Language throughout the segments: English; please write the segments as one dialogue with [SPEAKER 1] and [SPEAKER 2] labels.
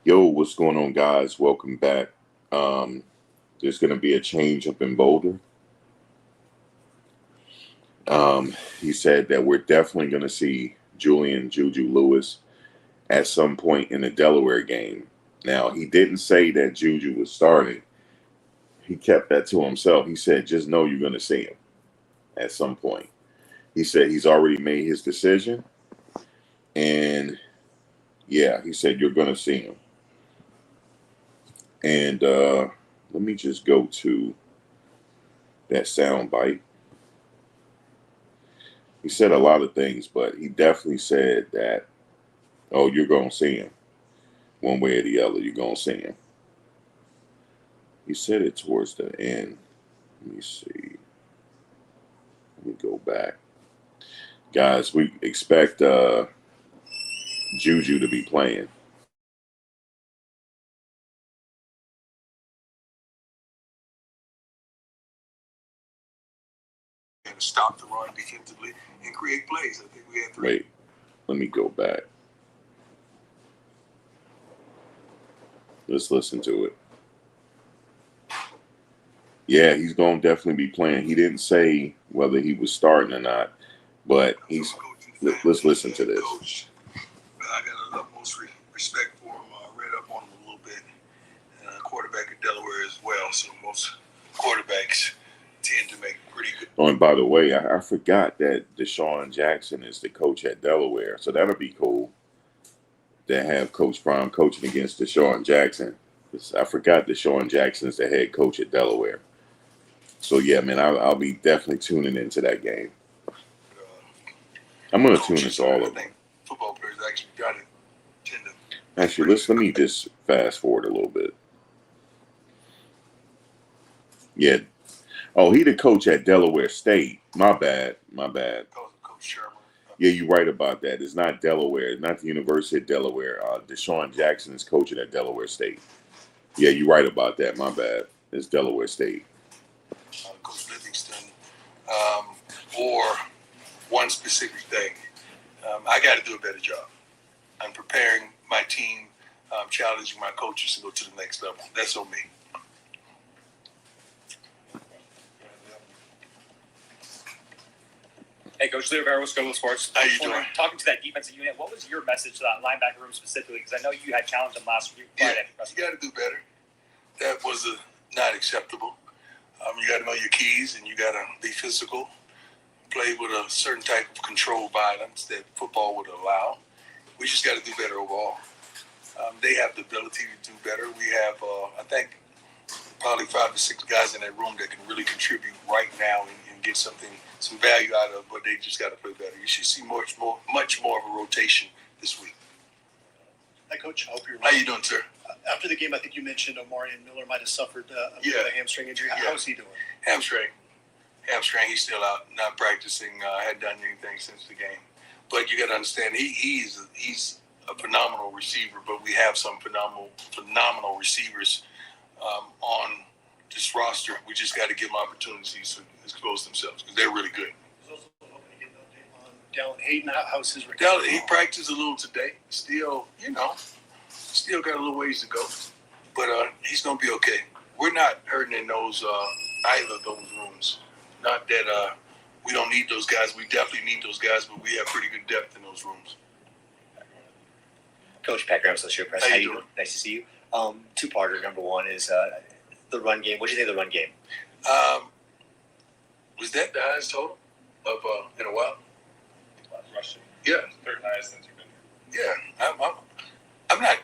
[SPEAKER 1] Yo, what's going on, guys? Welcome back. There's going to be a change up in Boulder. He said that we're definitely going to see Julian JuJu Lewis at some point in the Delaware game. Now, he didn't say that JuJu was starting. He kept that to himself. He said, just know you're going to see him at some point. He said he's already made his decision. And yeah, he said you're going to see him. And let me just go to that sound bite. He said a lot of things, but he definitely said that, oh, you're going to see him. One way or the other, you're going to see him. He said it towards the end. Let me see. Let me go back. Guys, we expect JuJu to be playing.
[SPEAKER 2] And stop the run defensively and create plays. I think we had three.
[SPEAKER 1] Wait, let me go back. Let's listen to it. Yeah, he's going to definitely be playing. He didn't say whether he was starting or not, but he's. Let's listen to this.
[SPEAKER 2] Coach, I got a utmost respect for him. I read up on him a little bit. Quarterback at Delaware as well. So most quarterbacks tend to make pretty good.
[SPEAKER 1] Oh, and by the way, I forgot that Deshaun Jackson is the coach at Delaware, so that'll be cool to have Coach Prime coaching against Deshaun Jackson. I forgot Deshaun Jackson is the head coach at Delaware. So yeah, man, I'll be definitely tuning into that game. I'm gonna tune into all of them.
[SPEAKER 2] Football players actually got it.
[SPEAKER 1] Actually, let me just fast forward a little bit. Yeah. Oh, he the coach at Delaware State. My bad.
[SPEAKER 2] Coach Sherman.
[SPEAKER 1] Yeah, you're right about that. It's not Delaware. It's not the University of Delaware. Deshaun Jackson is coaching at Delaware State. Yeah, you're right about that. My bad. It's Delaware State.
[SPEAKER 2] Coach Livingston. Or one specific thing. I got to do a better job. I'm preparing my team, challenging my coaches to go to the next level. That's on me.
[SPEAKER 3] Hey, Coach Leo Rivera, School of Sports.
[SPEAKER 2] How you doing?
[SPEAKER 3] Talking to that defensive unit, what was your message to that linebacker room specifically? Because I know you had challenged them last week.
[SPEAKER 2] Yeah, you got to do better. That was not acceptable. You got to know your keys, and you got to be physical. Play with a certain type of controlled violence that football would allow. We just got to do better overall. They have the ability to do better. We have, I think, probably 5 to 6 guys in that room that can really contribute right now and get some value out of, but they just got to play better. You should see much more of a rotation this week.
[SPEAKER 4] Hi, Coach. I hope you're
[SPEAKER 2] well. How you doing, sir?
[SPEAKER 4] After the game, I think you mentioned Omarion Miller might have suffered a bit of a hamstring injury. How's he doing?
[SPEAKER 2] Hamstring. He's still out, not practicing. Hadn't done anything since the game. But you got to understand, he's a phenomenal receiver. But we have some phenomenal receivers on this roster. We just got to give them opportunities to expose themselves because they're really good.
[SPEAKER 4] I was also hoping to get an update on Dallin Hayden. How's his recovery?
[SPEAKER 2] He practiced a little today. Still got a little ways to go. But he's going to be okay. We're not hurting in those either of those rooms. Not that we don't need those guys. We definitely need those guys, but we have pretty good depth in those rooms.
[SPEAKER 5] Coach Pat Graham, Associated Press. How you doing? Nice to see you. Two-parter. Number one is the run game. What do you think of the run game?
[SPEAKER 2] Was that the highest total of in a while?
[SPEAKER 3] Rushing.
[SPEAKER 2] Yeah.
[SPEAKER 3] Third highest since you've been here.
[SPEAKER 2] Yeah. I'm not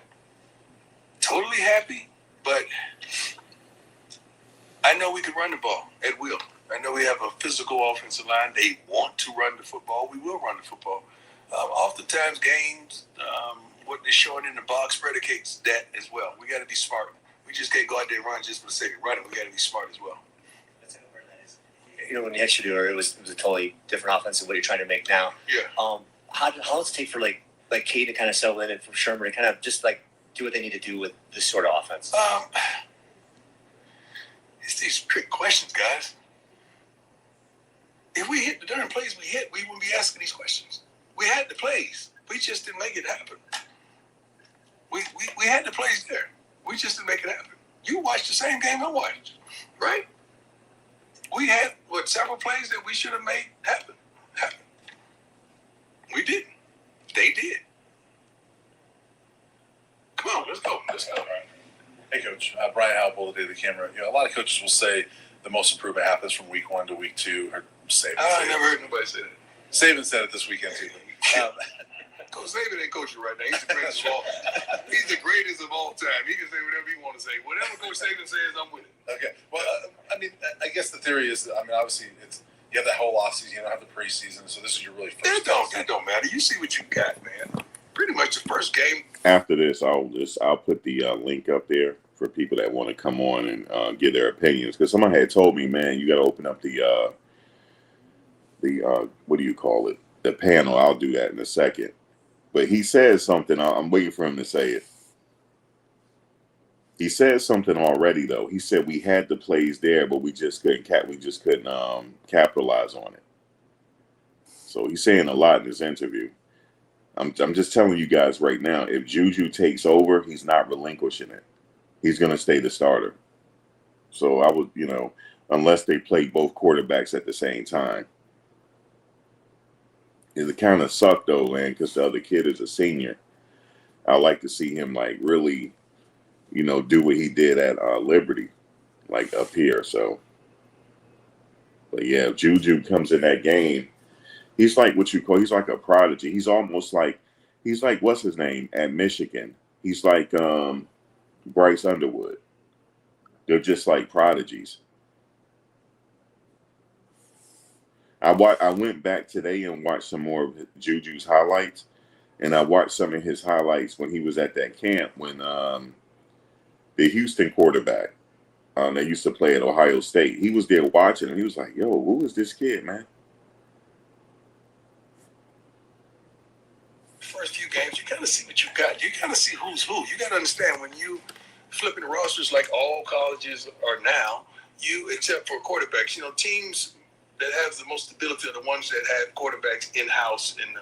[SPEAKER 2] totally happy, but I know we can run the ball at will. I know we have a physical offensive line. They want to run the football. We will run the football. Oftentimes games, what they're showing in the box predicates that as well. We got to be smart. We just can't go out there and run just for the sake of running. We got to be smart as well.
[SPEAKER 5] When you had Shador, it was a totally different offense than what you're trying to make now.
[SPEAKER 2] Yeah.
[SPEAKER 5] How does it take for like Cade to kind of settle in and for Sherman to kind of just like do what they need to do with this sort of offense?
[SPEAKER 2] It's these trick questions, guys. If we hit the darn plays we hit, we wouldn't be asking these questions. We had the plays. We just didn't make it happen. We had the plays there. We just didn't make it happen. You watched the same game I watched, right? We had several plays that we should have made happen. We didn't. They did. Come on, let's go.
[SPEAKER 6] Hey, Coach. Brian Howell, the day of the camera. A lot of coaches will say the most improvement happens from week 1 to week 2. Or Saban.
[SPEAKER 2] I never heard nobody say that.
[SPEAKER 6] Saban said it this weekend too.
[SPEAKER 2] Coach Saban ain't coaching right now. He's the greatest of all. He's the greatest of all time. He can say whatever he want to say. Whatever Coach Saban says, I'm with it.
[SPEAKER 6] Okay. Well, I guess the theory is, obviously, you have that whole offseason, you don't have the preseason, so this is your really first.
[SPEAKER 2] That don't matter. You see what you got, man. Pretty much the first game.
[SPEAKER 1] After this, I'll put the link up there for people that want to come on and give their opinions. Because somebody had told me, man, you got to open up the what do you call it? The panel. I'll do that in a second. But he said something. I'm waiting for him to say it. He said something already, though. He said we had the plays there, but we just couldn't capitalize on it. So he's saying a lot in this interview. I'm just telling you guys right now, if JuJu takes over, he's not relinquishing it. He's going to stay the starter. So I would, unless they play both quarterbacks at the same time. It kind of sucked though, man, because the other kid is a senior. I like to see him really, do what he did at Liberty, up here. So, but yeah, if JuJu comes in that game, he's like he's like a prodigy. He's almost he's like what's his name at Michigan. He's like Bryce Underwood. They're just like prodigies. I went back today and watched some more of JuJu's highlights, and I watched some of his highlights when he was at that camp when the Houston quarterback that used to play at Ohio State, he was there watching, and he was like, "Yo, who is this kid, man?"
[SPEAKER 2] First few games, you kind of see what you got. You kind of see who's who. You got to understand when you flipping the rosters like all colleges are now, except for quarterbacks, teams that have the most stability are the ones that have quarterbacks in-house and,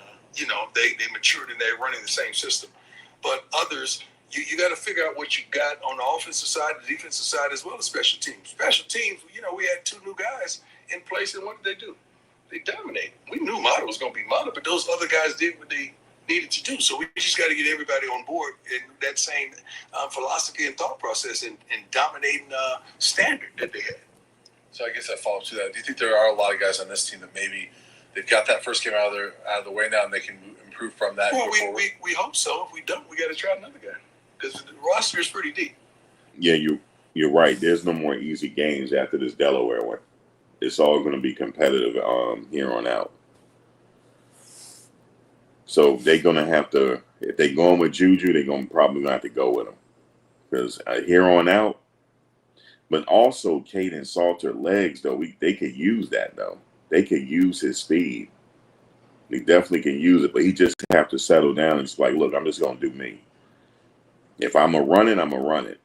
[SPEAKER 2] they matured and they're running the same system. But others, you got to figure out what you got on the offensive side, the defensive side, as well as special teams. Special teams, we had 2 new guys in place, and what did they do? They dominated. We knew Mata was going to be Mata, but those other guys did what they needed to do. So we just got to get everybody on board in that same philosophy and thought process and dominating standard that they had.
[SPEAKER 6] So I guess that follows to that. Do you think there are a lot of guys on this team that maybe they've got that first game out of the way now and they can improve from that?
[SPEAKER 2] Well, we hope so. If we don't, we got to try another guy because the roster is pretty deep.
[SPEAKER 1] Yeah, you're right. There's no more easy games after this Delaware one. It's all going to be competitive here on out. So they're going to have to, if they're going with JuJu, they're probably going to have to go with him. Because here on out, but also Caden Salter legs, though, they could use that, though. They could use his speed. He definitely can use it, but he just have to settle down and just look, I'm just going to do me. If I'm going to run it, I'm going to run it,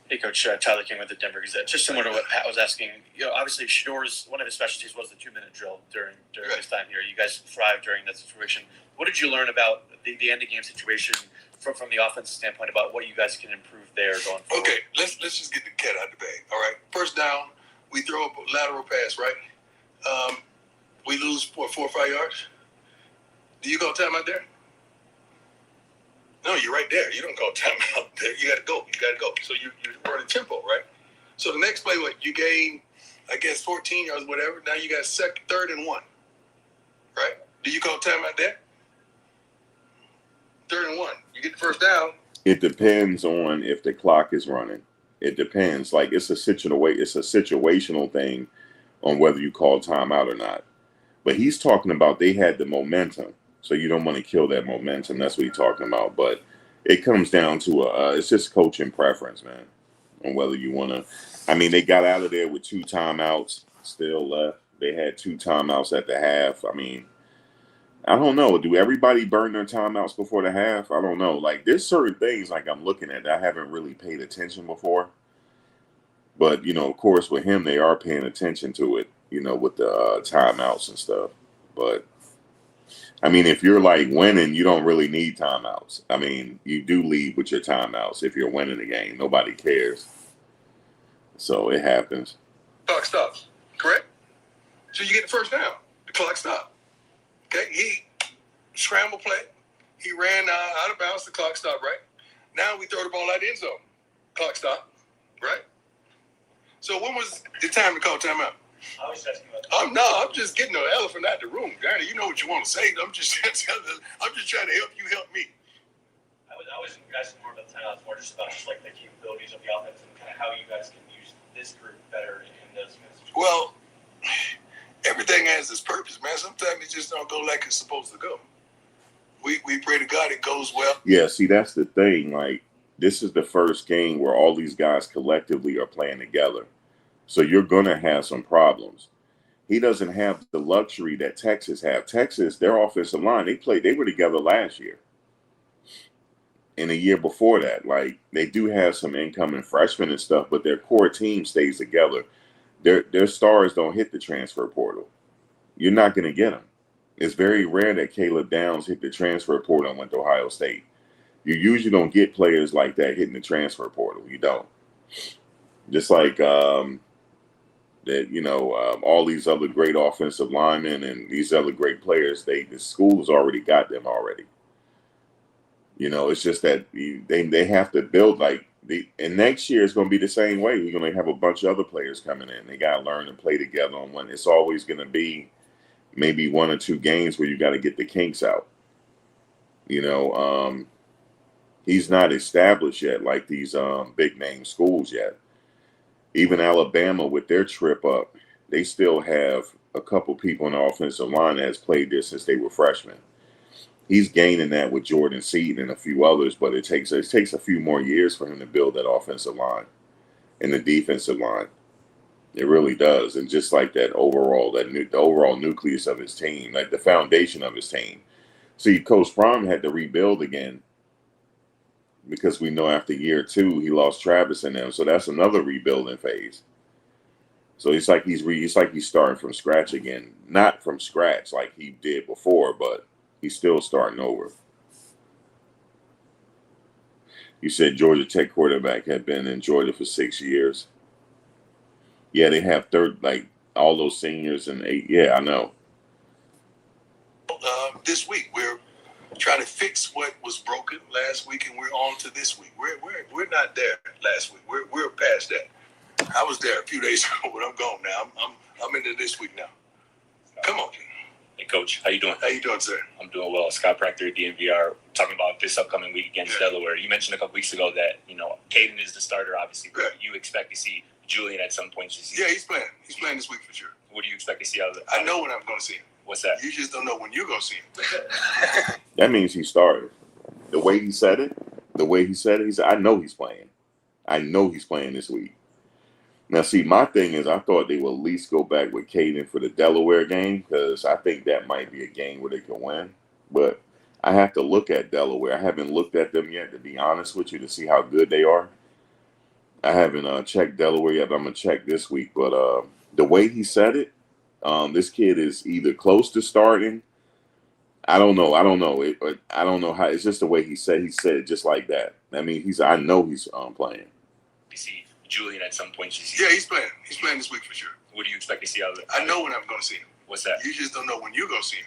[SPEAKER 7] Hey, Coach, Tyler King with the Denver Gazette. Just similar to what Pat was asking, obviously Shador's one of his specialties was the 2-minute drill during his time here. You guys thrived during that situation. What did you learn about the end of game situation from the offensive standpoint about what you guys can improve there going forward?
[SPEAKER 2] Okay, let's just get the cat out of the bag. All right, first down, we throw a lateral pass, right? We lose 4 or 5 yards. Do you call timeout there? No, you're right there. You don't call timeout there. You got to go. So you're running tempo, right? So the next play, you gain, 14 yards, whatever. Now you got 3rd and 1, right? Do you call timeout there? 3rd and 1. You get the first down.
[SPEAKER 1] It depends on if the clock is running. It depends. It's a situational thing on whether you call timeout or not. But he's talking about they had the momentum. So you don't want to kill that momentum. That's what he's talking about. But it comes down to it's just coaching preference, man, on whether you want to. They got out of there with 2 timeouts still left. They had 2 timeouts at the half. I don't know. Do everybody burn their timeouts before the half? I don't know. There's certain things I'm looking at that I haven't really paid attention before. But, of course, with him, they are paying attention to it, with the timeouts and stuff. But I mean, if you're like winning, you don't really need timeouts. I mean, you do lead with your timeouts if you're winning the game. Nobody cares. So it happens.
[SPEAKER 2] Clock stops, correct? So you get the first down. The clock stopped. Okay, he scramble play. He ran out of bounds. The clock stopped, right? Now we throw the ball out the end zone. Clock stopped, right? So when was the time to call timeout?
[SPEAKER 3] I was asking about
[SPEAKER 2] I'm just getting the elephant out the room, Danny. You know what you want to say. I'm just trying to help you help me.
[SPEAKER 3] I was asking more about the timeouts, more just about like the capabilities of the offense and kind of how you guys can use this group better in those situations.
[SPEAKER 2] Well, everything has its purpose, man. Sometimes it just don't go like it's supposed to go. We pray to God it goes well.
[SPEAKER 1] Yeah, see, that's the thing. Like, this is the first game where all these guys collectively are playing together. So you're going to have some problems. He doesn't have the luxury that Texas have. Texas, their offensive line, they were together last year. And a year before that, like, they do have some incoming freshmen and stuff, but their core team stays together. Their stars don't hit the transfer portal. You're not going to get them. It's very rare that Caleb Downs hit the transfer portal and went to Ohio State. You usually don't get players like that hitting the transfer portal. You don't. Just like all these other great offensive linemen and these other great players, the school has already got them already. It's just that they have to build and next year it's going to be the same way. We're going to have a bunch of other players coming in. They got to learn to play together on one. It's always going to be maybe one or two games where you got to get the kinks out. He's not established yet like these big name schools yet. Even Alabama with their trip up, they still have a couple people in the offensive line that has played there since they were freshmen. He's gaining that with Jordan Seaton and a few others, but it takes a few more years for him to build that offensive line and the defensive line. It really does. And just like that overall, the overall nucleus of his team, like the foundation of his team. See, Coach Fromm had to rebuild again because we know after year 2 he lost Travis and them, so that's another rebuilding phase. So it's like he's starting from scratch again, not from scratch like he did before, but he's still starting over. You said Georgia Tech quarterback had been in Georgia for 6 years. Yeah, they have all those seniors and 8. Yeah, I know.
[SPEAKER 2] This week we're trying to fix what was broken last week, and we're on to this week. We're not there last week. We're past that. I was there a few days ago, but I'm gone now. I'm into this week now. Come on, Ken.
[SPEAKER 8] Hey, Coach, how you doing?
[SPEAKER 2] How you doing, sir?
[SPEAKER 8] I'm doing well. Scott Proctor, DNVR, talking about this upcoming week against Delaware. You mentioned a couple weeks ago that, Caden is the starter, obviously, but you expect to see Julian at some point this season.
[SPEAKER 2] Yeah, he's playing. He's playing this week for sure.
[SPEAKER 8] What do you expect to see out of it?
[SPEAKER 2] I know when I'm going to see him.
[SPEAKER 8] What's that?
[SPEAKER 2] You just don't know when you're going to see him.
[SPEAKER 1] That means he started. The way he said it, he said, I know he's playing. I know he's playing this week. Now, see, my thing is I thought they would at least go back with Caden for the Delaware game because I think that might be a game where they can win. But I have to look at Delaware. I haven't looked at them yet, to be honest with you, to see how good they are. I haven't checked Delaware yet, but I'm going to check this week. But the way he said it, this kid is either close to starting. I don't know. I don't know how. It's just the way he said it just like that. I mean, I know he's playing.
[SPEAKER 8] You see Julian at some point this season.
[SPEAKER 2] Yeah, he's playing. He's playing this week for sure.
[SPEAKER 8] What do you expect to see out of it?
[SPEAKER 2] I know when I'm going to see him.
[SPEAKER 8] What's that?
[SPEAKER 2] You just don't know when you're going to see him.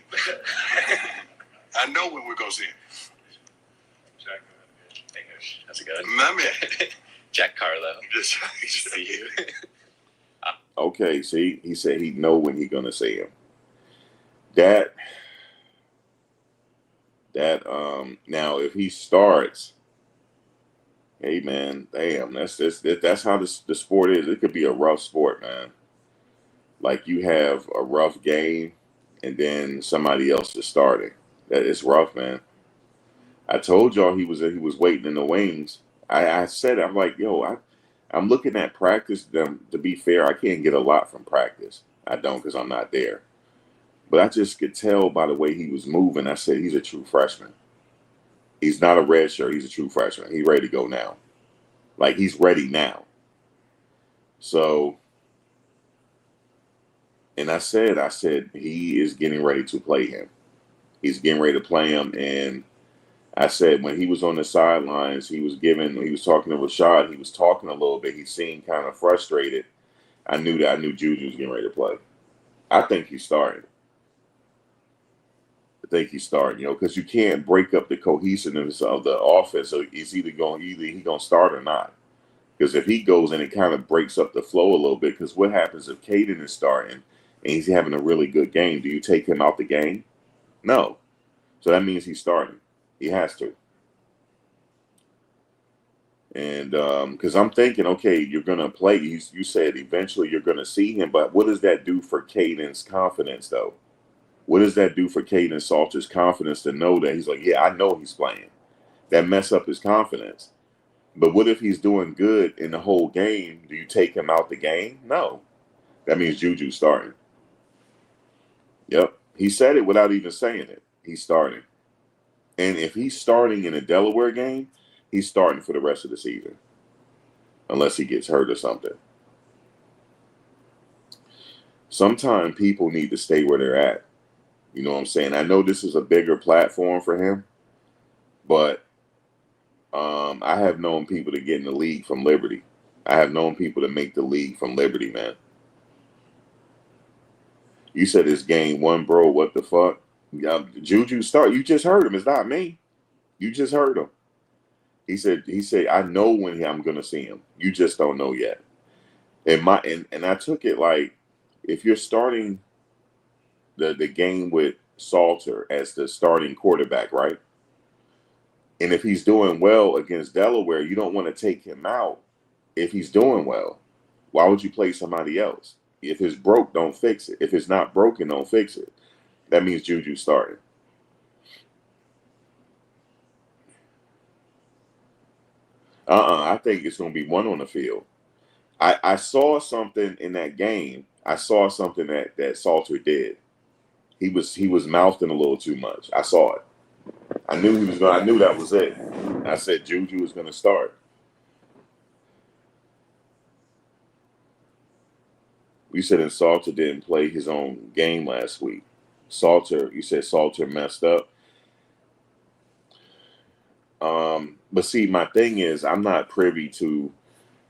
[SPEAKER 2] I know when we're going to see him.
[SPEAKER 8] That's a good.
[SPEAKER 2] My man.
[SPEAKER 8] Jack Carlo.
[SPEAKER 2] Just
[SPEAKER 8] See you.
[SPEAKER 1] Okay, see, he said he'd know when he's going to see him. Now if he starts, hey man, damn, that's how the sport is. It could be a rough sport, man. Like you have a rough game and then somebody else is starting. That is rough, man. I told y'all he was waiting in the wings. I said, I'm like, yo, I'm looking at practice. To be fair, I can't get a lot from practice. I don't because I'm not there. But I just could tell by the way he was moving. I said, he's a true freshman. He's not a red shirt. He's a true freshman. He's ready to go now. Like, he's ready now. So, and I said, he is getting ready to play him. He's getting ready to play him. And I said when he was on the sidelines, he was talking to Rashad. He was talking a little bit. He seemed kind of frustrated. I knew JuJu was getting ready to play. I think he's starting. Because you can't break up the cohesiveness of the offense. So it's either he gonna start or not. Because if he goes and it kind of breaks up the flow a little bit. Because what happens if Caden is starting and he's having a really good game? Do you take him out the game? No. So that means he's starting. He has to. And because I'm thinking, okay, you're gonna play. You said eventually you're gonna see him, but what does that do for Caden's confidence, though? What does that do for Caden Salter's confidence to know that he's like, yeah, I know he's playing? That mess up his confidence. But what if he's doing good in the whole game? Do you take him out the game? No. That means JuJu starting. Yep. He said it without even saying it. He's starting. And if he's starting in a Delaware game, he's starting for the rest of the season. Unless he gets hurt or something. Sometimes people need to stay where they're at. You know what I'm saying? I know this is a bigger platform for him, but I have known people to get in the league from Liberty. I have known people to make the league from Liberty, man. You said it's game one, bro. What the fuck? JuJu start. You just heard him. It's not me. You just heard him. He said, I know when I'm gonna see him. You just don't know yet. And I took it like if you're starting the game with Salter as the starting quarterback, right? And if he's doing well against Delaware, you don't want to take him out if he's doing well. Why would you play somebody else? If it's broke, don't fix it. If it's not broken, don't fix it. That means JuJu starting. I think it's going to be one on the field. I saw something in that game. I saw something that Salter did. He was mouthing a little too much. I saw it. I knew he was going. I knew that was it. I said JuJu was going to start. You said that Salter didn't play his own game last week. You said Salter messed up. But see, my thing is, I'm not privy to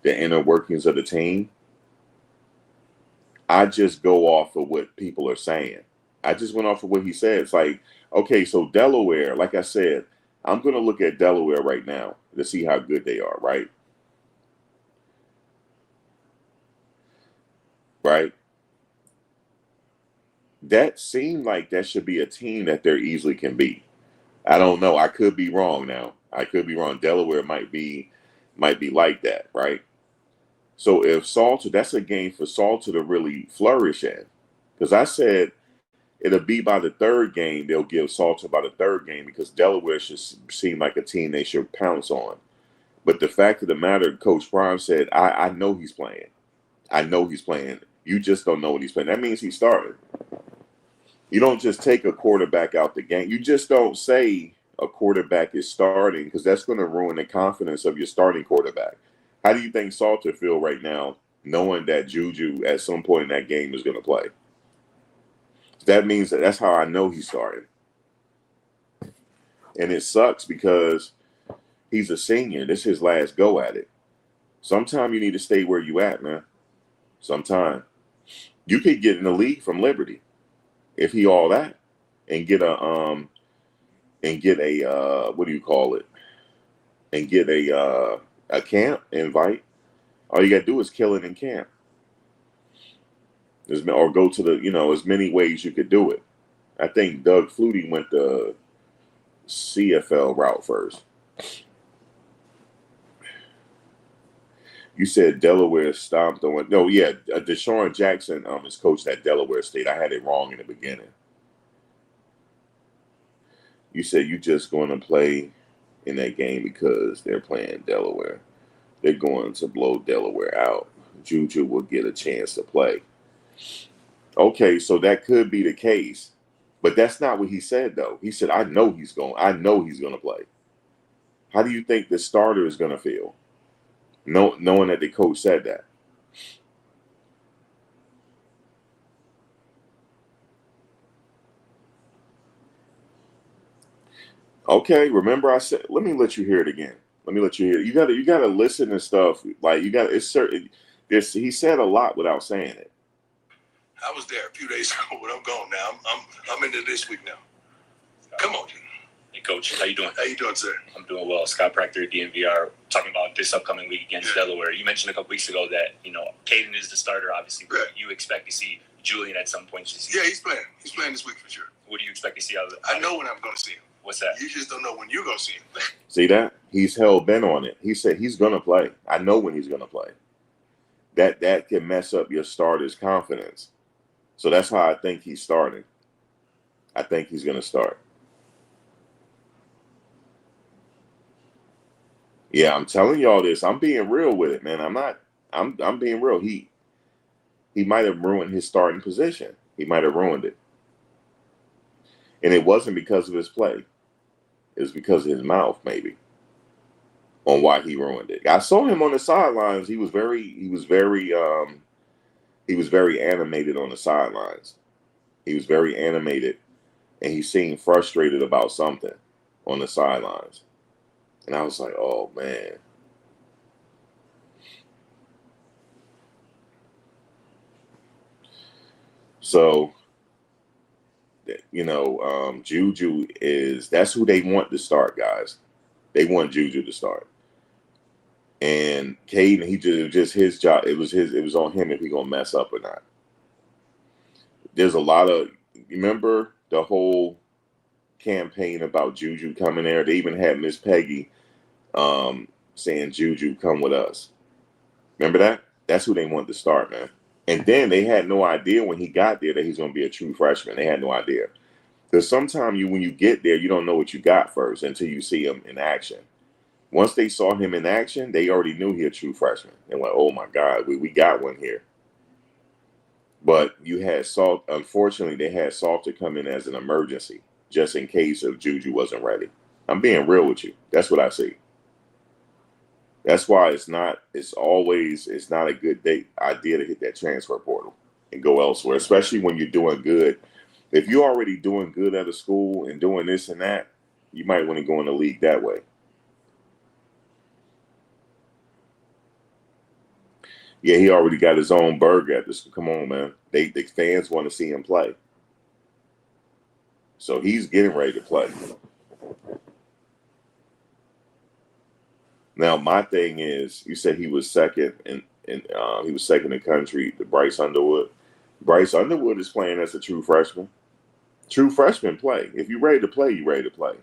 [SPEAKER 1] the inner workings of the team. I just go off of what people are saying. I just went off of what he said. It's like, okay, so Delaware, like I said, I'm going to look at Delaware right now to see how good they are, right? Right? That seemed like that should be a team that they easily can beat. I don't know. I could be wrong now. I could be wrong. Delaware might be like that, right? So if Salter, that's a game for Salter to really flourish in. Because I said it'll be by the third game, they'll give Salter by the third game because Delaware should seem like a team they should pounce on. But the fact of the matter, Coach Prime said, I know he's playing. I know he's playing. You just don't know what he's playing. That means he's starting. You don't just take a quarterback out the game. You just don't say a quarterback is starting because that's going to ruin the confidence of your starting quarterback. How do you think Salter feel right now knowing that JuJu at some point in that game is going to play? That means that's how I know he's starting. And it sucks because he's a senior. This is his last go at it. Sometimes you need to stay where you at, man. Sometime. You could get in the league from Liberty if he all that and get a what do you call it? And get a camp invite. All you gotta do is kill it in camp. Or go to the, as many ways you could do it. I think Doug Flutie went the CFL route first. You said Delaware stomped on. No, yeah, Deshaun Jackson is coached at Delaware State. I had it wrong in the beginning. You said you just going to play in that game because they're playing Delaware. They're going to blow Delaware out. JuJu will get a chance to play. Okay, so that could be the case, but that's not what he said though. He said, I know he's going to play. How do you think the starter is going to feel? Knowing that the coach said that. Okay, remember I said, let me let you hear it again. Let me let you hear it. You gotta listen to stuff. Like you got it's certain this he said a lot without saying it.
[SPEAKER 2] I was there a few days ago, but I'm gone now. I'm into this week now. Come on, Jim.
[SPEAKER 8] Hey, Coach, how you doing?
[SPEAKER 2] How you doing, sir?
[SPEAKER 8] I'm doing well. Scott Proctor, DNVR, talking about this upcoming week against Delaware. You mentioned a couple weeks ago that, Caden is the starter, obviously, but you expect to see Julian at some point this season.
[SPEAKER 2] Yeah, he's playing. He's playing this week for sure.
[SPEAKER 8] What do you expect to see out of it?
[SPEAKER 2] I know when I'm going to see him.
[SPEAKER 8] What's that?
[SPEAKER 2] You just don't know when you're going to see him.
[SPEAKER 1] See that? He's hell bent on it. He said he's gonna play. I know when he's gonna play. That can mess up your starter's confidence. So that's how I think he's starting. I think he's gonna start. Yeah, I'm telling y'all this. I'm being real with it, man. I'm being real. He might have ruined his starting position. He might have ruined it. And it wasn't because of his play. It was because of his mouth, maybe, on why he ruined it. I saw him on the sidelines. He was very animated on the sidelines. He was very animated, and he seemed frustrated about something on the sidelines. And I was like, oh man. So, JuJu that's who they want to start, guys. They want JuJu to start. And Caden, he just his job. It was on him if he gonna mess up or not. There's a lot of, remember the whole campaign about JuJu coming there. They even had Miss Peggy saying JuJu come with us. Remember that? That's who they wanted to start, man. And then they had no idea when he got there that he's gonna be a true freshman. They had no idea. Because sometimes when you get there, you don't know what you got first until you see him in action. Once they saw him in action, they already knew he a true freshman. They went, oh my God, we got one here. But you had Salt, unfortunately, they had Salter come in as an emergency, just in case if JuJu wasn't ready. I'm being real with you. That's what I see. That's why it's not a good idea to hit that transfer portal and go elsewhere, especially when you're doing good. If you're already doing good at a school and doing this and that, you might want to go in the league that way. Yeah, he already got his own burger at this. Come on, man. The fans want to see him play. So he's getting ready to play. Now, my thing is, you said he was second and he was second in the country to Bryce Underwood. Bryce Underwood is playing as a true freshman. True freshmen play. If you're ready to play, you're ready to play.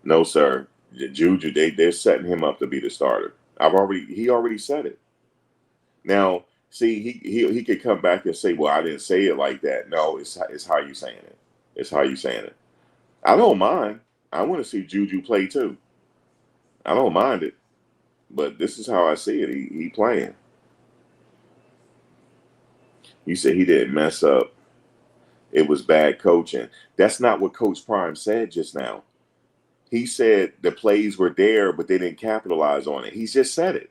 [SPEAKER 1] No, sir. JuJu, they're setting him up to be the starter. He already said it. Now, see, he could come back and say, well, I didn't say it like that. No, it's how you saying it. It's how you saying it. I don't mind. I want to see JuJu play too. I don't mind it. But this is how I see it. He playing. You said he didn't mess up. It was bad coaching. That's not what Coach Prime said just now. He said the plays were there, but they didn't capitalize on it. He just said it.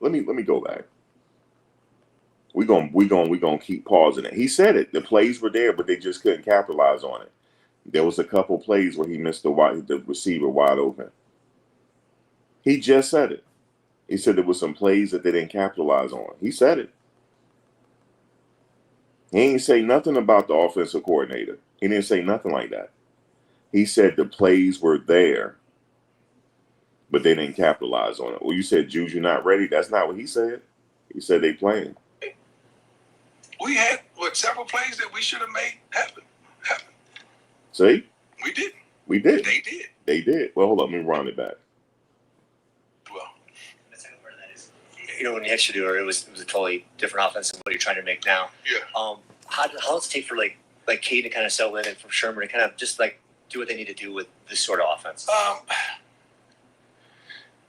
[SPEAKER 1] Let me go back. We gonna keep pausing it. He said it. The plays were there, but they just couldn't capitalize on it. There was a couple plays where he missed the receiver wide open. He just said it. He said there was some plays that they didn't capitalize on. He said it. He ain't say nothing about the offensive coordinator. He didn't say nothing like that. He said the plays were there, but they didn't capitalize on it. Well, you said JuJu not ready. That's not what he said. He said they playing.
[SPEAKER 2] We had several plays that we should have made happen.
[SPEAKER 1] See?
[SPEAKER 2] We did.
[SPEAKER 1] We did.
[SPEAKER 2] They did.
[SPEAKER 1] They did. Well, hold on. Let me run it back.
[SPEAKER 2] Well,
[SPEAKER 5] The second part of that is, when you actually do it, it was a totally different offense than what you're trying to make now.
[SPEAKER 2] yeah.
[SPEAKER 5] How does it take for like Cade to kind of settle in and for Sherman to kind of just like do what they need to do with this sort of offense?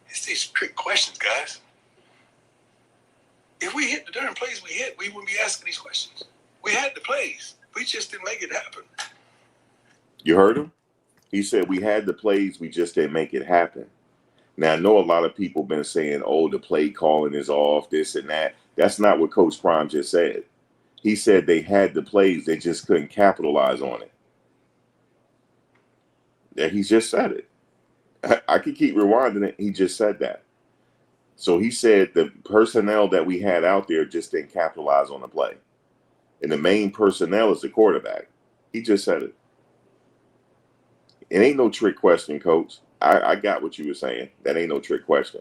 [SPEAKER 2] It's these trick questions, guys. If we hit the darn plays we hit, we wouldn't be asking these questions. We had the plays. We just didn't make it happen.
[SPEAKER 1] You heard him? He said we had the plays, we just didn't make it happen. Now, I know a lot of people been saying, oh, the play calling is off, this and that. That's not what Coach Prime just said. He said they had the plays, they just couldn't capitalize on it. Yeah, he just said it. I could keep rewinding it. He just said that. So he said the personnel that we had out there just didn't capitalize on the play. And the main personnel is the quarterback. He just said it. It ain't no trick question, Coach. I got what you were saying. That ain't no trick question.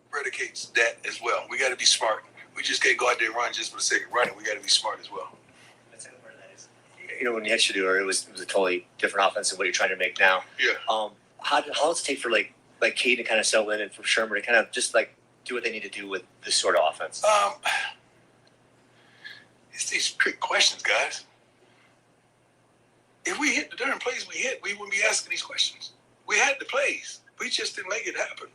[SPEAKER 2] Predicates that as well. We got to be smart. We just can't go out there and run just for the sake of running. We got to be smart as well.
[SPEAKER 7] That's the part of that is.
[SPEAKER 5] You know, when you had Shador, it was a totally different offense than what you're trying to make now.
[SPEAKER 2] Yeah.
[SPEAKER 5] How does it take for like Cade to kind of settle in and for Shermer to kind of just like do what they need to do with this sort of offense?
[SPEAKER 2] It's these trick questions, guys. If we hit the darn plays we hit, we wouldn't be asking these questions. We had the plays. We just didn't make it happen.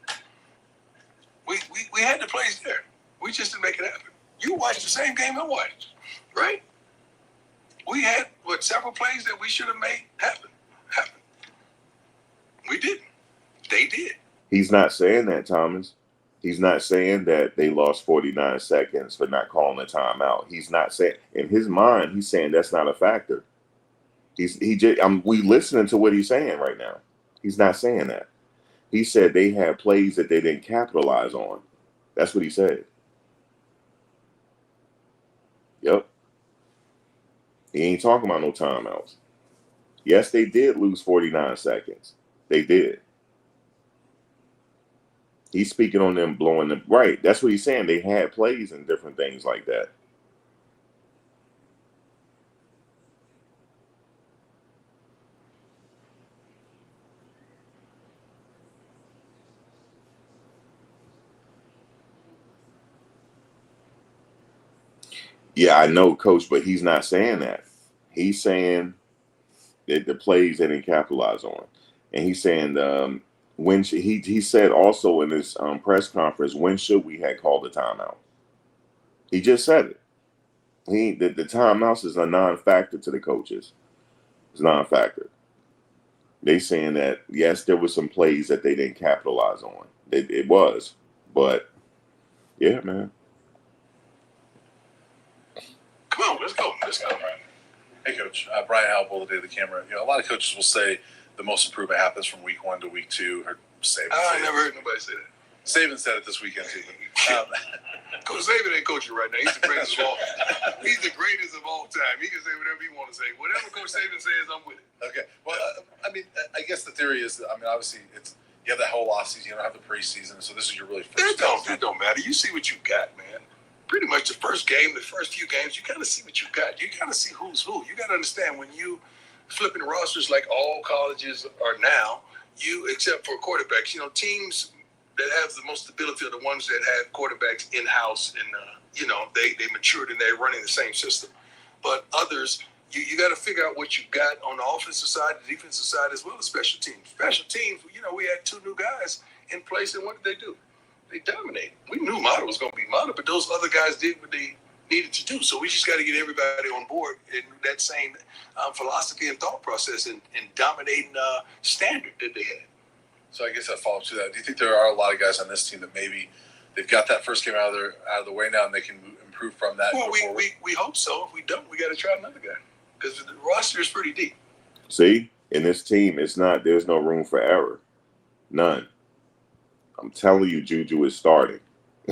[SPEAKER 2] We had the plays there. We just didn't make it happen. You watched the same game I watched, right? We had, several plays that we should have made happen. We didn't. They did.
[SPEAKER 1] He's not saying that, Thomas. He's not saying that they lost 49 seconds for not calling a timeout. He's not saying, in his mind, he's saying that's not a factor. We listening to what he's saying right now. He's not saying that. He said they had plays that they didn't capitalize on. That's what he said. Yep. He ain't talking about no timeouts. Yes, they did lose 49 seconds. They did. He's speaking on them blowing them. Right. That's what he's saying. They had plays and different things like that. Yeah, I know, Coach, but he's not saying that. He's saying that the plays they didn't capitalize on, and he's saying he said also in his press conference, when should we have called the timeout? He just said it. The timeouts is a non-factor to the coaches. It's non-factor. They saying that yes, there were some plays that they didn't capitalize on. It was, but yeah, man.
[SPEAKER 2] Come on, let's go.
[SPEAKER 6] Hey, Coach. Brian Halbol, the day of the camera. You know, a lot of coaches will say the most improvement happens from week 1 to week 2. Or
[SPEAKER 2] I never heard nobody say that.
[SPEAKER 6] Saban said it this weekend too.
[SPEAKER 2] Coach Saban ain't coaching right now. He's the greatest of all. He's the greatest of all time. He can say whatever he want to say. Whatever Coach Saban says, I'm with it.
[SPEAKER 6] Okay. Well, I mean, I guess the theory is, I mean, obviously, you have that whole offseason, you don't have the preseason, so this is your really first.
[SPEAKER 2] That don't matter. You see what you got, man. Pretty much the first few games, you kind of see what you got. You kind of see who's who. You got to understand when you flipping rosters like all colleges are now, except for quarterbacks, teams that have the most stability are the ones that have quarterbacks in-house and, they matured and they're running the same system. But others, you got to figure out what you got on the offensive side, the defensive side, as well as special teams. Special teams, we had 2 new guys in place, and what did they do? They dominated. We knew Mata was going to be Mata, but those other guys did what they needed to do. So we just got to get everybody on board in that same philosophy and thought process and dominating standard that they had.
[SPEAKER 6] So I guess that follows to that. Do you think there are a lot of guys on this team that maybe they've got that first game out of the way now and they can improve from that?
[SPEAKER 2] Well, we hope so. If we don't, we got to try another guy because the roster is pretty deep.
[SPEAKER 1] See, in this team, there's no room for error. None. I'm telling you, JuJu is starting.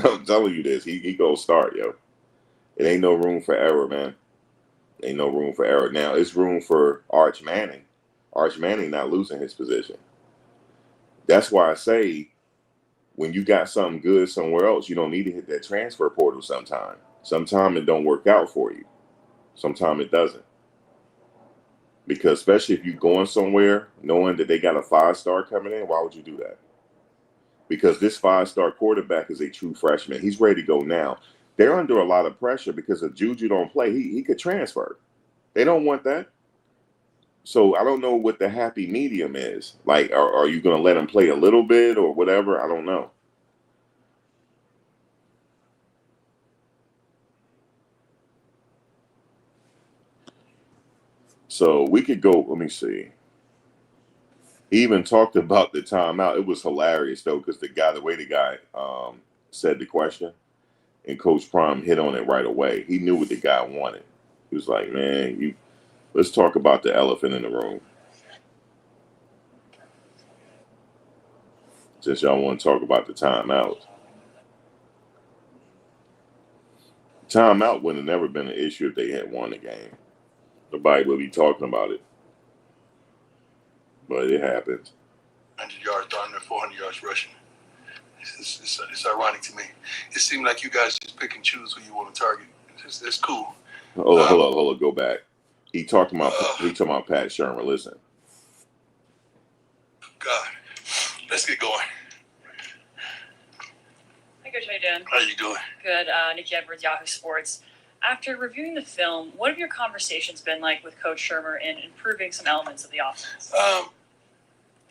[SPEAKER 1] I'm telling you this. He gonna start, yo. It ain't no room for error, man. Ain't no room for error. Now, it's room for Arch Manning. Arch Manning not losing his position. That's why I say when you got something good somewhere else, you don't need to hit that transfer portal sometime. Sometime it don't work out for you. Sometime it doesn't. Because especially if you're going somewhere knowing that they got a 5-star coming in, why would you do that? Because this 5-star quarterback is a true freshman. He's ready to go now. They're under a lot of pressure because if JuJu don't play, he could transfer. They don't want that. So I don't know what the happy medium is. Like, are you going to let him play a little bit or whatever? I don't know. So we could go, let me see. He even talked about the timeout. It was hilarious though, because the way the guy said the question, and Coach Prime hit on it right away. He knew what the guy wanted. He was like, "Man, let's talk about the elephant in the room. Since y'all want to talk about the timeout, timeout would have never been an issue if they had won the game. Nobody would be talking about it, but it happens."
[SPEAKER 2] 100 yards throwing and 400 yards rushing. It's ironic to me. It seemed like you guys just pick and choose who you want to target. It's cool.
[SPEAKER 1] Hold on. Go back. He talking about Pat Shermer. Listen.
[SPEAKER 2] God, let's get going.
[SPEAKER 9] Hi, Coach. How you doing?
[SPEAKER 2] How you doing?
[SPEAKER 9] Good. Nikki Edwards, Yahoo Sports. After reviewing the film, what have your conversations been like with Coach Shermer in improving some elements of the offense?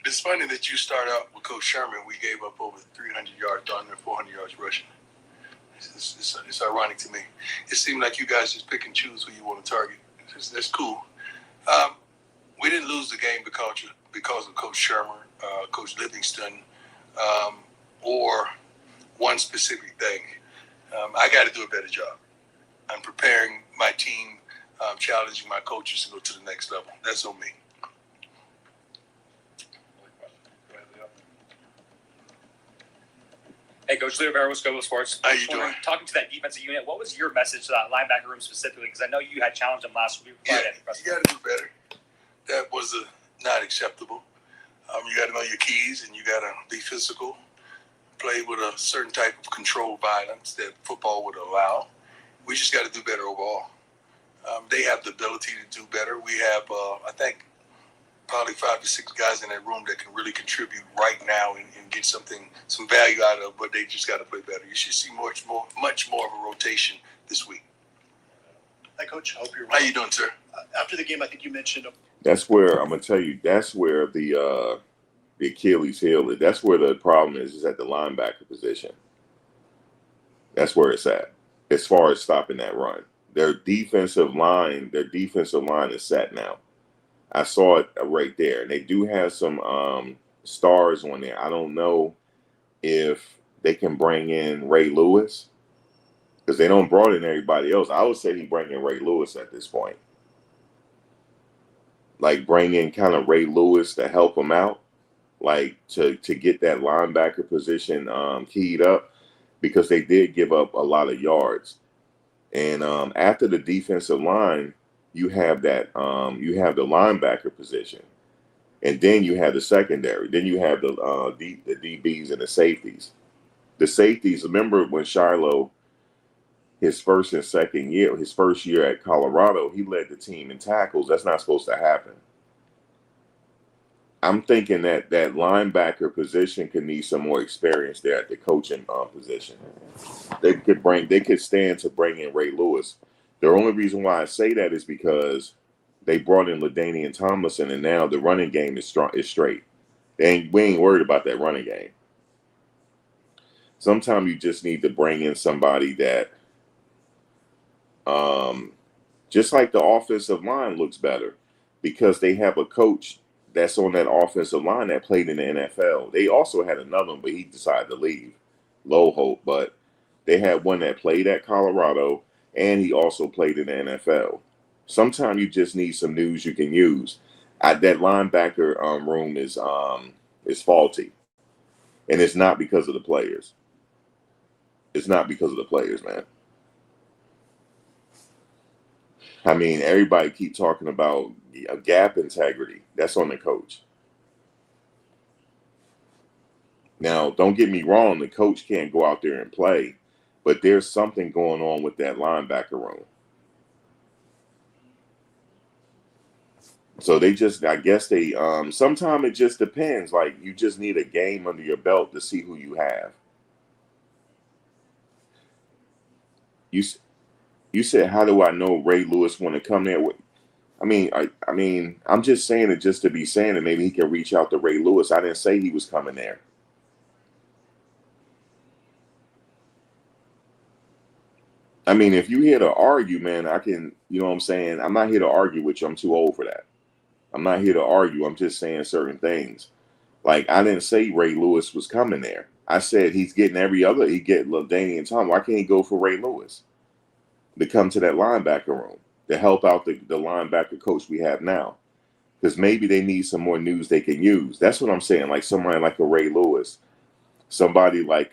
[SPEAKER 2] It's funny that you start out with Coach Sherman. We gave up over 300 yards throwing and 400 yards rushing. It's ironic to me. It seemed like you guys just pick and choose who you want to target. That's cool. We didn't lose the game because of Coach Shermer, Coach Livingston, or one specific thing. I got to do a better job. I'm preparing my team, challenging my coaches to go to the next level. That's on me.
[SPEAKER 10] Hey, Coach Leo Barrow, Global Sports.
[SPEAKER 2] How you doing?
[SPEAKER 10] Talking to that defensive unit, what was your message to that linebacker room specifically? Because I know you had challenged them last week.
[SPEAKER 2] Yeah, you got to do better. That was not acceptable. You got to know your keys, and you got to be physical, play with a certain type of controlled violence that football would allow. We just got to do better overall. They have the ability to do better. We have, I think, probably 5 to 6 guys in that room that can really contribute right now and get some value out of, but they just got to play better. You should see much more of a rotation this week.
[SPEAKER 4] Hi, Coach. I hope you're
[SPEAKER 2] well. How you doing, sir?
[SPEAKER 4] After the game, I think you mentioned.
[SPEAKER 1] That's where I'm gonna tell you. That's where the Achilles heel is. That's where the problem is at the linebacker position. That's where it's at. As far as stopping that run, their defensive line is set now. I saw it right there. They do have some stars on there. I don't know if they can bring in Ray Lewis because they don't brought in everybody else. I would say he bring in Ray Lewis at this point. Like bring in kind of Ray Lewis to help him out, like to get that linebacker position keyed up because they did give up a lot of yards. And after the defensive line, you have that you have the linebacker position, and then you have the secondary. Then you have the DBs and the safeties. The safeties. Remember when Shiloh, his first year at Colorado, he led the team in tackles. That's not supposed to happen. I'm thinking that linebacker position could need some more experience there at the coaching position. They could stand to bring in Ray Lewis. The only reason why I say that is because they brought in LaDainian Tomlinson, and now the running game is straight. We ain't worried about that running game. Sometimes you just need to bring in somebody that, just like the offensive line looks better, because they have a coach that's on that offensive line that played in the NFL. They also had another one, but he decided to leave. Low hope, but they had one that played at Colorado, and he also played in the NFL. Sometimes you just need some news you can use. That linebacker room is faulty, and it's not because of the players. It's not because of the players, man. I mean, everybody keep talking about a gap integrity. That's on the coach. Now, don't get me wrong. The coach can't go out there and play, but there's something going on with that linebacker room. So sometimes it just depends. Like you just need a game under your belt to see who you have. You said, how do I know Ray Lewis want to come there? I mean, I'm just saying it just to be saying it. Maybe he can reach out to Ray Lewis. I didn't say he was coming there. I mean, if you're here to argue, man, I can, you know what I'm saying? I'm not here to argue with you. I'm too old for that. I'm not here to argue. I'm just saying certain things. Like, I didn't say Ray Lewis was coming there. I said he get LaDainian Tom. Why can't he go for Ray Lewis to come to that linebacker room to help out the linebacker coach we have now? Because maybe they need some more news they can use. That's what I'm saying. Like somebody like a Ray Lewis, somebody like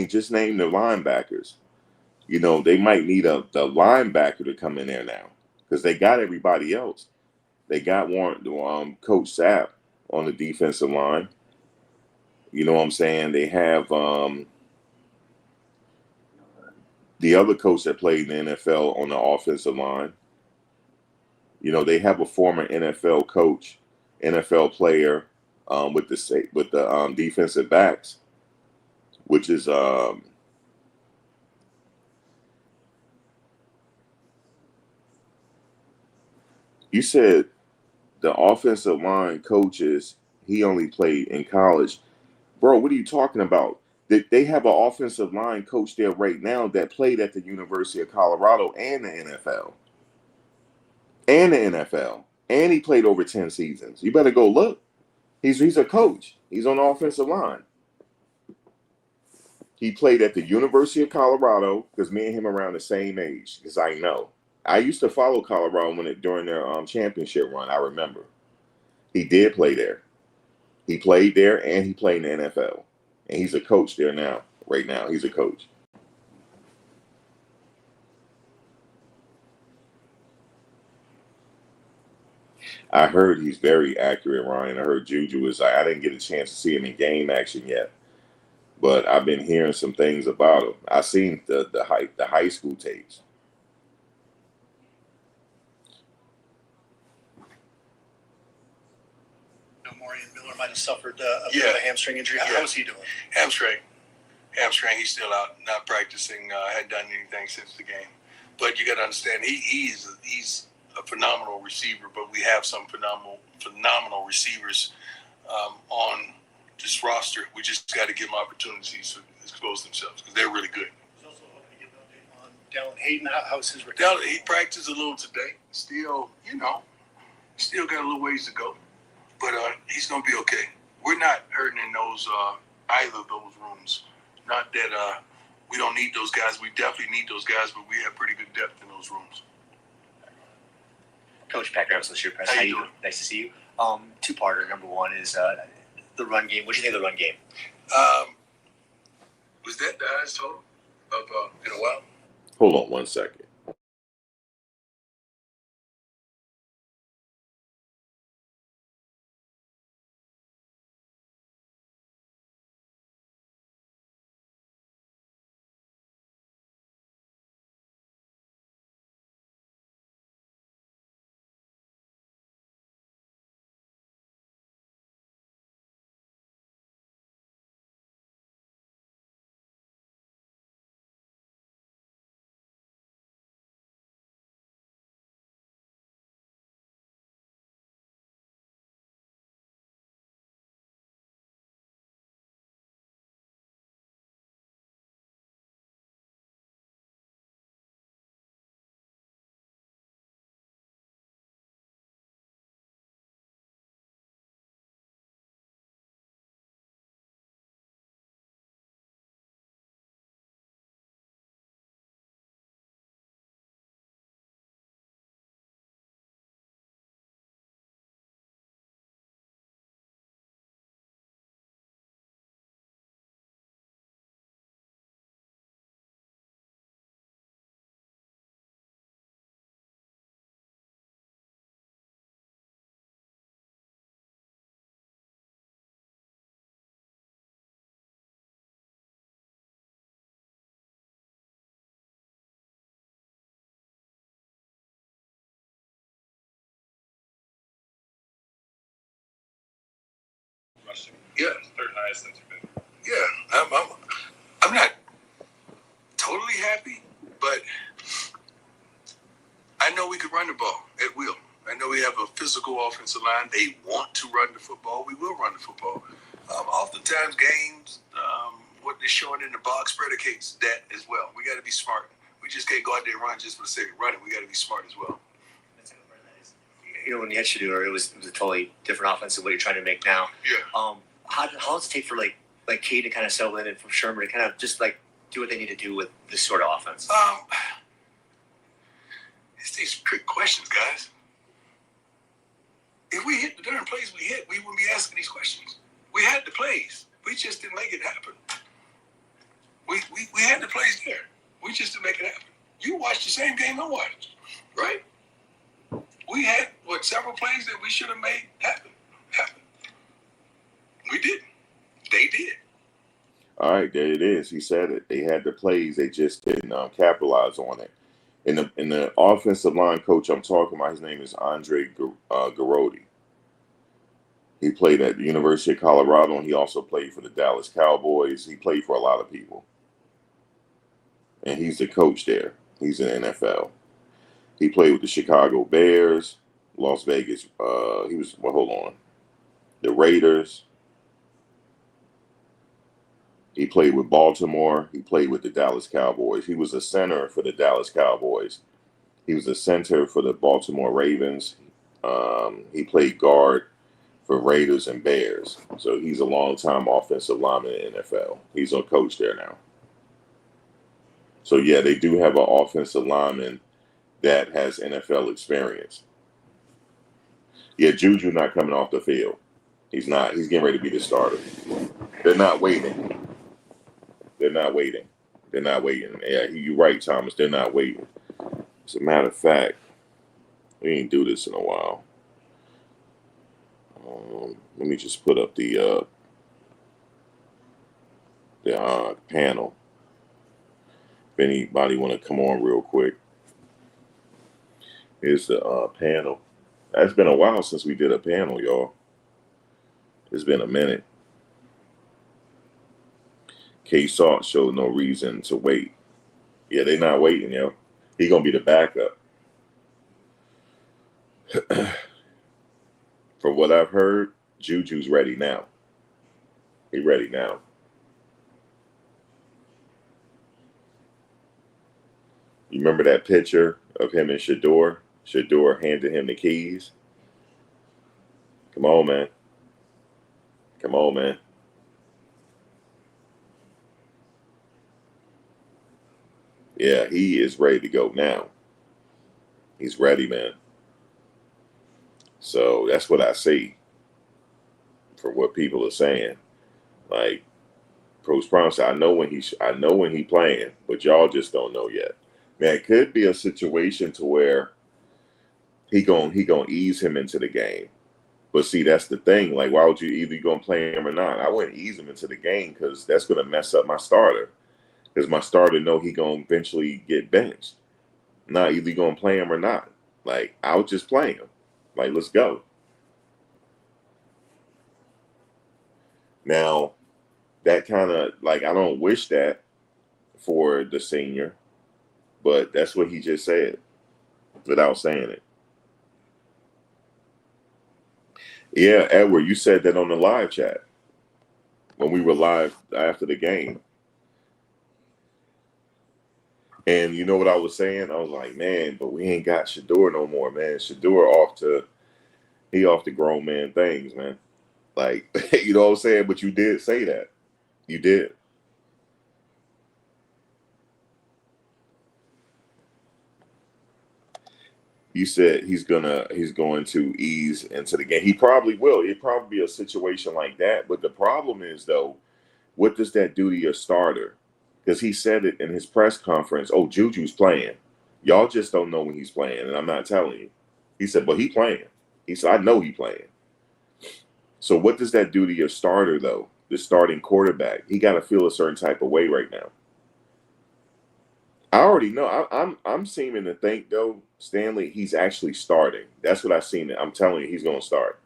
[SPEAKER 1] just name the linebackers. You know, they might need the linebacker to come in there now because they got everybody else. They got Coach Sapp on the defensive line. You know what I'm saying? They have the other coach that played in the NFL on the offensive line. You know, they have a former NFL coach, NFL player with the defensive backs, which is you said the offensive line coaches. He only played in college. Bro, what are you talking about? They have an offensive line coach there right now that played at the University of Colorado and the NFL. And he played over 10 seasons. You better go look. He's a coach. He's on the offensive line. He played at the University of Colorado because me and him are around the same age, because I know. I used to follow Colorado during their championship run. I remember. He did play there. He played there and he played in the NFL. And he's a coach there now. Right now, he's a coach. I heard he's very accurate, Ryan. I heard JuJu is. I didn't get a chance to see him in game action yet, but I've been hearing some things about him. I seen the high school tapes.
[SPEAKER 4] Maurian Miller might have suffered a bit of a hamstring injury. How is he doing?
[SPEAKER 2] Hamstring. He's still out, not practicing. Hadn't done anything since the game. But you got to understand, he's a phenomenal receiver. But we have some phenomenal receivers on this roster. We just got to give them opportunities to expose themselves because they're really good.
[SPEAKER 4] I was also hoping to get an update on Dallin Hayden. How's his recovery?
[SPEAKER 2] He practiced a little today. Still got a little ways to go. But he's going to be okay. We're not hurting in those either of those rooms. Not that we don't need those guys. We definitely need those guys, but we have pretty good depth in those rooms.
[SPEAKER 5] Coach Pat Graham, Associated Press.
[SPEAKER 2] How you doing?
[SPEAKER 5] Nice to see you. Two-parter. Number one is the run game. What do you think of the run game?
[SPEAKER 2] Was that the highest total of in a while?
[SPEAKER 1] Hold on one second.
[SPEAKER 6] Rushing.
[SPEAKER 2] Yeah.
[SPEAKER 6] Third highest since you've been.
[SPEAKER 2] Yeah. I'm not totally happy, but I know we could run the ball at will. I know we have a physical offensive line. They want to run the football. We will run the football. Oftentimes, games, what they're showing in the box predicates that as well. We got to be smart. We just can't go out there and run just for the sake of running. We got to be smart as well.
[SPEAKER 5] when you had Shador, it was a totally different offense than what you're trying to make now.
[SPEAKER 2] Yeah.
[SPEAKER 5] How does it take for like Cade to kind of settle in and for Shermer to kind of just like do what they need to do with this sort of offense?
[SPEAKER 2] It's these trick questions, guys. If we hit the darn plays we hit, we wouldn't be asking these questions. We had the plays. We just didn't make it happen. We had the plays there. We just didn't make it happen. You watched the same game I watched, right? We had, several plays that we should have made happen. We didn't. They did.
[SPEAKER 1] All right, there it is. He said it. They had the plays. They just didn't capitalize on it. In the offensive line coach I'm talking about, his name is Andre Garodi. He played at the University of Colorado, and he also played for the Dallas Cowboys. He played for a lot of people. And he's the coach there. He's in the NFL. He played with the Chicago Bears, Las Vegas. The Raiders. He played with Baltimore. He played with the Dallas Cowboys. He was a center for the Dallas Cowboys. He was a center for the Baltimore Ravens. He played guard for Raiders and Bears. So he's a long-time offensive lineman in the NFL. He's a coach there now. So, yeah, they do have an offensive lineman that has NFL experience. Yeah, JuJu not coming off the field. He's not. He's getting ready to be the starter. They're not waiting. Yeah, you're right, Thomas. They're not waiting. As a matter of fact, we ain't do this in a while. Let me just put up the panel. If anybody want to come on real quick. Here's the panel. It's been a while since we did a panel, y'all. It's been a minute. K-Salt showed no reason to wait. Yeah, they're not waiting, yo. He gonna be the backup. From what I've heard, JuJu's ready now. He ready now. You remember that picture of him and Shador? Shador handed him the keys. Come on, man. Yeah, he is ready to go now. He's ready, man. So that's what I see from what people are saying. Like Coach Prime said, I know when he playing, but y'all just don't know yet. Man, it could be a situation to where he gonna ease him into the game. But see, that's the thing. Like, why would you either gonna play him or not? I wouldn't ease him into the game because that's gonna mess up my starter. Because my starter know he gonna eventually get benched. Nah, either you gonna play him or not. Like, I'll just play him. Like, let's go. Now, that kind of like I don't wish that for the senior, but that's what he just said without saying it. Yeah, Edward, you said that on the live chat when we were live after the game. And you know what I was saying? I was like, man, but we ain't got Shador no more, man. Shador off to grown man things, man. Like, you know what I'm saying? But you did say that. You did. You said he's going to ease into the game. He probably will. It'd probably be a situation like that. But the problem is, though, what does that do to your starter? Because he said it in his press conference. Oh, JuJu's playing. Y'all just don't know when he's playing, and I'm not telling you. He said, but he playing. He said, I know he playing. So what does that do to your starter, though? The starting quarterback. He got to feel a certain type of way right now. I already know. I'm seeming to think, though, Stanley, he's actually starting. That's what I've seen. I'm telling you, he's going to start.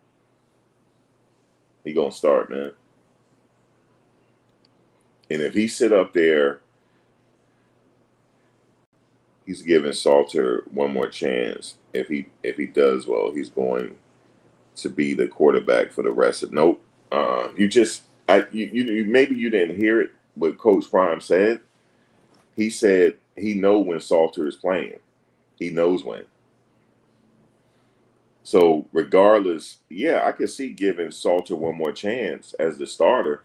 [SPEAKER 1] He's going to start, man. And if he sit up there, he's giving Salter one more chance. If he does well, he's going to be the quarterback for the rest of. Nope. You maybe you didn't hear it. What Coach Prime said. He said he know when Salter is playing. He knows when. So regardless, yeah, I could see giving Salter one more chance as the starter.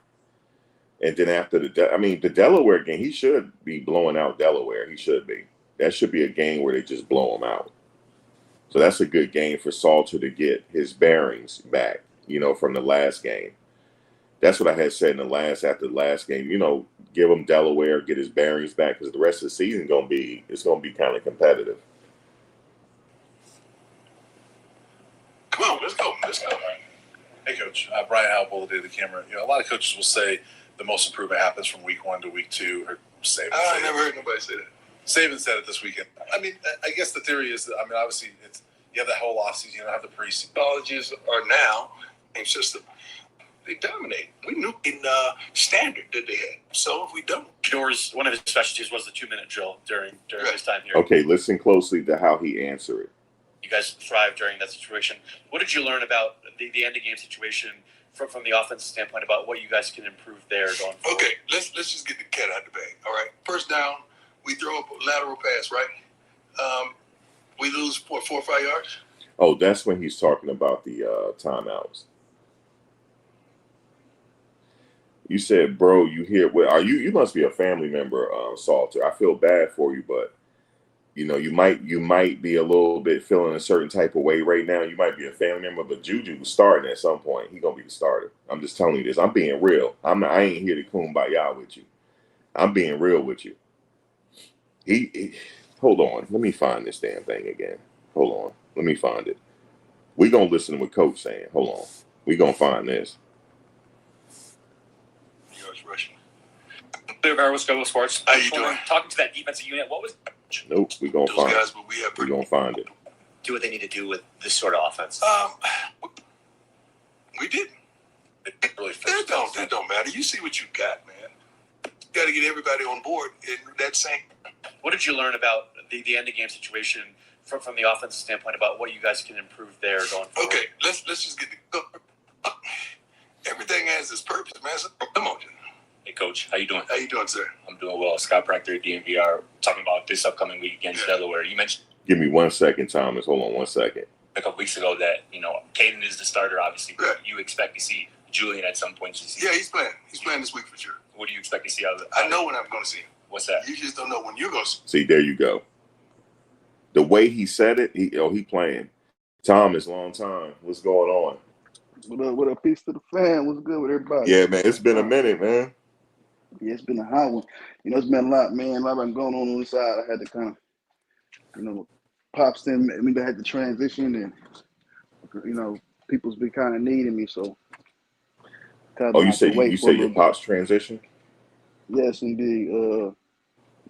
[SPEAKER 1] And then after the Delaware game, he should be blowing out Delaware. He should be. That should be a game where they just blow him out. So that's a good game for Salter to get his bearings back, from the last game. That's what I had said after the last game. Give him Delaware, get his bearings back, because the rest of the season it's gonna be kind of competitive.
[SPEAKER 2] Come on, let's go. Let's go.
[SPEAKER 6] Hey, Coach. Brian Howell did the camera. A lot of coaches will say the most improvement happens from week 1 to week 2. Or
[SPEAKER 2] I never heard nobody say that.
[SPEAKER 6] Saban said it this weekend. I mean, I guess the theory is that, obviously, you have that whole offseason, you don't have the preseason.
[SPEAKER 2] Colleges are now a system. They dominate. We knew in standard that they had. So if we don't.
[SPEAKER 7] Shador's one of his specialties was the 2-minute drill during his time here.
[SPEAKER 1] Okay, listen closely to how he answered it.
[SPEAKER 7] You guys thrived during that situation. What did you learn about the end of game situation from the offensive standpoint about what you guys can improve there going forward?
[SPEAKER 2] Okay, let's just get the cat out of the bag. All right, first down, we throw up a lateral pass, right? We lose 4 or 5 yards.
[SPEAKER 1] Oh, that's when he's talking about the timeouts. You said, bro, you hear what are you must be a family member, Salter. I feel bad for you, but you might be a little bit feeling a certain type of way right now. You might be a family member, but JuJu was starting at some point. He's gonna be the starter. I'm just telling you this. I'm being real. I ain't here to kumbaya with you. I'm being real with you. He hold on. Let me find this damn thing again. Hold on. Let me find it. We gonna listen to what Coach saying. Hold on. We gonna find this.
[SPEAKER 2] Rushing.
[SPEAKER 10] Clear Barrows, Go Sports.
[SPEAKER 2] How you doing?
[SPEAKER 10] Talking to that defensive unit, what was
[SPEAKER 1] Nope. We gonna
[SPEAKER 2] those
[SPEAKER 1] find
[SPEAKER 2] guys?
[SPEAKER 1] it.
[SPEAKER 2] But we have
[SPEAKER 1] We gonna find it.
[SPEAKER 5] Do what they need to do with this sort of offense.
[SPEAKER 2] We didn't.
[SPEAKER 6] It really
[SPEAKER 2] That don't matter. You see what you got, man. You got to get everybody on board in that same.
[SPEAKER 7] What did you learn about the end of game situation from the offensive standpoint about what you guys can improve there going forward?
[SPEAKER 2] Okay, let's just get the. Everything has its purpose, man. So, come on, Jim.
[SPEAKER 8] Hey, Coach. How you doing?
[SPEAKER 2] How you doing, sir?
[SPEAKER 8] I'm doing well. Scott Proctor, DMVR, talking about this upcoming week against Delaware. You mentioned
[SPEAKER 1] Give me 1 second, Thomas. Hold on 1 second.
[SPEAKER 8] a couple weeks ago that, Caden is the starter, obviously.
[SPEAKER 2] Yeah.
[SPEAKER 8] You expect to see Julian at some point this season.
[SPEAKER 2] Yeah, he's playing. He's playing this week for sure.
[SPEAKER 8] What do you expect to see out of it?
[SPEAKER 2] I know when I'm going to see him.
[SPEAKER 8] What's that?
[SPEAKER 2] You just don't know when you're going to see him.
[SPEAKER 1] See, there you go. The way he said it, he playing. Thomas, long time. What's going on?
[SPEAKER 11] What up, peace to the fan? What's good with everybody?
[SPEAKER 1] Yeah, man. It's been a minute, man.
[SPEAKER 11] Yeah, it's been a hot one. It's been a lot, man. A lot been going on the side. I had to kind of, Pops then I had to transition, and people's been kind of needing me, so.
[SPEAKER 1] Oh, you said your pops transition?
[SPEAKER 11] Yes, indeed.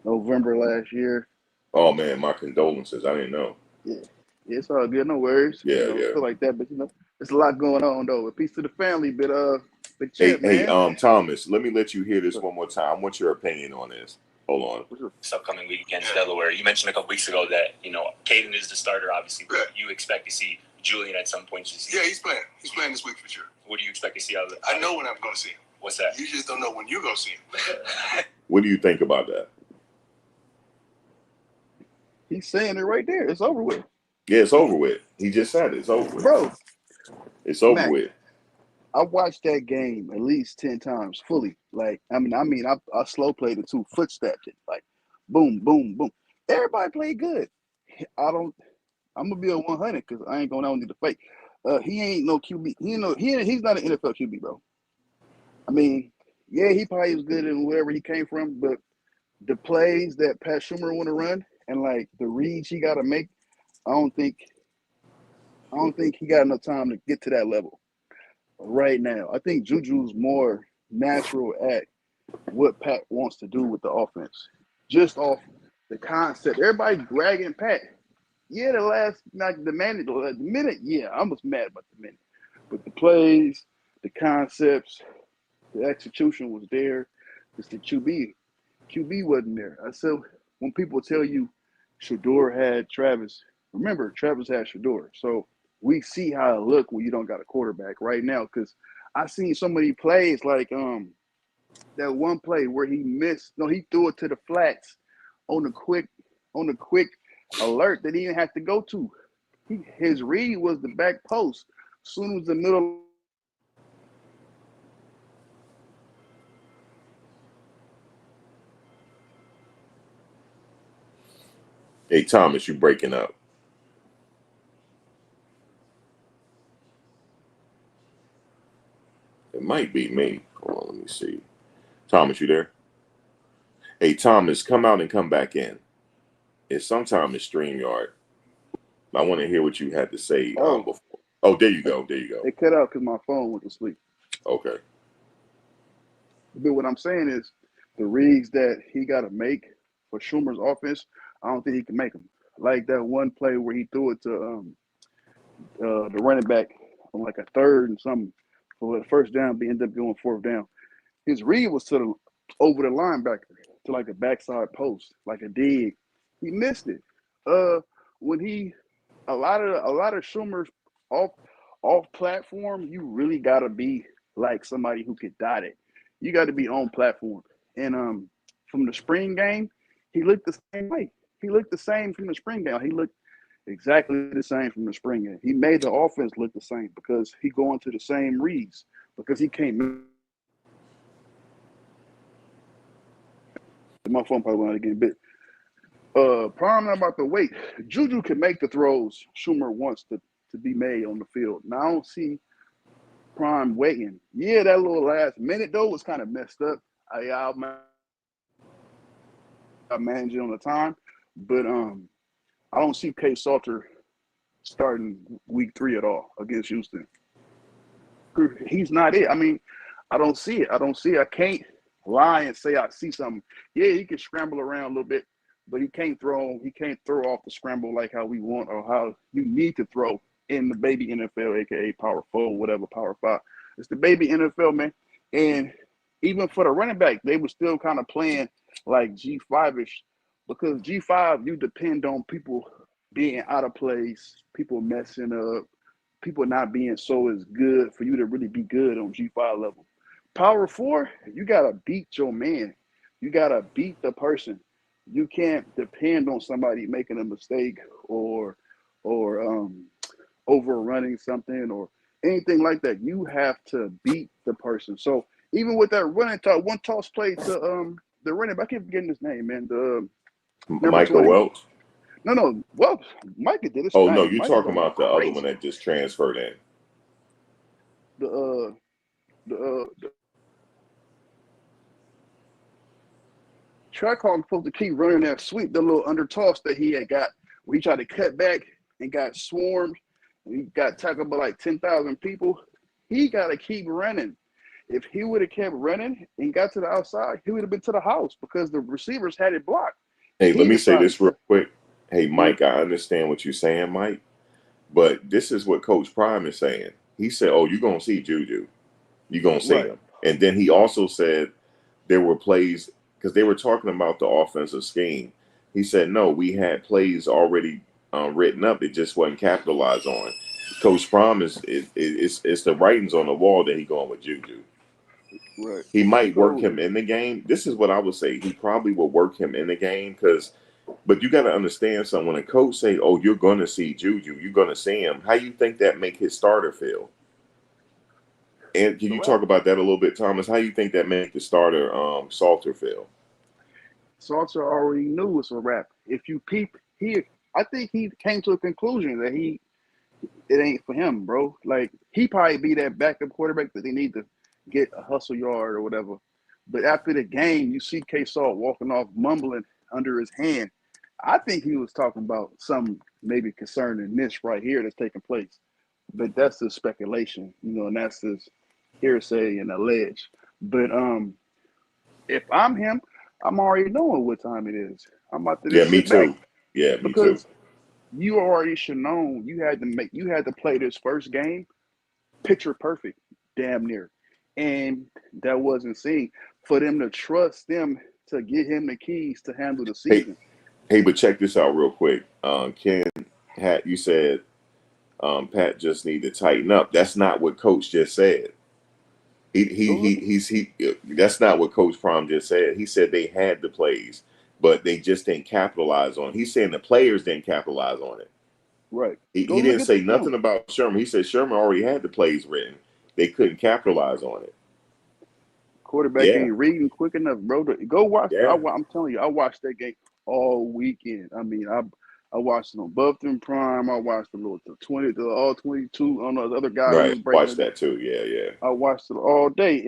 [SPEAKER 11] November last year.
[SPEAKER 1] Oh man, my condolences. I didn't know.
[SPEAKER 11] Yeah, it's all good. No worries.
[SPEAKER 1] Yeah, yeah.
[SPEAKER 11] Feel like that, but there's a lot going on though. Peace to the family, but
[SPEAKER 1] Hey,
[SPEAKER 11] man.
[SPEAKER 1] Thomas, let me let you hear this one more time. What's your opinion on this? Hold on.
[SPEAKER 8] This upcoming week against Delaware. You mentioned a couple weeks ago that, Caden is the starter, obviously. But you expect to see Julian at some point this season.
[SPEAKER 2] Yeah, he's playing. He's playing this week for sure.
[SPEAKER 8] What do you expect to see out of it?
[SPEAKER 2] I know when I'm going to see him.
[SPEAKER 8] What's that?
[SPEAKER 2] You just don't know when you're going to see him.
[SPEAKER 1] What do you think about that?
[SPEAKER 11] He's saying it right there. It's over with.
[SPEAKER 1] Yeah, it's over with. He just said it. It's over with.
[SPEAKER 11] Bro,
[SPEAKER 1] It's over
[SPEAKER 11] Mac,
[SPEAKER 1] with.
[SPEAKER 11] I watched that game at least 10 times fully. Like, I I slow played it too, footstepped it. Like, boom, boom, boom. Everybody played good. I'm gonna be a 100 because I don't need to fake. He ain't no QB. He's not an NFL QB, bro. Yeah, he probably was good in wherever he came from, but the plays that Pat Schumer want to run and like the reads he got to make, I don't think he got enough time to get to that level right now. I think JuJu's more natural at what Pat wants to do with the offense, just off the concept. Everybody bragging Pat. Yeah, the minute, yeah, I was mad about the minute. But the plays, the concepts, the execution was there. It's the QB. QB wasn't there. I said, when people tell you Shador had Travis, remember, Travis had Shador. So we see how it look when you don't got a quarterback right now. Because I seen so many plays like that one play where he threw it to the flats on the quick alert that he didn't have to go to. His read was the back post. Soon as the middle.
[SPEAKER 1] Hey, Thomas, you breaking up. It might be me. Hold on, let me see. Thomas, you there? Hey, Thomas, come out and come back in. It's sometime in StreamYard. I want to hear what you had to say before. Oh, there you go. There you go.
[SPEAKER 11] It cut out because my phone went to sleep.
[SPEAKER 1] Okay.
[SPEAKER 11] But what I'm saying is the reads that he got to make for Schumer's offense, I don't think he can make them. Like that one play where he threw it to the running back on like a third and something for the first down, but ended up going fourth down. His read was to the over the linebacker to like a backside post, like a dig. He missed it. When he a lot of Schumer's off platform, you really gotta be like somebody who could dot it. You got to be on platform. And from the spring game, he looked the same way. He looked the same from the spring game. He looked exactly the same from the spring game. He made the offense look the same because he going to the same reads because he can't. My phone probably went out again, but problem about the weight. JuJu can make the throws Schumer wants to be made on the field. Now I don't see Prime waiting. Yeah, that little last minute though was kind of messed up. I'll manage it on the time, but I don't see K Salter starting week 3 at all against Houston. He's not it. I mean, I don't see it. I can't lie and say I see something. Yeah, he can scramble around a little bit, but he can't throw off the scramble like how we want or how you need to throw in the baby NFL, aka Power 4, whatever, Power 5. It's the baby NFL, man. And even for the running back, they were still kind of playing like G5-ish because G5, you depend on people being out of place, people messing up, people not being so as good for you to really be good on G5 level. Power 4, you got to beat your man. You got to beat the person. You can't depend on somebody making a mistake or overrunning something or anything like that. You have to beat the person. So even with that one toss play to the running back, I keep forgetting his name, man. The number
[SPEAKER 1] Michael
[SPEAKER 11] 20.
[SPEAKER 1] Welch.
[SPEAKER 11] No. Well, Micah did his
[SPEAKER 1] Oh,
[SPEAKER 11] thing.
[SPEAKER 1] no, you're
[SPEAKER 11] Micah
[SPEAKER 1] talking
[SPEAKER 11] going
[SPEAKER 1] about the other one
[SPEAKER 11] crazy.
[SPEAKER 1] that just transferred in.
[SPEAKER 11] The track hog supposed to keep running that sweep, the little under toss that he had got where he tried to cut back and got swarmed and he got tackled by like 10,000 people. He got to keep running. If he would have kept running and got to the outside, he would have been to the house because the receivers had it blocked.
[SPEAKER 1] Hey, let
[SPEAKER 11] He
[SPEAKER 1] me say
[SPEAKER 11] decided
[SPEAKER 1] this real
[SPEAKER 11] to.
[SPEAKER 1] quick. Hey, Mike, I understand what you're saying, Mike, but this is what Coach Prime is saying. He said, oh, you're going to see JuJu. You're going to see
[SPEAKER 11] Right.
[SPEAKER 1] him. And then he also said there were plays because they were talking about the offensive scheme. He said, no, we had plays already written up. It just wasn't capitalized on. Coach Prime is it's the writings on the wall that he going with JuJu.
[SPEAKER 11] Right.
[SPEAKER 1] He might work
[SPEAKER 11] So
[SPEAKER 1] him in the game. This is what I would say. He probably will work him in the game but you got to understand something. When a coach say, oh, you're going to see JuJu, you're going to see him, how you think that make his starter feel? And can you talk about that a little bit, Thomas? How you think that make the starter Salter feel?
[SPEAKER 11] Salter already knew it's a wrap. If you peep, I think he came to a conclusion that it ain't for him, bro. Like he probably be that backup quarterback that they need to get a hustle yard or whatever. But after the game, you see K Salt walking off mumbling under his hand. I think he was talking about some maybe concerning this right here that's taking place. But that's the speculation, and that's just hearsay and allege. But if I'm him, I'm already knowing what time it is. I'm about to
[SPEAKER 1] Yeah,
[SPEAKER 11] just
[SPEAKER 1] me
[SPEAKER 11] sit back
[SPEAKER 1] too. Yeah, me too.
[SPEAKER 11] because you already should know you had to play this first game picture perfect, damn near. And that wasn't seen. For them to trust them to get him the keys to handle the
[SPEAKER 1] Hey,
[SPEAKER 11] season.
[SPEAKER 1] but check this out real quick. Ken, you said Pat just need to tighten up. That's not what Coach just said. That's not what Coach Prom just said. He said they had the plays, but they just didn't capitalize on it. He's saying the players didn't capitalize on it.
[SPEAKER 11] Right. Go
[SPEAKER 1] He
[SPEAKER 11] look
[SPEAKER 1] didn't
[SPEAKER 11] at the
[SPEAKER 1] say
[SPEAKER 11] film.
[SPEAKER 1] nothing about Sherman. He said Sherman already had the plays written. They couldn't capitalize on it.
[SPEAKER 11] Quarterback
[SPEAKER 1] Yeah,
[SPEAKER 11] ain't reading quick enough, bro. Go watch.
[SPEAKER 1] yeah,
[SPEAKER 11] I'm telling you, I watched that game all weekend. I mean, I watched it on Buffton Prime. I watched the all 22. I don't know the other guy who
[SPEAKER 1] right.
[SPEAKER 11] was breaking
[SPEAKER 1] Watch
[SPEAKER 11] it down.
[SPEAKER 1] that too. Yeah, yeah.
[SPEAKER 11] I watched it all day,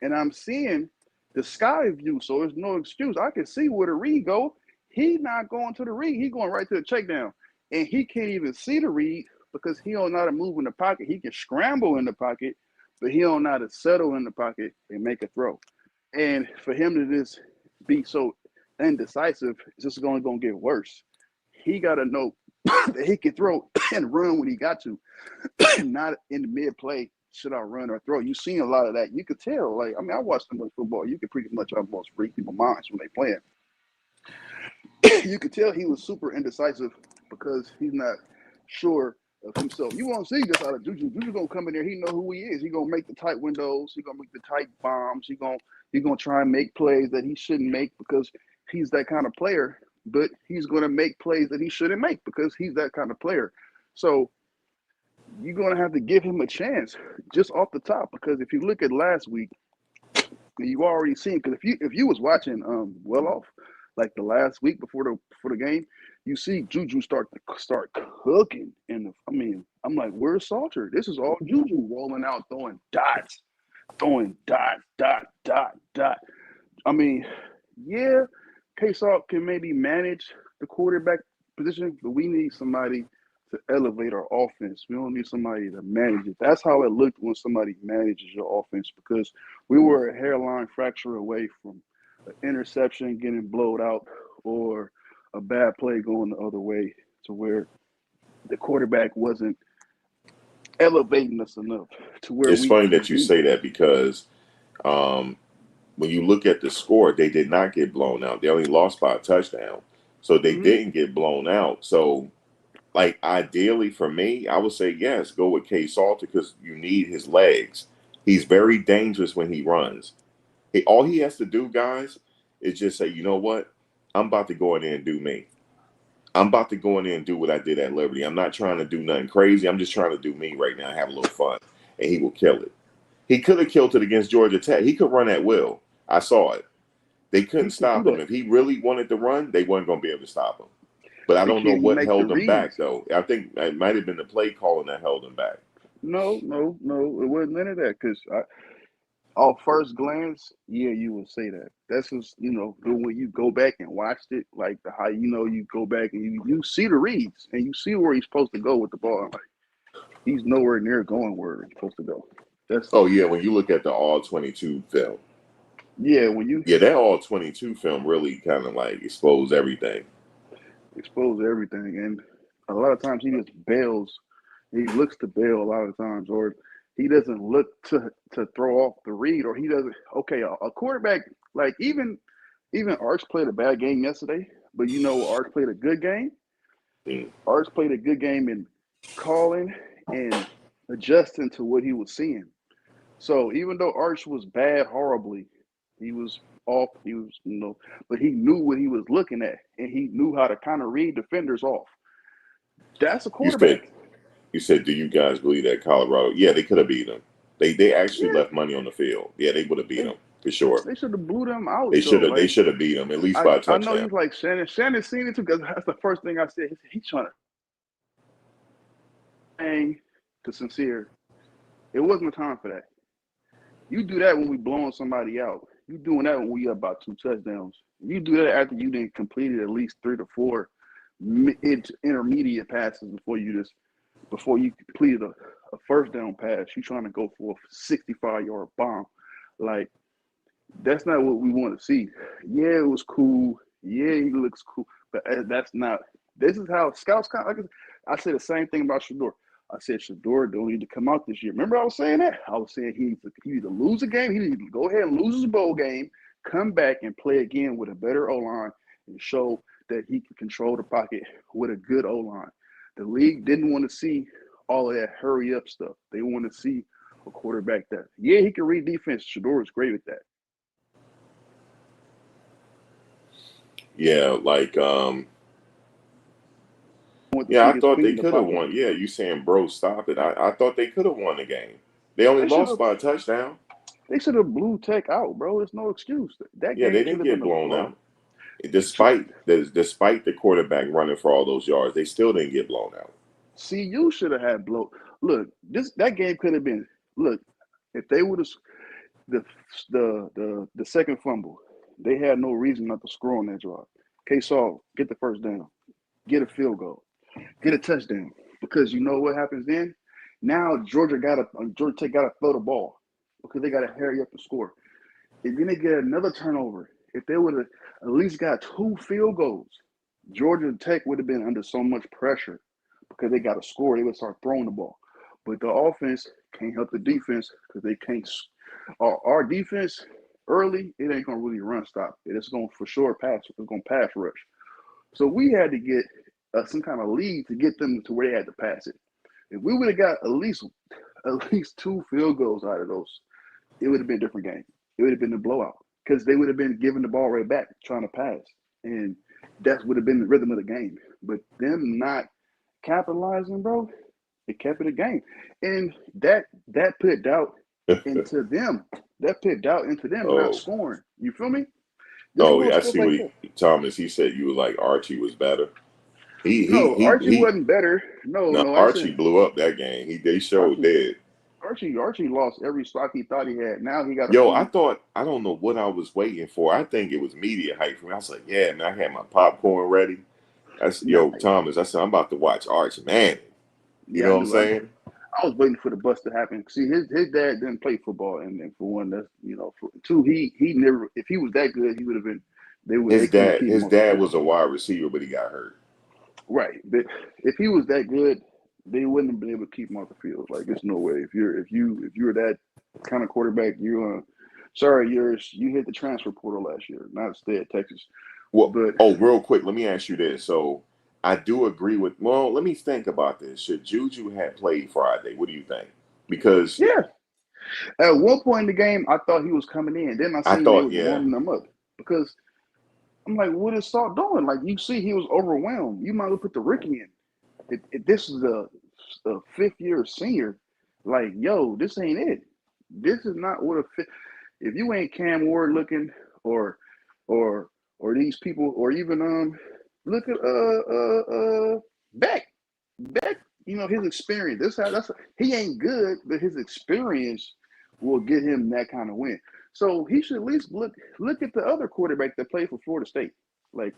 [SPEAKER 11] and I'm seeing the sky view, so there's no excuse. I can see where the read go. He not going to the read. He going right to the check down, and he can't even see the read because he don't know how to move in the pocket. He can scramble in the pocket, but he don't know how to settle in the pocket and make a throw. And for him to just be so indecisive, it's just gonna get worse. He got to know that he can throw and run when he got to. Not in the mid play, should I run or throw? You've seen a lot of that. You could tell. Like, I mean, I watched so much football. You could pretty much almost read people's minds when they playing. You could tell he was super indecisive because he's not sure of himself. You won't see this out of JuJu. JuJu gonna come in there. He know who he is. He gonna make the tight windows. He gonna make the tight bombs. He gonna try and make plays that he shouldn't make because he's that kind of player. But he's gonna make plays that he shouldn't make because he's that kind of player. So you're gonna have to give him a chance just off the top because if you look at last week, you already seen because if you was watching well off like the last week before the game, you see JuJu start cooking and I mean I'm like where's Salter? This is all JuJu rolling out throwing dot. I mean yeah, K-Salt can maybe manage the quarterback position, but we need somebody to elevate our offense. We don't need somebody to manage it. That's how it looked when somebody manages your offense because we were a hairline fracture away from an interception getting blowed out or a bad play going the other way to where the quarterback wasn't elevating us enough to where
[SPEAKER 1] It's
[SPEAKER 11] we
[SPEAKER 1] funny
[SPEAKER 11] can
[SPEAKER 1] that you
[SPEAKER 11] beat.
[SPEAKER 1] say that because um, when you look at the score, they did not get blown out. They only lost by a touchdown, so they
[SPEAKER 11] Mm-hmm.
[SPEAKER 1] didn't get blown out. So, like ideally for me, I would say yes, go with K Salter because you need his legs. He's very dangerous when he runs. All he has to do, guys, is just say, you know what, I'm about to go in there and do me. I'm about to go in there and do what I did at Liberty. I'm not trying to do nothing crazy. I'm just trying to do me right now and have a little fun. And he will kill it. He could have killed it against Georgia Tech. He could run at will. I saw it. They
[SPEAKER 11] He
[SPEAKER 1] couldn't
[SPEAKER 11] can do
[SPEAKER 1] stop him.
[SPEAKER 11] that
[SPEAKER 1] If he really wanted to run, they weren't going to be able to stop him. But I
[SPEAKER 11] but
[SPEAKER 1] don't know
[SPEAKER 11] can he
[SPEAKER 1] what
[SPEAKER 11] make the
[SPEAKER 1] held him back,
[SPEAKER 11] reads?
[SPEAKER 1] though. I think it might have been the play calling that held him back.
[SPEAKER 11] No. It wasn't none of that because off first glance, yeah, you would say that. That's just but when you go back and watched it, like how you go back and you see the reads and you see where he's supposed to go with the ball. Like he's nowhere near going where he's supposed to go. That's
[SPEAKER 1] Oh, yeah, when you look at the All 22 film.
[SPEAKER 11] yeah. When you
[SPEAKER 1] Yeah, that All 22 film really kind of like exposed everything.
[SPEAKER 11] expose everything, and a lot of times he just bails. He looks to bail a lot of times, or he doesn't look to throw off the read, or he doesn't. Okay, a quarterback like even Arch played a bad game yesterday, but Arch played a good game.
[SPEAKER 1] Mm.
[SPEAKER 11] Arch played a good game in calling and adjusting to what he was seeing. So even though Arch was bad horribly, he was off. He was but he knew what he was looking at, and he knew how to kind of read defenders off. That's a
[SPEAKER 1] You said,
[SPEAKER 11] quarterback.
[SPEAKER 1] do you guys believe that Colorado? Yeah, they could have beat them. They actually
[SPEAKER 11] Yeah,
[SPEAKER 1] left money on the field. Yeah, they would have beat
[SPEAKER 11] they
[SPEAKER 1] them for sure.
[SPEAKER 11] they should have blew them out though.
[SPEAKER 1] They
[SPEAKER 11] Like
[SPEAKER 1] should have beat them at least
[SPEAKER 11] I
[SPEAKER 1] by a
[SPEAKER 11] I know
[SPEAKER 1] touchdown.
[SPEAKER 11] he's like Shannon. Shannon seen it too because that's the first thing I said. He's trying to hang to sincere. It wasn't the time for that. You do that when we blowing somebody out. You doing that when we up about 2 touchdowns. You do that after you didn't completed at least 3 to 4 intermediate passes before you completed a first down pass. You trying to go for a 65-yard bomb. Like that's not what we want to see. Yeah, it was cool. Yeah, he looks cool, but that's not. This is how scouts kind of. Like I said the same thing about Shador. I said Shador don't need to come out this year. Remember I was saying that? I was saying he needs to lose a game. He needs to go ahead and lose his bowl game, come back and play again with a better O-line and show that he can control the pocket with a good O-line. The league didn't want to see all of that hurry up stuff. They want to see a quarterback that, yeah, he can read defense. Shador is great at that.
[SPEAKER 1] Yeah, like
[SPEAKER 11] want to
[SPEAKER 1] Yeah,
[SPEAKER 11] see
[SPEAKER 1] I
[SPEAKER 11] his
[SPEAKER 1] thought
[SPEAKER 11] feet
[SPEAKER 1] they
[SPEAKER 11] in the
[SPEAKER 1] could have
[SPEAKER 11] pocket.
[SPEAKER 1] won. Yeah, you saying, bro, stop it. I thought they could have won the game. They only
[SPEAKER 11] They should
[SPEAKER 1] lost
[SPEAKER 11] have.
[SPEAKER 1] by a touchdown.
[SPEAKER 11] They should have blew Tech out, bro. There's no excuse. That
[SPEAKER 1] Yeah,
[SPEAKER 11] game
[SPEAKER 1] they
[SPEAKER 11] should
[SPEAKER 1] didn't
[SPEAKER 11] have been
[SPEAKER 1] get
[SPEAKER 11] a
[SPEAKER 1] blown
[SPEAKER 11] blow.
[SPEAKER 1] out. Despite the quarterback running for all those yards, they still didn't get blown out.
[SPEAKER 11] CU should have had blow. Look, that game could have been. Look, if they would have the second fumble, they had no reason not to score on that drive. K-Saw, get the first down, get a field goal, get a touchdown. Because you know what happens then? Now Georgia Tech got to throw the ball because they got to hurry up and score. And then they get another turnover. If they would have at least got 2 field goals, Georgia Tech would have been under so much pressure because they got to score. They would start throwing the ball. But the offense can't help the defense because they can't. Our defense early, it ain't gonna really run stop. It's going for sure pass. It's gonna pass rush. So we had to get some kind of lead to get them to where they had to pass it. If we would have got at least 2 field goals out of those, it would have been a different game. It would have been a blowout because they would have been giving the ball right back trying to pass, and that would have been the rhythm of the game. But them not capitalizing, bro, it kept it a game, and that put doubt into them. That put doubt into them not
[SPEAKER 1] Oh,
[SPEAKER 11] scoring. You feel me? Just
[SPEAKER 1] oh,
[SPEAKER 11] little
[SPEAKER 1] I
[SPEAKER 11] stuff
[SPEAKER 1] see
[SPEAKER 11] like
[SPEAKER 1] what
[SPEAKER 11] that.
[SPEAKER 1] Thomas. He said you were like Archie was better.
[SPEAKER 11] No, Archie
[SPEAKER 1] He.
[SPEAKER 11] wasn't better. No,
[SPEAKER 1] No,
[SPEAKER 11] no, I
[SPEAKER 1] Archie
[SPEAKER 11] said
[SPEAKER 1] blew up that game. They showed
[SPEAKER 11] Archie.
[SPEAKER 1] dead.
[SPEAKER 11] Archie lost every spot he thought he had. Now he got to
[SPEAKER 1] Yo,
[SPEAKER 11] prove.
[SPEAKER 1] I don't know what I was waiting for. I think it was media hype for me. I was like, yeah, man, I had my popcorn ready.
[SPEAKER 11] Nah,
[SPEAKER 1] Yo, Thomas, I said, I'm about to watch Arch Manning. You
[SPEAKER 11] yeah, I
[SPEAKER 1] know what I'm
[SPEAKER 11] knew.
[SPEAKER 1] saying?
[SPEAKER 11] I was waiting for the bust to happen. See, his dad didn't play football, and for one, that's for two, he never. If he was that good, he would have been. They couldn't keep him
[SPEAKER 1] His
[SPEAKER 11] off the
[SPEAKER 1] dad
[SPEAKER 11] field.
[SPEAKER 1] was a wide receiver, but he got hurt.
[SPEAKER 11] Right, but if he was that good, they wouldn't have been able to keep him off the field. Like, there's no way. If you're that kind of quarterback, you hit the transfer portal last year, not stay at Texas.
[SPEAKER 1] Well,
[SPEAKER 11] But
[SPEAKER 1] oh, real quick, let me ask you this. So I do agree with. Well, let me think about this. Should JuJu have played Friday? What do you think? Because
[SPEAKER 11] yeah, at one point in the game, I thought he was coming in. Then I
[SPEAKER 1] I
[SPEAKER 11] seen they
[SPEAKER 1] thought,
[SPEAKER 11] was
[SPEAKER 1] yeah,
[SPEAKER 11] warming them up because I'm like, what is Salt doing? Like, you see, he was overwhelmed. You might as well put the rookie in. If this is a 5th-year senior, like, yo, this ain't it. This is not what a fit. If you ain't Cam Ward looking, or or these people, or even look at Beck. Beck, his experience. He ain't good, but his experience will get him that kind of win. So he should at least look at the other quarterback that played for Florida State. Like,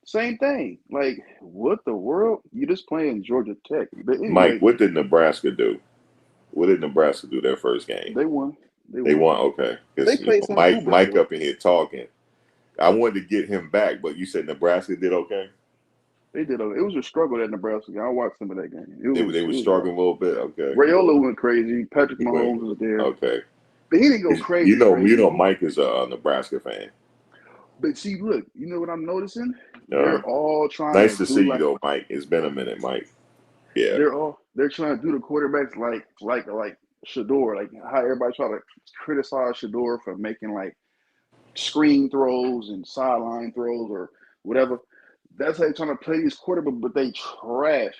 [SPEAKER 11] same thing. Like, what the world? You just playing Georgia Tech. But
[SPEAKER 1] Mike,
[SPEAKER 11] anyway,
[SPEAKER 1] what did Nebraska do? What did Nebraska do their first game?
[SPEAKER 11] they won. They
[SPEAKER 1] They
[SPEAKER 11] won.
[SPEAKER 1] won, okay.
[SPEAKER 11] They
[SPEAKER 1] Because
[SPEAKER 11] played some Uber
[SPEAKER 1] Mike
[SPEAKER 11] school.
[SPEAKER 1] up in here talking. I wanted to get him back, but you said Nebraska did okay.
[SPEAKER 11] They did. It was a struggle at Nebraska. I watched some of that game. It
[SPEAKER 1] They were
[SPEAKER 11] was rough.
[SPEAKER 1] struggling a little bit. Okay,
[SPEAKER 11] Rayola went crazy. Patrick
[SPEAKER 1] he went
[SPEAKER 11] Mahomes was there,
[SPEAKER 1] okay.
[SPEAKER 11] but he didn't go crazy.
[SPEAKER 1] You
[SPEAKER 11] Crazy.
[SPEAKER 1] know, Mike is a Nebraska fan.
[SPEAKER 11] But see, look, you know what I'm noticing?
[SPEAKER 1] Uh,
[SPEAKER 11] They're all trying to
[SPEAKER 1] nice to see
[SPEAKER 11] do
[SPEAKER 1] you
[SPEAKER 11] like
[SPEAKER 1] though, Mike. It's been a minute, Mike. Yeah,
[SPEAKER 11] they're trying to do the quarterbacks like Shador, like how everybody try to criticize Shador for making like screen throws and sideline throws or whatever. That's how they're trying to play these quarterbacks, but they trash.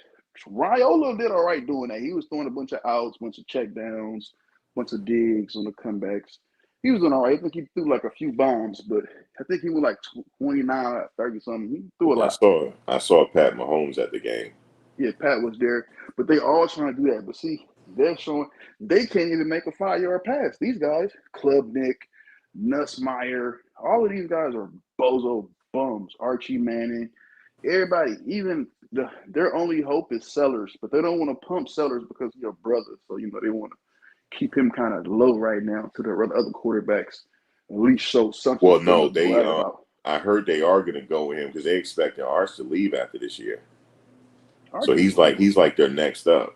[SPEAKER 11] Raiola did all right doing that. He was throwing a bunch of outs, bunch of check downs, bunch of digs on the comebacks. He was doing all right. I think he threw like a few bombs, but I think he was like 29, 30 something. He threw a lot.
[SPEAKER 1] I saw Pat Mahomes at the game.
[SPEAKER 11] Yeah, Pat was there, but they all trying to do that. But see, they're showing they can't even make a 5-yard pass. These guys, Klubnik, Nussmeyer, all of these guys are bozo bums. Archie Manning, everybody, even their only hope is Sellers, but they don't want to pump Sellers because he's your brother. So they want to keep him kind of low right now to the other quarterbacks. At least show something
[SPEAKER 1] Well,
[SPEAKER 11] for them
[SPEAKER 1] no,
[SPEAKER 11] to
[SPEAKER 1] they
[SPEAKER 11] brag about.
[SPEAKER 1] I heard they are going to go with him because they expecting Arch to leave after this year. So
[SPEAKER 11] Archie ain't going nowhere.
[SPEAKER 1] he's like their next up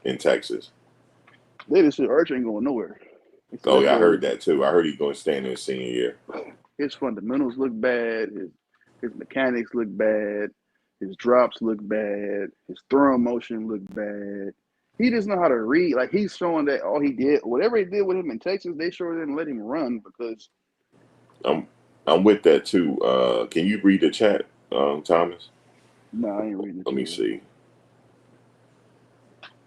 [SPEAKER 1] in Texas.
[SPEAKER 11] They just said Archie ain't going nowhere. He
[SPEAKER 1] Oh
[SPEAKER 11] said
[SPEAKER 1] yeah, I heard that too. I heard he's going to stay in his senior year.
[SPEAKER 11] his fundamentals look bad. His mechanics look bad. His drops look bad. His throwing motion look bad. He doesn't know how to read. Like, he's showing that all he did, whatever he did with him in Texas, they sure didn't let him run because
[SPEAKER 1] I'm with that too. Can you read the chat, Thomas?
[SPEAKER 11] No, I ain't reading it
[SPEAKER 1] Let me
[SPEAKER 11] yet.
[SPEAKER 1] see.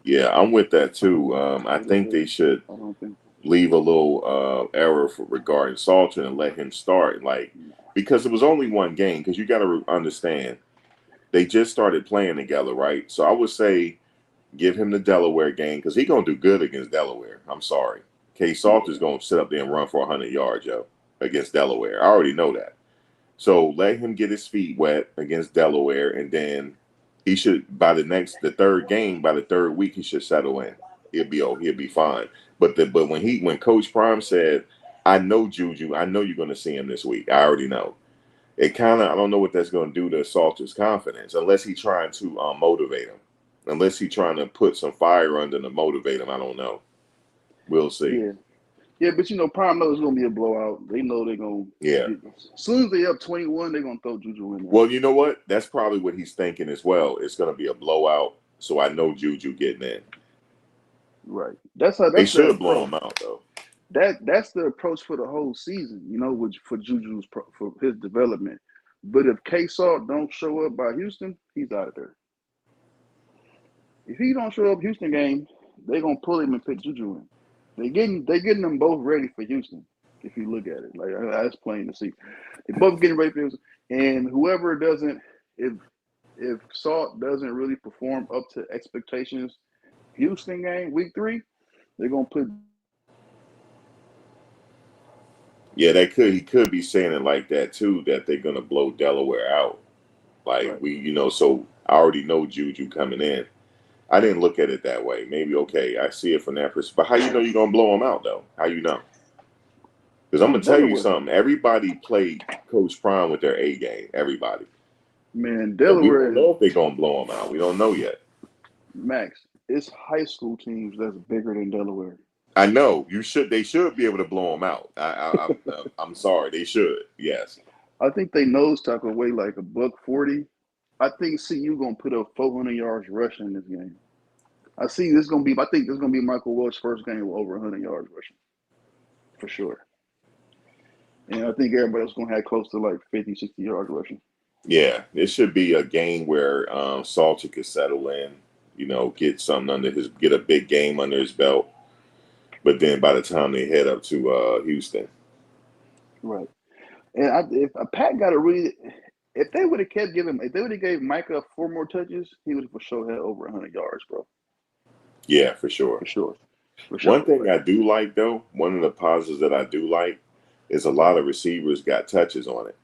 [SPEAKER 1] Yeah, I'm with that too. I
[SPEAKER 11] What is
[SPEAKER 1] think
[SPEAKER 11] it?
[SPEAKER 1] they should
[SPEAKER 11] I don't think.
[SPEAKER 1] leave a little error for regarding Salter and let him start, like, because it was only one game. Because you got to understand, they just started playing together, right? So I would say give him the Delaware game because he gonna do good against Delaware. I'm sorry, K Salter's gonna sit up there and run for 100 yards, yo, against Delaware. I already know that. So let him get his feet wet against Delaware, and then he should the third game, by the third week, he should settle in. He'll be fine. But when Coach Prime said, "I know Juju, I know you're going to see him this week. I already know." It kind of I don't know what that's going to do to Salter's confidence unless he's trying to motivate him, unless he's trying to put some fire under to motivate him. I don't know. We'll see.
[SPEAKER 11] Yeah, yeah, but Prime knows it's gonna be a blowout. They know they're gonna
[SPEAKER 1] Yeah.
[SPEAKER 11] get. As soon as they up 21, they're gonna throw Juju in there.
[SPEAKER 1] Well, you know what? That's probably what he's thinking as well. It's going to be a blowout, so I know Juju getting in.
[SPEAKER 11] Right. That's how.
[SPEAKER 1] They
[SPEAKER 11] That's the
[SPEAKER 1] should blow
[SPEAKER 11] approach.
[SPEAKER 1] him out, though.
[SPEAKER 11] That's the approach for the whole season. Which for Juju's for his development. But if K Salt don't show up by Houston, he's out of there. If he don't show up Houston game, they're gonna pull him and put Juju in. They getting them both ready for Houston. If you look at it, like that's plain to see. They both getting ready for Houston, and whoever doesn't, if Salt doesn't really perform up to expectations, Houston game week 3, they're gonna put.
[SPEAKER 1] Yeah, he could be saying it like that too, that they're gonna blow Delaware out. Like
[SPEAKER 11] Right.
[SPEAKER 1] so I already know Juju coming in. I didn't look at it that way. Maybe okay, I see it from that perspective. But how you know you're gonna blow him out though? How you know? Because I'm gonna tell you
[SPEAKER 11] Delaware,
[SPEAKER 1] something. Everybody played Coach Prime with their A game. Everybody.
[SPEAKER 11] man,
[SPEAKER 1] And we don't
[SPEAKER 11] Delaware is
[SPEAKER 1] know if they're gonna blow him out. We don't know yet.
[SPEAKER 11] Max. It's high school teams that's bigger than Delaware.
[SPEAKER 1] I know they should be able to blow him out. I'm sorry, they should. Yes.
[SPEAKER 11] I think they nose tackle weigh like $140. I think CU gonna put up 400 yards rushing in this game. I think this is gonna be Michael Welch's first game with over 100 yards rushing for sure. And I think everybody else is gonna have close to like 50, 60 yards rushing.
[SPEAKER 1] Yeah, it should be a game where Salter could settle in, get a big game under his belt. But then by the time they head up to Houston,
[SPEAKER 11] Right. And if Pat got if they would have gave Micah 4 more touches, he would have for sure had over 100 yards, bro.
[SPEAKER 1] yeah, for sure.
[SPEAKER 11] For sure. For sure.
[SPEAKER 1] One thing I do like though, one of the positives that I do like is a lot of receivers got touches on it.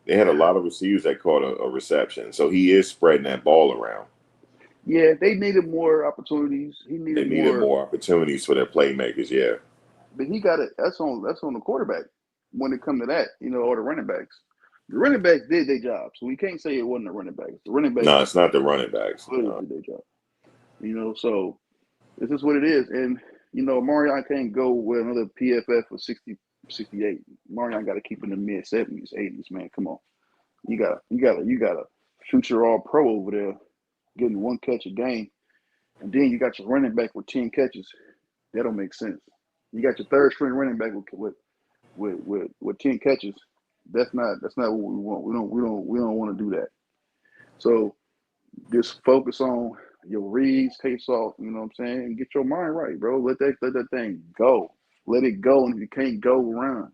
[SPEAKER 1] They had a lot of receivers that caught a reception, so he is spreading that ball around.
[SPEAKER 11] Yeah, they needed more opportunities. He
[SPEAKER 1] They
[SPEAKER 11] needed
[SPEAKER 1] needed
[SPEAKER 11] more,
[SPEAKER 1] more opportunities for their playmakers. Yeah,
[SPEAKER 11] but he got it. That's on the quarterback when it comes to that, or the running backs. The running backs did their job, so we can't say it wasn't the running backs. The running backs
[SPEAKER 1] no, it's not the running backs.
[SPEAKER 11] clearly
[SPEAKER 1] No.
[SPEAKER 11] did their job. So this is what it is. And Marion can't go with another PFF for 60, 68. Marion got to keep in the mid 70s, 80s, man. Come on. You got a future all pro over there getting 1 catch a game. And then you got your running back with 10 catches. That don't make sense. You got your third string running back with 10 catches. That's not what we want. We don't want to do that. So just focus on your reads, case off, you know what I'm saying? And get your mind right, bro. Let that thing go. Let it go. And if you can't go, run.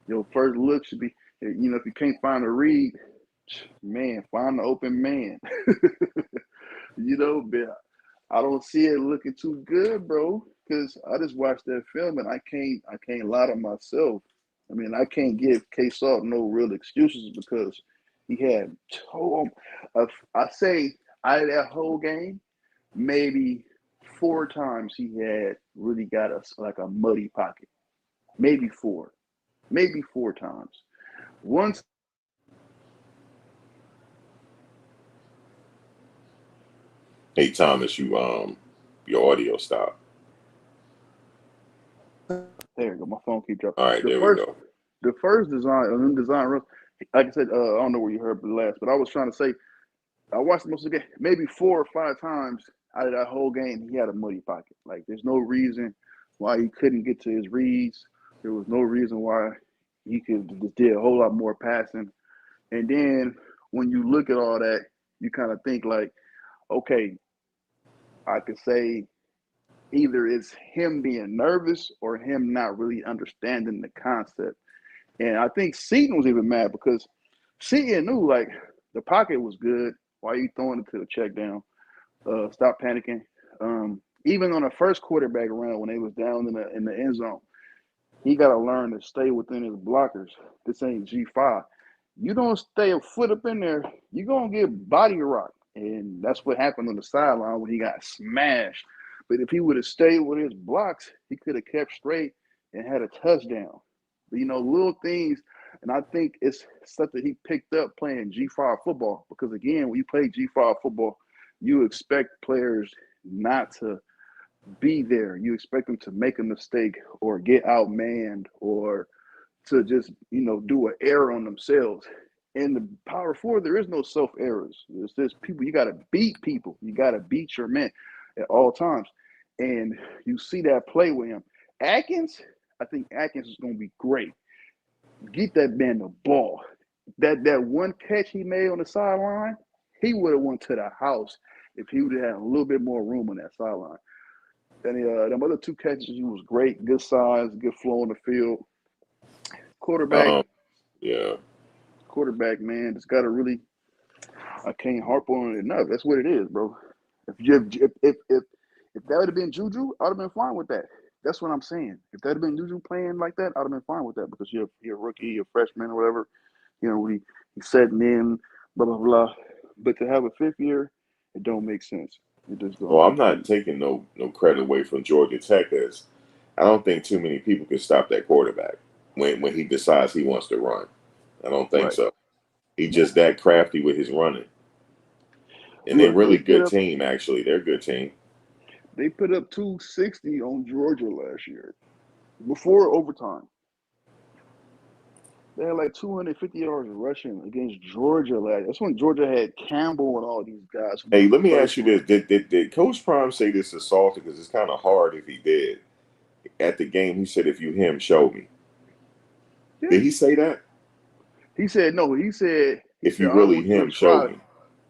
[SPEAKER 11] Your first look should be, if you can't find a read, man, find the open man. But I don't see it looking too good, bro. Because I just watched that film and I can't lie to myself. I mean, I can't give K-Salt no real excuses because he had I say out of that whole game, maybe 4 times he had really got us like a muddy pocket. Maybe 4 times. Once.
[SPEAKER 1] Hey Thomas, your audio stopped.
[SPEAKER 11] There you go. My phone keep dropping.
[SPEAKER 1] All right, there we go.
[SPEAKER 11] The first design, like I said, I don't know where you heard the last, but I was trying to say, I watched most of the game. Maybe 4 or 5 times out of that whole game, he had a muddy pocket. Like, there's no reason why he couldn't get to his reads. There was no reason why he could just did a whole lot more passing. And then when you look at all that, you kind of think like, okay, I could say either it's him being nervous or him not really understanding the concept. And I think Seaton was even mad because Seaton knew like the pocket was good. Why are you throwing it to the check down? Stop panicking. Even on the first quarterback round when they was down in the end zone, he got to learn to stay within his blockers. This ain't G5. You don't stay a foot up in there, you're going to get body rocked. And that's what happened on the sideline when he got smashed. But if he would have stayed with his blocks, he could have kept straight and had a touchdown. But, little things. And I think it's something he picked up playing G5 football. Because, again, when you play G5 football, you expect players not to be there. You expect them to make a mistake or get outmanned or to just, do an error on themselves. In the power forward, there is no self errors. It's just people. You got to beat people. You got to beat your men at all times. And you see that play with him. Atkins, I think Atkins is going to be great. Get that man the ball. That one catch he made on the sideline, he would have went to the house if he would have had a little bit more room on that sideline. And them other two catches, he was great, good size, good flow on the field. Quarterback,
[SPEAKER 1] Yeah.
[SPEAKER 11] man, just got to really. I can't harp on it enough. That's what it is, bro. If that would have been JuJu, I'd have been fine with that. That's what I'm saying. If that had been JuJu playing like that, I'd have been fine with that because you're a rookie, you're a freshman or whatever. He's setting in, blah blah blah. But to have a fifth year, it don't make sense. It just don't.
[SPEAKER 1] Well, I'm not taking no credit away from Georgia Tech as I don't think too many people can stop that quarterback when he decides he wants to run. I don't think
[SPEAKER 11] Right.
[SPEAKER 1] so. He's just that crafty with his running. And they're
[SPEAKER 11] Look,
[SPEAKER 1] really good team, actually. They're a good team.
[SPEAKER 11] They put up 260 on Georgia last year before overtime. They had like 250 yards rushing against Georgia last. That's when Georgia had Campbell and all these guys.
[SPEAKER 1] Hey, let me ask you this: Did Coach Prime say this is salty? Because it's kind of hard if he did. At the game, he said, "If you him, show me."
[SPEAKER 11] Yeah.
[SPEAKER 1] Did he say that?
[SPEAKER 11] He said no. He said
[SPEAKER 1] if
[SPEAKER 11] I
[SPEAKER 1] you
[SPEAKER 11] don't
[SPEAKER 1] really
[SPEAKER 11] want you
[SPEAKER 1] him,
[SPEAKER 11] to
[SPEAKER 1] show
[SPEAKER 11] try.
[SPEAKER 1] me.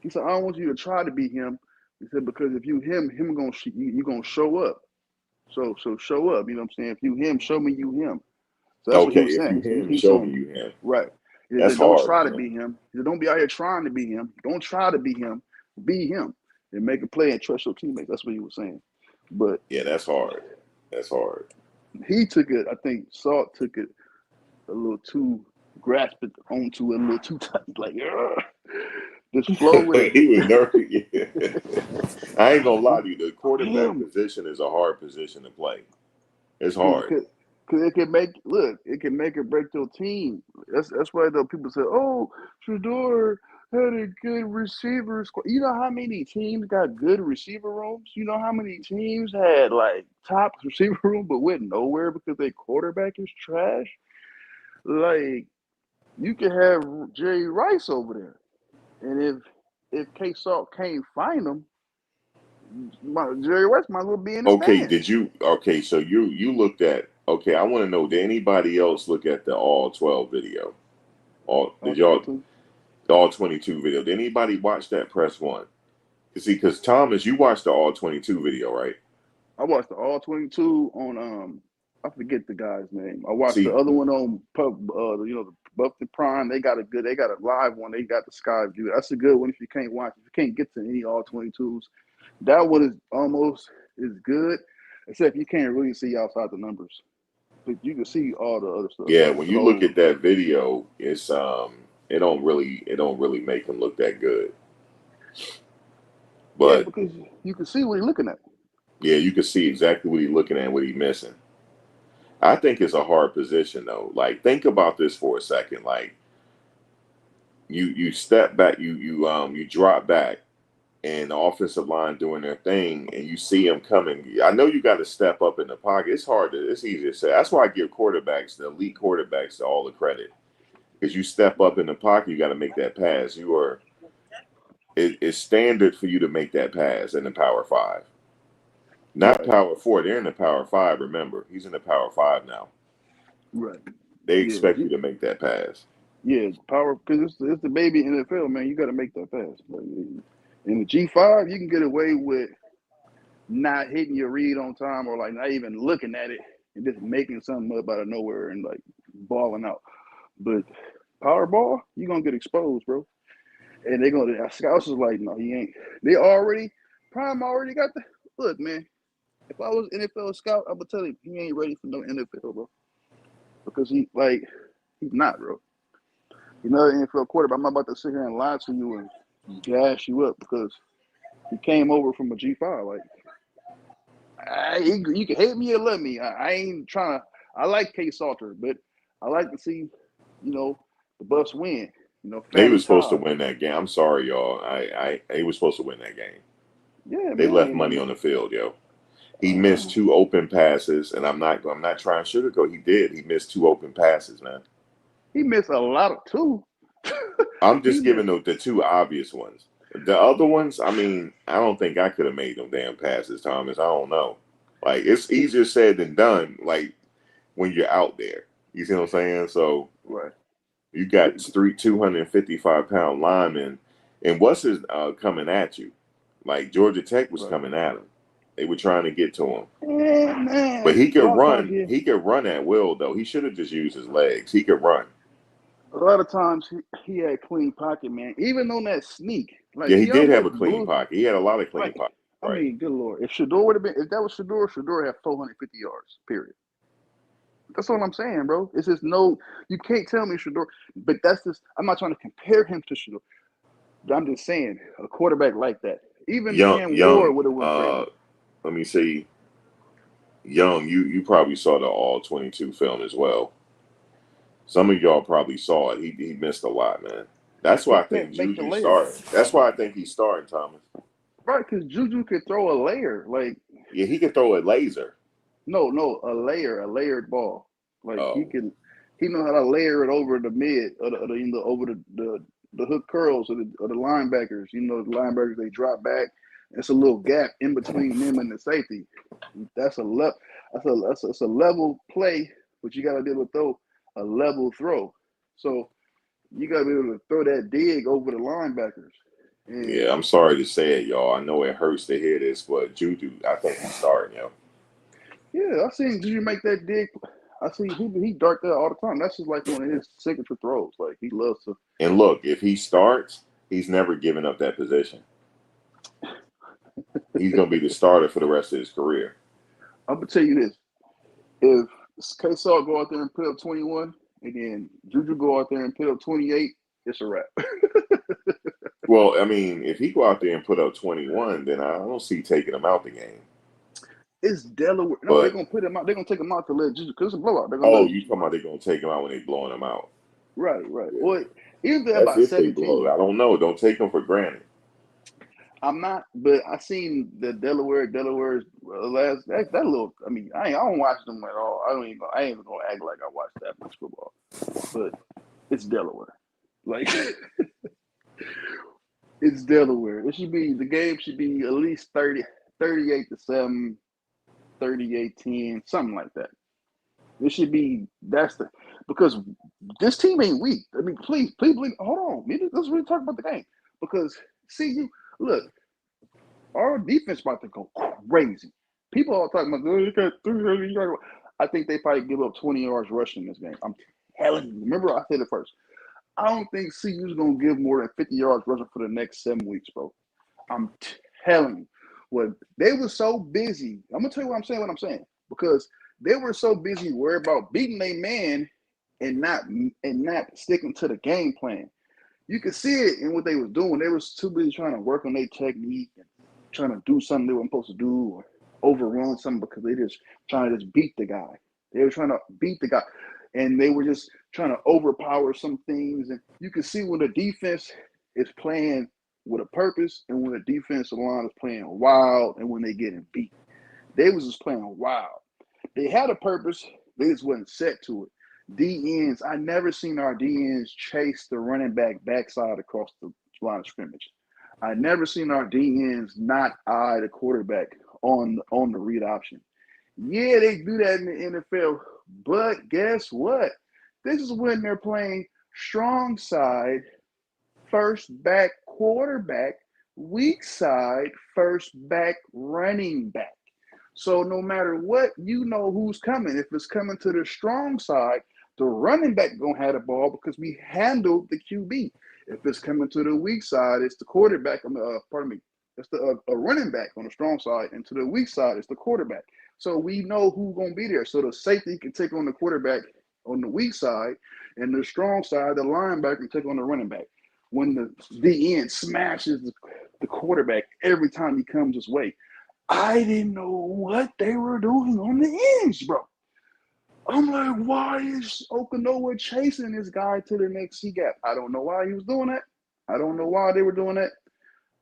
[SPEAKER 11] He said I don't want you to try to be him. He said because if you him gonna you gonna show up. So show up. You know what I'm saying? If you him, show me you him. So that's what he
[SPEAKER 1] Okay,
[SPEAKER 11] was
[SPEAKER 1] if you
[SPEAKER 11] saying.
[SPEAKER 1] him,
[SPEAKER 11] He's
[SPEAKER 1] show me
[SPEAKER 11] saying
[SPEAKER 1] you him.
[SPEAKER 11] right. He
[SPEAKER 1] That's
[SPEAKER 11] said, don't
[SPEAKER 1] hard,
[SPEAKER 11] try to
[SPEAKER 1] man.
[SPEAKER 11] be him. He said, don't be out here trying to be him. Don't try to be him. Be him and make a play and trust your teammates. That's what he was saying. But
[SPEAKER 1] yeah, that's hard. That's hard.
[SPEAKER 11] He took it. I think Salt took it a little too, grasped it onto it a little too tight. Like, just flow with it.
[SPEAKER 1] He was nervous. Yeah. I ain't gonna lie to you. The quarterback position is a hard position to play. It's hard.
[SPEAKER 11] Cause it can make or break your team. That's why though people say, "Oh, Shador had a good receiver squad." You know how many teams got good receiver rooms? You know how many teams had like top receiver room but went nowhere because their quarterback is trash? Like you could have Jerry Rice over there, and if K Salt can't find him, Jerry Rice might as well be in the
[SPEAKER 1] Okay,
[SPEAKER 11] stands.
[SPEAKER 1] so you looked at I want to know, did anybody else look at the all 12 video? Did y'all
[SPEAKER 11] 22?
[SPEAKER 1] all 22 video? Did anybody watch that? Press 1. Because Thomas, you watched the all 22 video, right?
[SPEAKER 11] I watched the all 22 on I forget the guy's name. I watched the
[SPEAKER 1] See,
[SPEAKER 11] other one on the Buffett Prime. They got a live one. They got the Sky View. That's a good one if you can't watch. If you can't get to any all 22s, that one is almost as good, except you can't really see outside the numbers. But you can see all the other stuff.
[SPEAKER 1] yeah,
[SPEAKER 11] Like
[SPEAKER 1] when
[SPEAKER 11] the
[SPEAKER 1] you look
[SPEAKER 11] whole
[SPEAKER 1] at that video, it's it don't really make him look that good. But
[SPEAKER 11] because you can see what you're looking at.
[SPEAKER 1] yeah, you can see exactly what he's looking at, what he's missing. I think it's a hard position though. Like, think about this for a second. Like, you step back, you drop back, and the offensive line doing their thing, and you see them coming. I know you got to step up in the pocket. It's easy to say. That's why I give quarterbacks, the elite quarterbacks, all the credit. Because you step up in the pocket, you got to make that pass. It's standard for you to make that pass in the Power 5. Not
[SPEAKER 11] Right.
[SPEAKER 1] Power 4. They're in the Power 5, remember. He's in the Power 5 now.
[SPEAKER 11] Right.
[SPEAKER 1] They
[SPEAKER 11] Yeah.
[SPEAKER 1] expect you to make that pass.
[SPEAKER 11] Yeah, power because it's the baby NFL, man. You got to make that pass. Like, in the G5, you can get away with not hitting your read on time or like not even looking at it and just making something up out of nowhere and like balling out. But Powerball, you're gonna get exposed, bro. And they're gonna scouts is like, no, he ain't. They already Prime already got the look, man. If I was NFL scout, I would tell him he ain't ready for no NFL, bro. Because he's not, bro. He's not an NFL quarterback. I'm not about to sit here and lie to you and gas you up because he came over from a G5. Like, you can hate me or love me. I ain't trying to. I like K Salter, but I like to see, the Buffs win.
[SPEAKER 1] They
[SPEAKER 11] family
[SPEAKER 1] was supposed to
[SPEAKER 11] ties.
[SPEAKER 1] win that game. I'm sorry, y'all. They was supposed to win that game.
[SPEAKER 11] Yeah,
[SPEAKER 1] They left
[SPEAKER 11] man.
[SPEAKER 1] money on the field, yo. He missed
[SPEAKER 11] Uh,
[SPEAKER 1] 2 open passes, and I'm not trying to sugarcoat. He did. He missed 2 open passes, man.
[SPEAKER 11] he missed a lot of two.
[SPEAKER 1] I'm
[SPEAKER 11] He
[SPEAKER 1] just giving
[SPEAKER 11] missed.
[SPEAKER 1] the 2 obvious ones. The other ones, I mean, I don't think I could have made them damn passes, Thomas. I don't know. Like, it's easier said than done. Like when you're out there, you see what I'm saying? So
[SPEAKER 11] Right.
[SPEAKER 1] you got 255-pound linemen, and what's his coming at you? Like Georgia Tech was
[SPEAKER 11] Right.
[SPEAKER 1] coming at him. They were trying to get to him.
[SPEAKER 11] Yeah, man.
[SPEAKER 1] But he
[SPEAKER 11] A
[SPEAKER 1] could
[SPEAKER 11] lot of times,
[SPEAKER 1] run.
[SPEAKER 11] yeah.
[SPEAKER 1] He could run at will, though. He should have just used his legs. He could run.
[SPEAKER 11] A lot of times he had clean pocket, man. Even on that sneak, like
[SPEAKER 1] Yeah, he
[SPEAKER 11] he
[SPEAKER 1] did have
[SPEAKER 11] almost
[SPEAKER 1] a clean
[SPEAKER 11] blew.
[SPEAKER 1] pocket. He had a lot of clean
[SPEAKER 11] Like,
[SPEAKER 1] pockets.
[SPEAKER 11] I
[SPEAKER 1] Right.
[SPEAKER 11] mean, good lord, if Shador would have been, if that was Shador had 450 yards. Period. That's all I'm saying, bro. It's just no, you can't tell me Shador. But that's just, I'm not trying to compare him to Shador. I'm just saying a quarterback like that. Even Cam Ward
[SPEAKER 1] Young.
[SPEAKER 11] would have went crazy.
[SPEAKER 1] Let me see. Young, you probably saw the all 22 film as well. Some of y'all probably saw it. He missed a lot, man. That's
[SPEAKER 11] He
[SPEAKER 1] why I think
[SPEAKER 11] can't make the
[SPEAKER 1] Juju
[SPEAKER 11] layup.
[SPEAKER 1] started. That's why I think he's starting, Thomas.
[SPEAKER 11] Right, because Juju could throw a layer. Like,
[SPEAKER 1] Yeah, he could throw a laser.
[SPEAKER 11] no, a layered ball. Like
[SPEAKER 1] Oh,
[SPEAKER 11] he know how to layer it over the mid, or over the hook curls of the linebackers. The linebackers they drop back. It's a little gap in between them and the safety. That's a level play, but you got to be able to throw a level throw. So you got to be able to throw that dig over the linebackers. And
[SPEAKER 1] yeah. I'm sorry to say it, y'all. I know it hurts to hear this, but Juju, I think he's starting, yo.
[SPEAKER 11] yeah, I seen Juju make that dig. I see he dart that all the time. That's just like one of his signature throws. Like he loves to.
[SPEAKER 1] And look, if he starts, he's never giving up that position. He's gonna be the starter for the rest of his career.
[SPEAKER 11] I'm gonna tell you this: if K Saw go out there and put up 21, and then Juju go out there and put up 28, it's a wrap.
[SPEAKER 1] Well, I mean, if he go out there and put up 21, then I don't see taking him out the game.
[SPEAKER 11] It's Delaware. No, they're
[SPEAKER 1] But
[SPEAKER 11] gonna put him out. They're gonna take him out to let Juju because it's a blowout. They're gonna
[SPEAKER 1] oh,
[SPEAKER 11] let
[SPEAKER 1] you talking about they're gonna take him out when they blowing him out?
[SPEAKER 11] right.
[SPEAKER 1] Yeah,
[SPEAKER 11] Well, even if they're
[SPEAKER 1] that's
[SPEAKER 11] about
[SPEAKER 1] if they blow.
[SPEAKER 11] 17.
[SPEAKER 1] I don't know. Don't take him for granted.
[SPEAKER 11] I'm not, but I seen the Delaware's last that little. I mean, I don't watch them at all. I ain't even gonna act like I watch that much football. But it's Delaware. Like it's Delaware. The game should be at least 38-7, 38-10, something like that. It should be because this team ain't weak. I mean, please believe. Hold on, let's really talk about the game because look. Our defense about to go crazy. People are talking about, you got 300 yards. I think they probably give up 20 yards rushing in this game. I'm telling you. Remember, I said it first. I don't think CU's going to give more than 50 yards rushing for the next 7 weeks, bro. I'm telling you. Well, they were so busy. I'm going to tell you what I'm saying. Because they were so busy worried about beating their man and not sticking to the game plan. You could see it in what they was doing. They was too busy trying to work on their technique and trying to do something they weren't supposed to do or overrun something because they just trying to just beat the guy. They were trying to beat the guy. And they were just trying to overpower some things. And you can see when the defense is playing with a purpose and when the defensive line is playing wild and when they getting beat. They was just playing wild. They had a purpose. They just wasn't set to it. DNs, I never seen our DNs chase the running back backside across the line of scrimmage. I never seen our DNs not eye the quarterback on the read option. Yeah, they do that in the NFL, but guess what? This is when they're playing strong side, first back quarterback, weak side, first back running back. So no matter what, you know who's coming. If it's coming to the strong side, the running back gonna have the ball because we handled the QB. If it's coming to the weak side, it's the quarterback. Pardon me. It's the a running back on the strong side, and to the weak side, it's the quarterback. So we know who's gonna be there. So the safety can take on the quarterback on the weak side, and the strong side, the linebacker can take on the running back. When the end smashes the quarterback every time he comes his way, I didn't know what they were doing on the ends, bro. I'm like, why is Okanoa chasing this guy to the next C gap? I don't know why he was doing that. I don't know why they were doing that.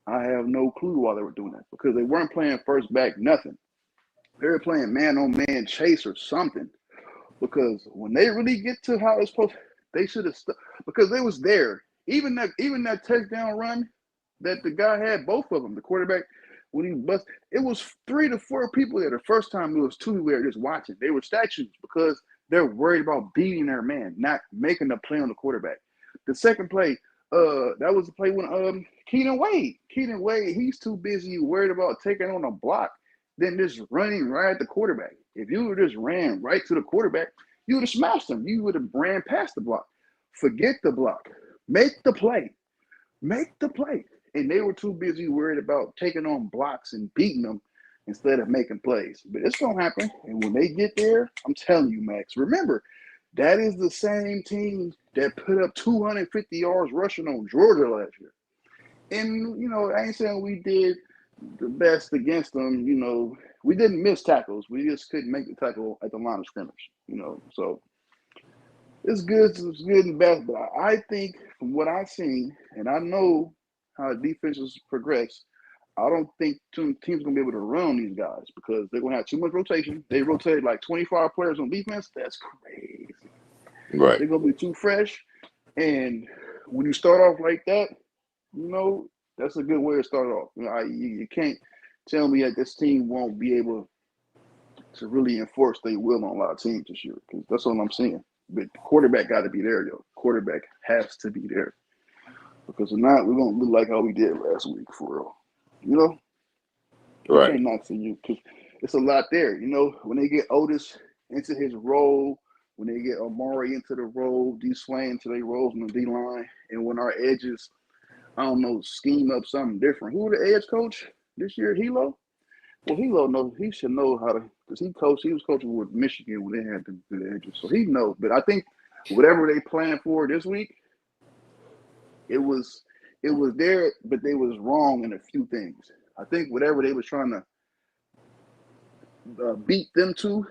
[SPEAKER 11] I have no clue why they were doing that because they weren't playing first back nothing. They were playing man-on-man chase or something because when they really get to how it's supposed, they should have because they was there. Even that touchdown run that the guy had, both of them, the quarterback, when he bust, it was 3 to 4 people there. The first time it was 2 who were just watching. They were statues because they're worried about beating their man, not making a play on the quarterback. The second play, that was the play when Keenan Wade, he's too busy worried about taking on a block than just running right at the quarterback. If you would just ran right to the quarterback, you would have smashed him. You would have ran past the block. Forget the block. Make the play. Make the play. And they were too busy worried about taking on blocks and beating them instead of making plays. But it's going to happen. And when they get there, I'm telling you, Max, remember, that is the same team that put up 250 yards rushing on Georgia last year. And, I ain't saying we did the best against them. We didn't miss tackles. We just couldn't make the tackle at the line of scrimmage, So it's good and bad. But I think from what I've seen, and I know how defenses progress, I don't think teams going to be able to run these guys because they're going to have too much rotation. They rotated like 25 players on defense. That's crazy.
[SPEAKER 1] Right.
[SPEAKER 11] They're going to be too fresh. And when you start off like that, that's a good way to start off. You can't tell me that this team won't be able to really enforce their will on a lot of teams this year because that's what I'm seeing. But the quarterback got to be there, yo. Quarterback has to be there. Because if not, we're going to look like how we did last week, for real.
[SPEAKER 1] Right.
[SPEAKER 11] I can't knock for you because it's a lot there. When they get Otis into his role, when they get Amari into the role, D Swain into their roles in the D line, and when our edges, I don't know, scheme up something different. Who the edge coach this year? Hilo? Well, he should know how to, because he was coaching with Michigan when they had the good edges. So he knows. But I think whatever they planned for this week, it was there, but they was wrong in a few things. I think whatever they was trying to beat them to,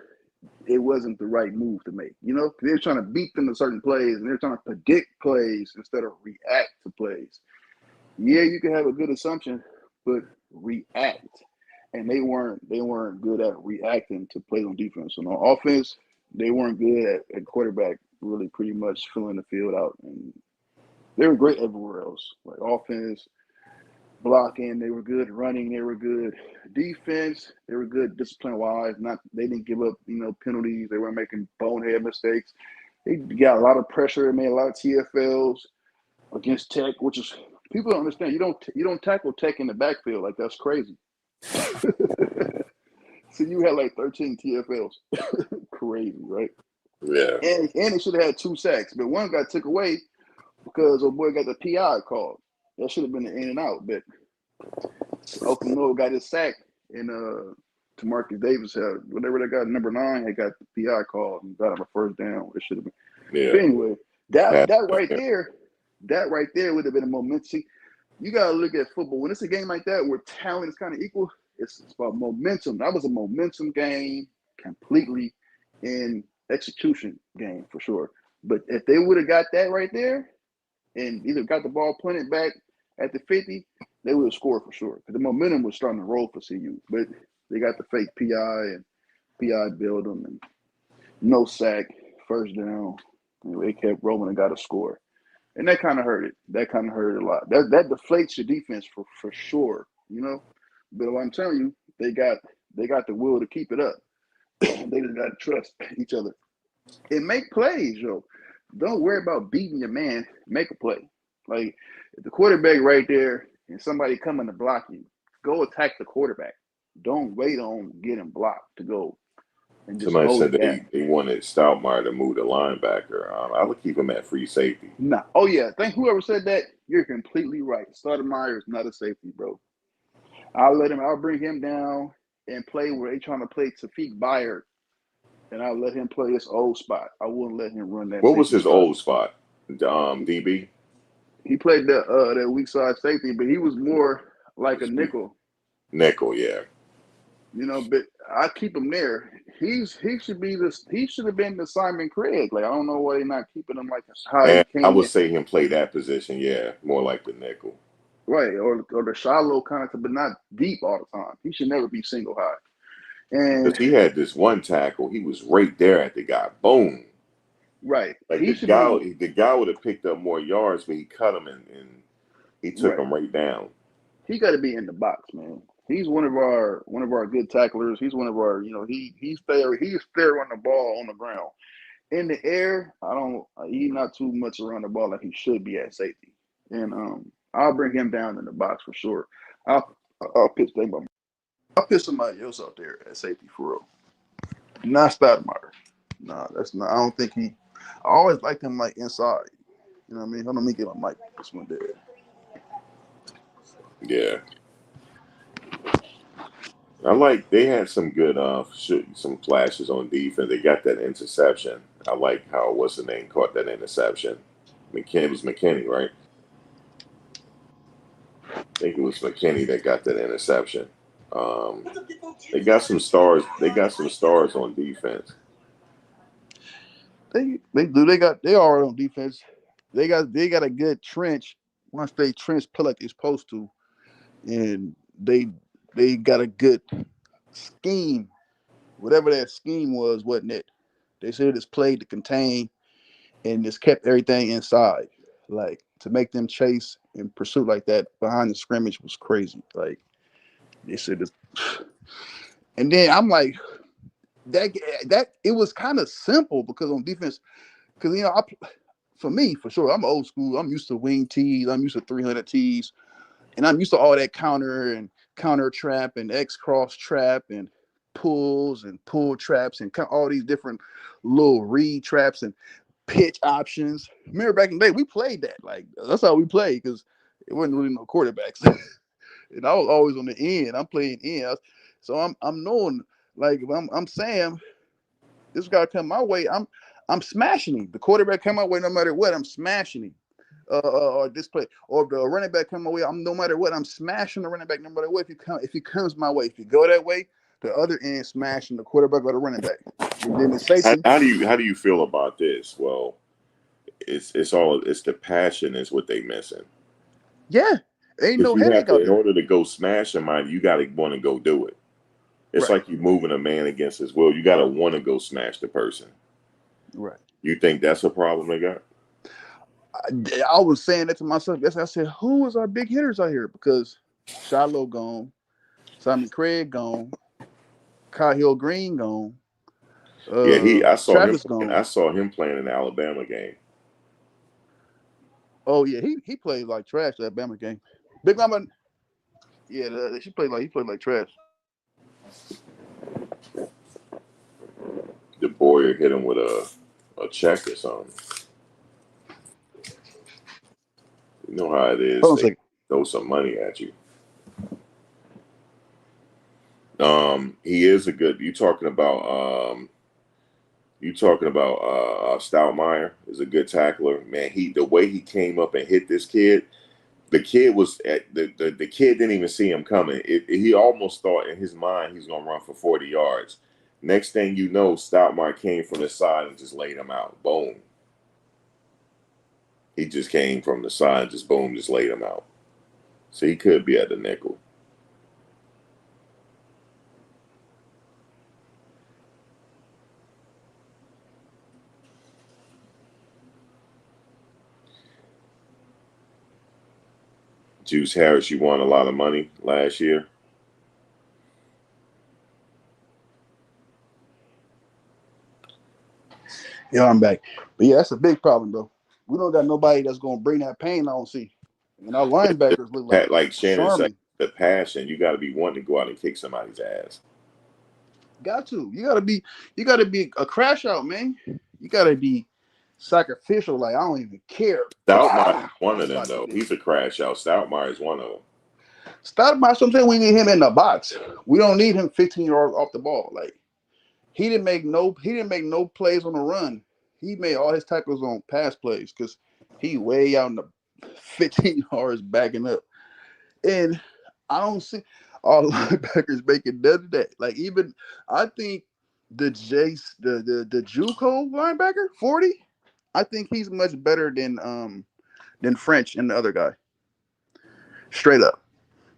[SPEAKER 11] it wasn't the right move to make. They were trying to beat them to certain plays, and they're trying to predict plays instead of react to plays. Yeah, you can have a good assumption, but react. And they weren't good at reacting to plays on defense. And on offense, they weren't good at quarterback really pretty much filling the field out. And they were great everywhere else. Like offense, blocking, they were good. Running, they were good. Defense, they were good discipline-wise. They didn't give up, penalties. They weren't making bonehead mistakes. They got a lot of pressure. Made a lot of TFLs against Tech, which is people don't understand. You don't tackle Tech in the backfield. Like, that's crazy. So you had like 13 TFLs. Crazy, right?
[SPEAKER 1] Yeah.
[SPEAKER 11] And they should have had 2 sacks, but one got took away because old boy got the PI called. That should have been the in and out, but Okanoa got his sack, and Tamarcus Davis had whatever they got, number 9, had got the PI called and got him a first down. It should have been.
[SPEAKER 1] Yeah.
[SPEAKER 11] But anyway, that right there would have been a momentum. See, you got to look at football. When it's a game like that where talent is kind of equal, it's about momentum. That was a momentum game completely in execution game for sure. But if they would have got that right there and either got the ball punted back at the 50, they would have scored for sure. Because the momentum was starting to roll for CU. But they got the fake PI and PI bailed them and no sack, first down. And they kept rolling and got a score. And that kind of hurt it. That kind of hurt it a lot. That deflates your defense for sure, But what I'm telling you, they got the will to keep it up. They just got to trust each other and make plays, yo. don't worry about beating your man. Make a play. Like if the quarterback right there and somebody coming to block you, go attack the quarterback. Don't wait on getting blocked to go and just
[SPEAKER 1] Somebody
[SPEAKER 11] close
[SPEAKER 1] said
[SPEAKER 11] the gap.
[SPEAKER 1] they wanted Stoutmire to move the linebacker. I would keep him at free safety.
[SPEAKER 11] Nah. Oh yeah. Thank whoever said that. You're completely right. Stoudemire is not a safety, bro. I'll bring him down and play where they trying to play Tafik Bayard, and I'll let him play his old spot. I wouldn't let him run that
[SPEAKER 1] What was
[SPEAKER 11] safety
[SPEAKER 1] his
[SPEAKER 11] spot.
[SPEAKER 1] old spot? DB.
[SPEAKER 11] He played that weak side safety, but he was more like a nickel.
[SPEAKER 1] Nickel, yeah.
[SPEAKER 11] You know, but I keep him there. He should be this. He should have been the Simon Craig. Like I don't know why they're not keeping him like how he
[SPEAKER 1] And I
[SPEAKER 11] came
[SPEAKER 1] would
[SPEAKER 11] in,
[SPEAKER 1] say him play that position, yeah, more like the nickel.
[SPEAKER 11] right? Or the shallow kind of, but not deep all the time. He should never be single high. And
[SPEAKER 1] Because he had this one tackle, he was right there at the guy. Boom.
[SPEAKER 11] right,
[SPEAKER 1] Like
[SPEAKER 11] he should be
[SPEAKER 1] the guy would have picked up more yards, but he cut him and he took
[SPEAKER 11] right.
[SPEAKER 1] him right down.
[SPEAKER 11] He got to be in the box, man. He's one of our good tacklers. He's one of our, he's fair on the ball on the ground. In the air, he's not too much around the ball like he should be at safety. And I'll bring him down in the box for sure. I'll pitch somebody else out there at safety for real. Not Stoudemire. Nah, that's not. I don't think he. I always liked him like inside. You know what I mean? Hold on, let me get my mic. This one there.
[SPEAKER 1] Yeah. They had some good some flashes on defense. They got that interception. I like how what's the name caught that interception. It was McKinney, right? I think it was McKinney that got that interception. Um, they got some stars. They got some stars on defense.
[SPEAKER 11] They do. They are on defense. They got a good trench. Once they trench play like they're supposed to, and they got a good scheme. Whatever that scheme was, wasn't it? They should have just played to contain and just kept everything inside. Like to make them chase and pursue like that behind the scrimmage was crazy. Like they should just. And then I'm like that it was kind of simple because on defense, because for me for sure I'm old school. I'm used to wing tees. I'm used to 300 tees, and I'm used to all that counter trap and X cross trap and pulls and pull traps and all these different little read traps and pitch options. Remember back in the day, we played that. Like that's how we played because it wasn't really no quarterbacks, and I was always on the end. I'm playing end, so I'm knowing like if I'm Sam, this guy come my way, I'm smashing him. The quarterback come my way, no matter what, I'm smashing him. Or this play, or if the running back come my way, I'm no matter what, I'm smashing the running back no matter what. If he comes my way, if you go that way, the other end smashing the quarterback or the running back. And then the safety.
[SPEAKER 1] How do you feel about this? Well, it's the passion is what they missing.
[SPEAKER 11] Yeah, ain't
[SPEAKER 1] Because
[SPEAKER 11] no
[SPEAKER 1] you have
[SPEAKER 11] headache
[SPEAKER 1] to,
[SPEAKER 11] out
[SPEAKER 1] in
[SPEAKER 11] there.
[SPEAKER 1] order to go smash somebody, you got to want to go do it. It's
[SPEAKER 11] Right,
[SPEAKER 1] like you moving a man against his will. You got to want to go smash the person.
[SPEAKER 11] right.
[SPEAKER 1] You think that's a problem they got?
[SPEAKER 11] I was saying that to myself. Yes, I said, who is our big hitters out here? Because Shiloh gone, Simon Craig gone, Kyle Green gone,
[SPEAKER 1] Yeah, I saw him.
[SPEAKER 11] Travis gone.
[SPEAKER 1] I saw him playing in the Alabama game.
[SPEAKER 11] Oh yeah, he played like trash that Bama game. Big Mama, yeah, he played like trash.
[SPEAKER 1] The Boyer hit him with a check or something. You know how it is.
[SPEAKER 11] Hold on a
[SPEAKER 1] They
[SPEAKER 11] second.
[SPEAKER 1] throw some money at you. He is a good. You talking about Stoutmire is a good tackler, man. The way he came up and hit this kid, the kid was at the kid didn't even see him coming. He almost thought in his mind he's gonna run for 40 yards. Next thing you know, Stoutmire came from the side and just laid him out. Boom. He just came from the side, just boom, just laid him out. So he could be at the nickel. Juice Harris, you won a lot of money last year.
[SPEAKER 11] Yeah, I'm back. But yeah, that's a big problem though. We don't got nobody that's gonna bring that pain. I don't see. And our linebackers look like
[SPEAKER 1] Like Shannon said,
[SPEAKER 11] Sherman.
[SPEAKER 1] the passion, you got to be wanting to go out and kick somebody's ass.
[SPEAKER 11] Got to. You gotta be a crash out, man. You gotta be sacrificial. Like I don't even care.
[SPEAKER 1] Stoutmire is
[SPEAKER 11] I'm
[SPEAKER 1] one of them,
[SPEAKER 11] about to
[SPEAKER 1] though.
[SPEAKER 11] do this.
[SPEAKER 1] He's a crash out. Stoutmire is one of them.
[SPEAKER 11] Start by something. We need him in the box. We don't need him 15 yards off the ball. Like he didn't make no plays on the run. He made all his tackles on pass plays because he way out in the 15 yards backing up. And I don't see all linebackers making none of that. Like even I think the JuCo linebacker 40. I think he's much better than French and the other guy. Straight up,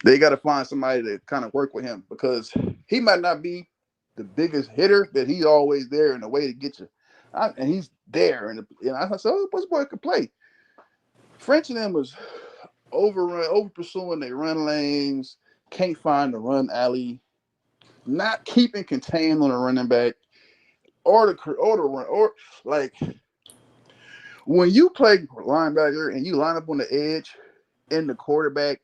[SPEAKER 11] they got to find somebody to kind of work with him because he might not be the biggest hitter, but he's always there in a way to get you. And he's there, and I said, "Oh, this boy could play." French and them was over pursuing their run lanes, can't find the run alley, not keeping contained on the running back, or the run, or like when you play linebacker and you line up on the edge and the quarterback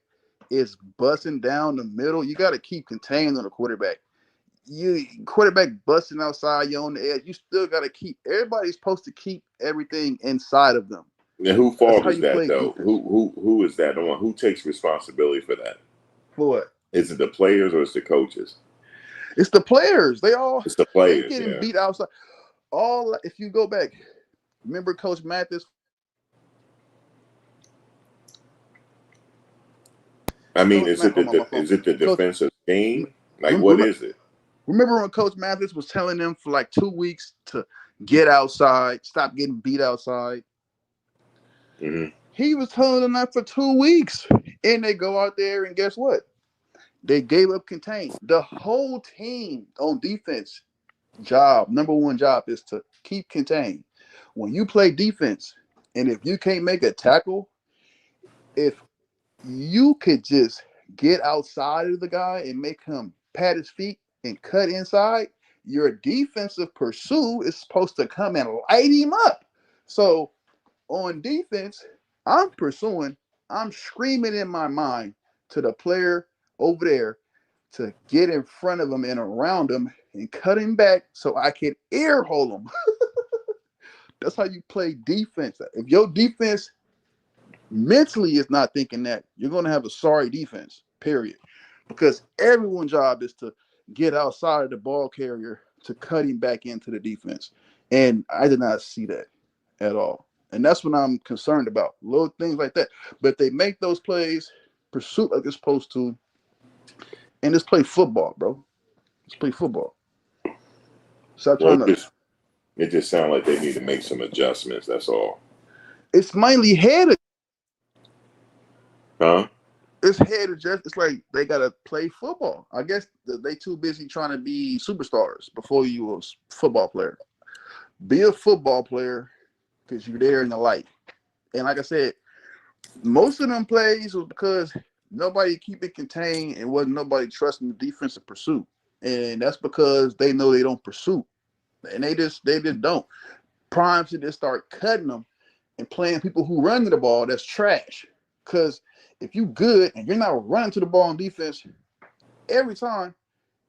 [SPEAKER 11] is busting down the middle, you got to keep contained on the quarterback. You quarterback busting outside, you're on the edge. You still got to keep. Everybody's supposed to keep everything inside of them.
[SPEAKER 1] And who
[SPEAKER 11] That's
[SPEAKER 1] fault
[SPEAKER 11] how
[SPEAKER 1] is
[SPEAKER 11] you
[SPEAKER 1] that,
[SPEAKER 11] play
[SPEAKER 1] though?
[SPEAKER 11] defense.
[SPEAKER 1] Who is that? The one who takes responsibility for that?
[SPEAKER 11] For what?
[SPEAKER 1] Is it the players or is it the coaches?
[SPEAKER 11] It's the players.
[SPEAKER 1] It's the
[SPEAKER 11] They
[SPEAKER 1] players.
[SPEAKER 11] getting
[SPEAKER 1] Yeah.
[SPEAKER 11] beat outside. All if you go back, remember Coach Mathis?
[SPEAKER 1] I mean,
[SPEAKER 11] Coach Mathis. Oh, my phone.
[SPEAKER 1] is it the
[SPEAKER 11] Coach,
[SPEAKER 1] defensive scheme? Like, what
[SPEAKER 11] remember,
[SPEAKER 1] is it?
[SPEAKER 11] remember when Coach Mathis was telling them for like 2 weeks to get outside, stop getting beat outside.
[SPEAKER 1] Mm-hmm.
[SPEAKER 11] He was telling them that for 2 weeks, and they go out there and guess what? They gave up contain. The whole team on defense number one job is to keep contained. When you play defense, and if you can't make a tackle, if you could just get outside of the guy and make him pat his feet and cut inside, your defensive pursuit is supposed to come and light him up. So on defense, I'm screaming in my mind to the player over there to get in front of him and around him and cut him back so I can ear hole him. That's how you play defense. If your defense mentally is not thinking that, you're going to have a sorry defense, period. Because everyone's job is to get outside of the ball carrier to cut him back into the defense. And I did not see that at all. And that's what I'm concerned about. Little things like that. But if they make those plays, pursuit like it's supposed to, and just play football, bro. Let's play football. Stop
[SPEAKER 1] Well,
[SPEAKER 11] trying to.
[SPEAKER 1] it just sounds like they need to make some adjustments. That's all.
[SPEAKER 11] It's mainly head.
[SPEAKER 1] Huh?
[SPEAKER 11] It's head adjust. It's like they gotta play football. I guess they too busy trying to be superstars before you a football player. Be a football player because you're there in the light. And like I said, most of them plays was because nobody keep it contained and wasn't nobody trusting the defensive pursuit. And that's because they know they don't pursue. And they just don't. Prime should just start cutting them and playing people who run to the ball. That's trash. Because if you good and you're not running to the ball on defense every time,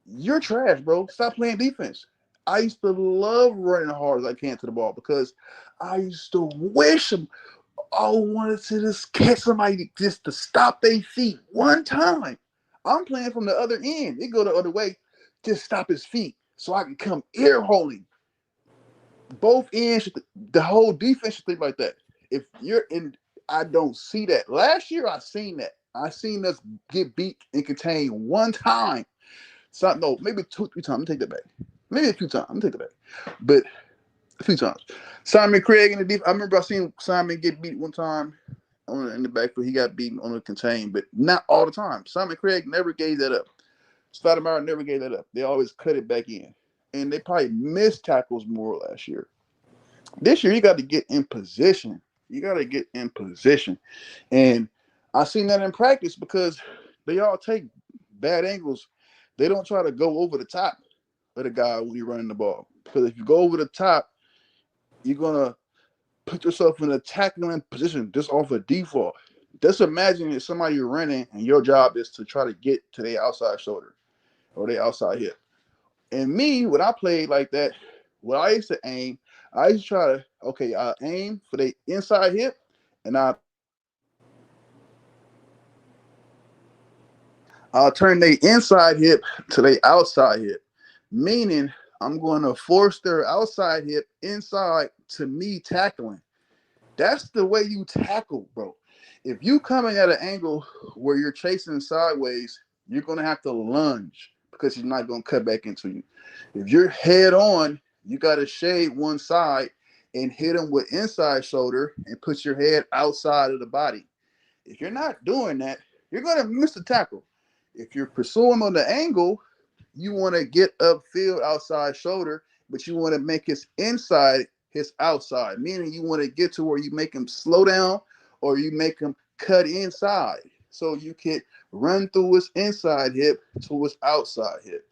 [SPEAKER 11] you're trash, bro. Stop playing defense. I used to love running as hard as I can to the ball because I used to wish I wanted to just catch somebody just to stop their feet one time. I'm playing from the other end. It go the other way. Just stop his feet so I can come ear holding. Both ends, the whole defense should think like that. If you're in, I don't see that. Last year, I seen that. I seen us get beat and contain one time. So no, maybe 2-3 times. I'm take that back. Maybe a few times. I'm take that back. But a few times. Simon Craig in the defense. I remember I seen Simon get beat one time in the backfield. He got beaten on the contain, but not all the time. Simon Craig never gave that up. Stoudemire never gave that up. They always cut it back in. And they probably missed tackles more last year. This year, you got to get in position. You got to get in position. And I seen that in practice because they all take bad angles. They don't try to go over the top of the guy when you're running the ball. Because if you go over the top, you're gonna put yourself in a tackling position just off of default. Just imagine if somebody you're running and your job is to try to get to their outside shoulder or their outside hip. And me, when I played like that, when I used to aim, I used to try to, okay, I aim for the inside hip and I'll turn their inside hip to their outside hip, meaning I'm going to force their outside hip inside to me tackling. That's the way you tackle, bro. If you coming at an angle where you're chasing sideways, you're gonna have to lunge because he's not gonna cut back into you. If you're head on, you gotta shade one side and hit him with inside shoulder and put your head outside of the body. If you're not doing that, you're gonna miss the tackle. If you're pursuing on the angle, you want to get upfield outside shoulder, but you want to make his inside his outside, meaning you want to get to where you make him slow down or you make him cut inside. So you can run through his inside hip to his outside hip.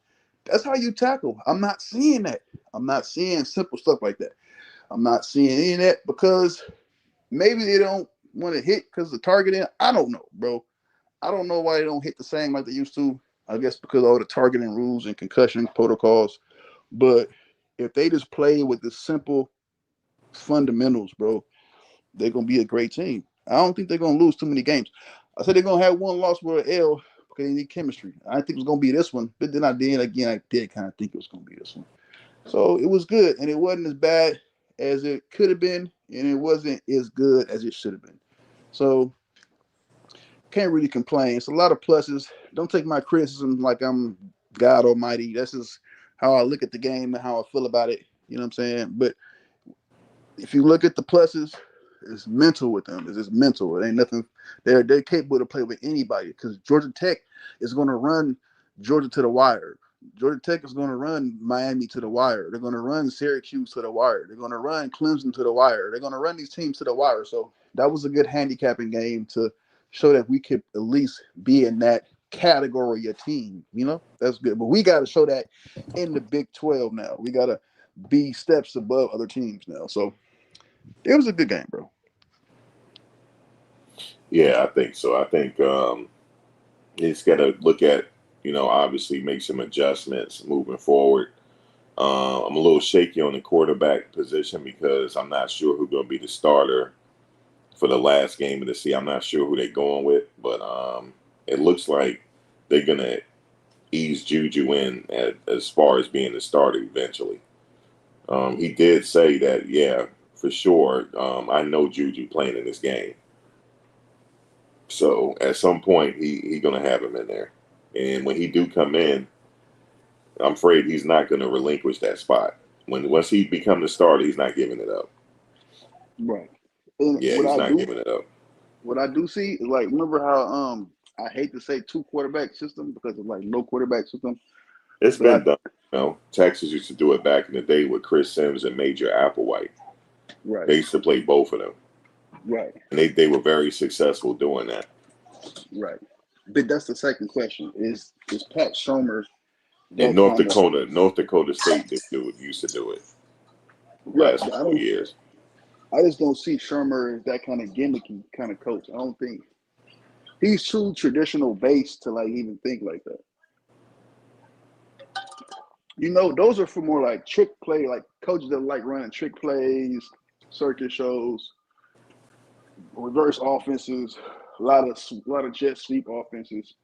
[SPEAKER 11] That's how you tackle. I'm not seeing that. I'm not seeing simple stuff like that. I'm not seeing any of that because maybe they don't want to hit because the targeting. I don't know, bro. I don't know why they don't hit the same like they used to. I guess because of all the targeting rules and concussion protocols. But if they just play with the simple fundamentals, bro, they're gonna be a great team. I don't think they're gonna lose too many games. I said they're gonna have one loss with an L because they need chemistry. I think it was gonna be this one, but then I did kind of think it was gonna be this one. So it was good, and it wasn't as bad as it could have been, and it wasn't as good as it should have been. So can't really complain. It's a lot of pluses. Don't take my criticism like I'm God Almighty. That's just how I look at the game and how I feel about it. You know what I'm saying? But if you look at the pluses, it's mental with them. It's just mental. It ain't nothing. They're capable to play with anybody because Georgia Tech is going to run Georgia to the wire. Georgia Tech is going to run Miami to the wire. They're going to run Syracuse to the wire. They're going to run Clemson to the wire. They're going to run these teams to the wire. So that was a good handicapping game to show that we could at least be in that category of team. You know, that's good. But we got to show that in the Big 12 now. We got to be steps above other teams now. So it was a good game, bro.
[SPEAKER 1] Yeah, I think so. I think he's got to look at, obviously make some adjustments moving forward. I'm a little shaky on the quarterback position because I'm not sure who's going to be the starter for the last game of the season. I'm not sure who they're going with, but it looks like they're going to ease JuJu in as far as being the starter eventually. He did say that, yeah, for sure. I know JuJu playing in this game. So at some point, he going to have him in there. And when he do come in, I'm afraid he's not going to relinquish that spot. Once he become the starter, he's not giving it up.
[SPEAKER 11] Right. And
[SPEAKER 1] Yeah, he's not giving it up.
[SPEAKER 11] what I do see is like, remember how I hate to say two quarterback system because of like no quarterback system.
[SPEAKER 1] It's
[SPEAKER 11] But
[SPEAKER 1] been done. Texas used to do it back in the day with Chris Sims and Major Applewhite.
[SPEAKER 11] right,
[SPEAKER 1] They used to play both of them,
[SPEAKER 11] right,
[SPEAKER 1] and they were very successful doing that.
[SPEAKER 11] right. But that's the second question: is Pat Shomer
[SPEAKER 1] In
[SPEAKER 11] that kind of
[SPEAKER 1] North Dakota State, used to do it the
[SPEAKER 11] right?
[SPEAKER 1] last
[SPEAKER 11] But
[SPEAKER 1] couple of years.
[SPEAKER 11] I just don't see Shermer as that kind of gimmicky kind of coach. I don't think he's too traditional based to like even think like that. You know, those are for more like trick play, like coaches that like running trick plays, circus shows, reverse offenses, a lot of jet sweep offenses.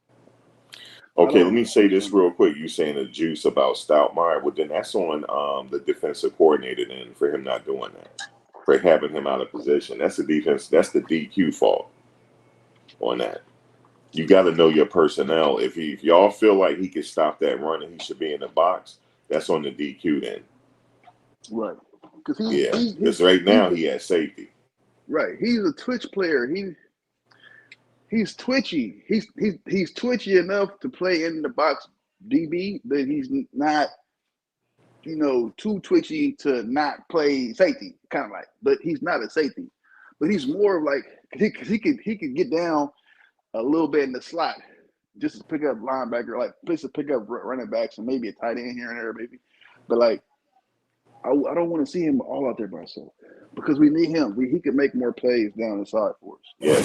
[SPEAKER 11] I
[SPEAKER 1] Okay, let
[SPEAKER 11] don't
[SPEAKER 1] me say
[SPEAKER 11] see
[SPEAKER 1] this
[SPEAKER 11] Shermer.
[SPEAKER 1] real quick. You saying the juice about Stoutmeyer? Well, then that's on the defensive coordinator then for him not doing that, for having him out of position. That's the defense. That's the DQ fault on that. You got to know your personnel. If y'all feel like he can stop that run and he should be in the box, that's on the DQ then.
[SPEAKER 11] Right. Because
[SPEAKER 1] Yeah, because right now he has safety.
[SPEAKER 11] right. He's a twitch player. He's twitchy. He's twitchy enough to play in the box DB, but he's not, too twitchy to not play safety, kind of like. But he's not a safety. But he's more of like he could get down a little bit in the slot just to pick up linebacker, like just to pick up running backs and maybe a tight end here and there, maybe. But like I don't want to see him all out there by himself because we need him. He can make more plays down the side for us.
[SPEAKER 1] Yeah,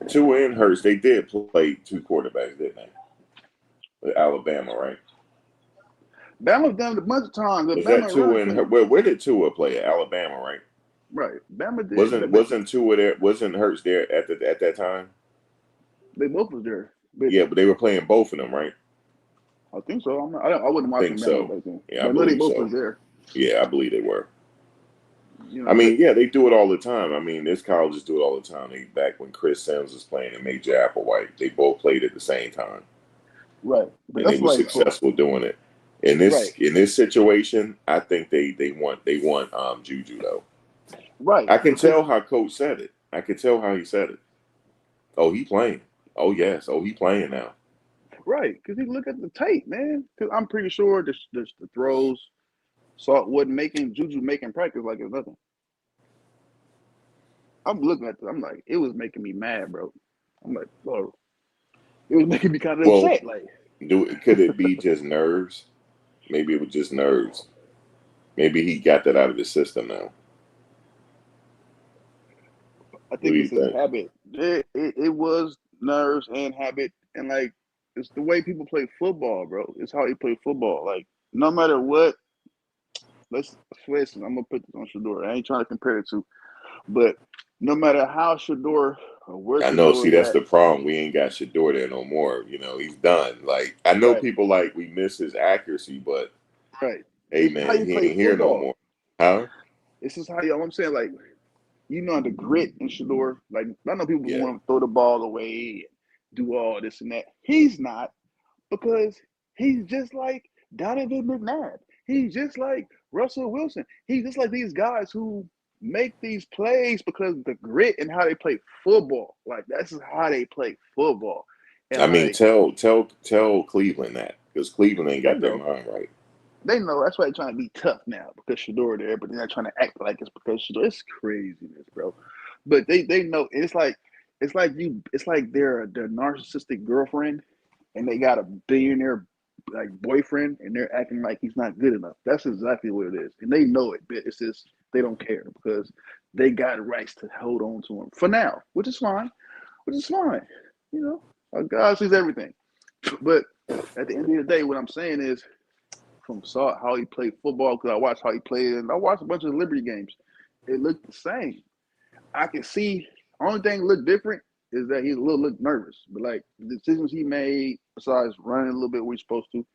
[SPEAKER 1] Tua and Hurts, they did play two quarterbacks, didn't they? With Alabama, right?
[SPEAKER 11] Bama's done it a bunch of times, but
[SPEAKER 1] Was that
[SPEAKER 11] Bama
[SPEAKER 1] Tua
[SPEAKER 11] really
[SPEAKER 1] and
[SPEAKER 11] couldn't.
[SPEAKER 1] where did Tua play? At Alabama, right?
[SPEAKER 11] Right, Bama did, but
[SPEAKER 1] Wasn't Tua there? Wasn't Hurts there at that time?
[SPEAKER 11] they both was there. But
[SPEAKER 1] Yeah, but they were playing both of them, right?
[SPEAKER 11] I think so. I wasn't watching
[SPEAKER 1] Think
[SPEAKER 11] Bama
[SPEAKER 1] so.
[SPEAKER 11] back then,
[SPEAKER 1] Yeah, I
[SPEAKER 11] but I know they
[SPEAKER 1] believe
[SPEAKER 11] both
[SPEAKER 1] so.
[SPEAKER 11] was there.
[SPEAKER 1] Yeah, I believe they were.
[SPEAKER 11] You
[SPEAKER 1] I
[SPEAKER 11] know, but
[SPEAKER 1] mean, yeah, they do it all the time. I mean, this colleges do it all the time. Back when Chris Sims was playing and Major Applewhite, they both played at the same time,
[SPEAKER 11] right, but
[SPEAKER 1] and they
[SPEAKER 11] that's
[SPEAKER 1] were
[SPEAKER 11] like for
[SPEAKER 1] successful doing it.
[SPEAKER 11] right,
[SPEAKER 1] In this situation, I think they want JuJu though.
[SPEAKER 11] right
[SPEAKER 1] I can
[SPEAKER 11] because
[SPEAKER 1] tell how Coach said it. I can tell how he said it. Oh, he playing. Oh yes. Oh, he playing now.
[SPEAKER 11] right because he look at the tape, man. Because I'm pretty sure the throws Salt wasn't making Juju making practice like it's nothing. I'm looking at I'm like, it was making me mad, bro. I'm like, bro, it was making me kind of
[SPEAKER 1] Well,
[SPEAKER 11] upset. Like,
[SPEAKER 1] could it be just nerves? Maybe it was just nerves. Maybe he got that out of his system now.
[SPEAKER 11] I
[SPEAKER 1] What do
[SPEAKER 11] think
[SPEAKER 1] you
[SPEAKER 11] it's his
[SPEAKER 1] think?
[SPEAKER 11] habit. It was nerves and habit, and like it's the way people play football, bro. It's how you play football. Like no matter what, let's listen. I'm gonna put this on Shador. I ain't trying to compare it to, but no matter how Shador or where
[SPEAKER 1] I know.
[SPEAKER 11] Shador
[SPEAKER 1] See,
[SPEAKER 11] is
[SPEAKER 1] that's
[SPEAKER 11] at,
[SPEAKER 1] the problem. We ain't got Shador there no more. He's done. Like I know
[SPEAKER 11] right,
[SPEAKER 1] people like we miss his accuracy, but
[SPEAKER 11] right.
[SPEAKER 1] hey,
[SPEAKER 11] This is how
[SPEAKER 1] man,
[SPEAKER 11] you
[SPEAKER 1] he
[SPEAKER 11] play
[SPEAKER 1] ain't here no
[SPEAKER 11] football.
[SPEAKER 1] more. Huh?
[SPEAKER 11] This is how you. I'm saying like the grit in Shador. Like I know people
[SPEAKER 1] Yeah.
[SPEAKER 11] want to throw the ball away, and do all this and that. He's not. Because he's just like Donovan McNabb. He's just like Russell Wilson. He's just like these guys who make these plays because of the grit and how they play football. Like that's just how they play football.
[SPEAKER 1] I
[SPEAKER 11] And
[SPEAKER 1] mean,
[SPEAKER 11] like
[SPEAKER 1] tell Cleveland that because Cleveland ain't
[SPEAKER 11] they
[SPEAKER 1] got their
[SPEAKER 11] know.
[SPEAKER 1] mind right.
[SPEAKER 11] They know that's why they're trying to be tough now because Shador there, but they're not trying to act like it's because Shador. It's craziness, bro. But they know it's like their narcissistic girlfriend and they got a billionaire like boyfriend and they're acting like he's not good enough. That's exactly what it is. And they know it, but it's just they don't care because they got rights to hold on to him for now, which is fine. Which is fine. God sees everything. But at the end of the day, what I'm saying is from saw how he played football because I watched how he played and I watched a bunch of Liberty games. It looked the same. I can see only thing look different is that he's a little nervous. But like the decisions he made, besides running a little bit where he's supposed to,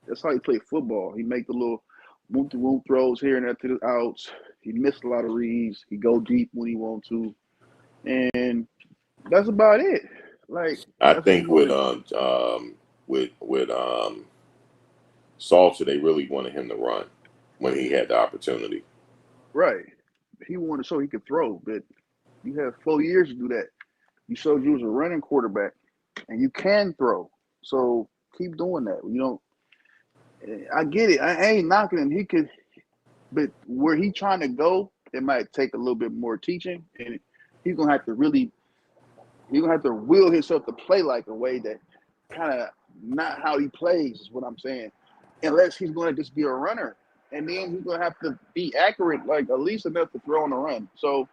[SPEAKER 11] that's how he played football. He make the little move to room throws here and there to the outs. He missed a lot of reads. He go deep when he want to, and that's about it. Like
[SPEAKER 1] I
[SPEAKER 11] that's what he
[SPEAKER 1] think with
[SPEAKER 11] wanted.
[SPEAKER 1] Salter, they really wanted him to run when he had the opportunity.
[SPEAKER 11] Right. He wanted to show he could throw, but you have 4 years to do that. You showed you was a running quarterback, and you can throw. So keep doing that. I get it. I ain't knocking him. He could, but where he trying to go, it might take a little bit more teaching, and he's gonna have to really, he's gonna have to will himself to play like a way that kind of not how he plays is what I'm saying. Unless he's gonna just be a runner, and then he's gonna have to be accurate, like at least enough to throw on the run. So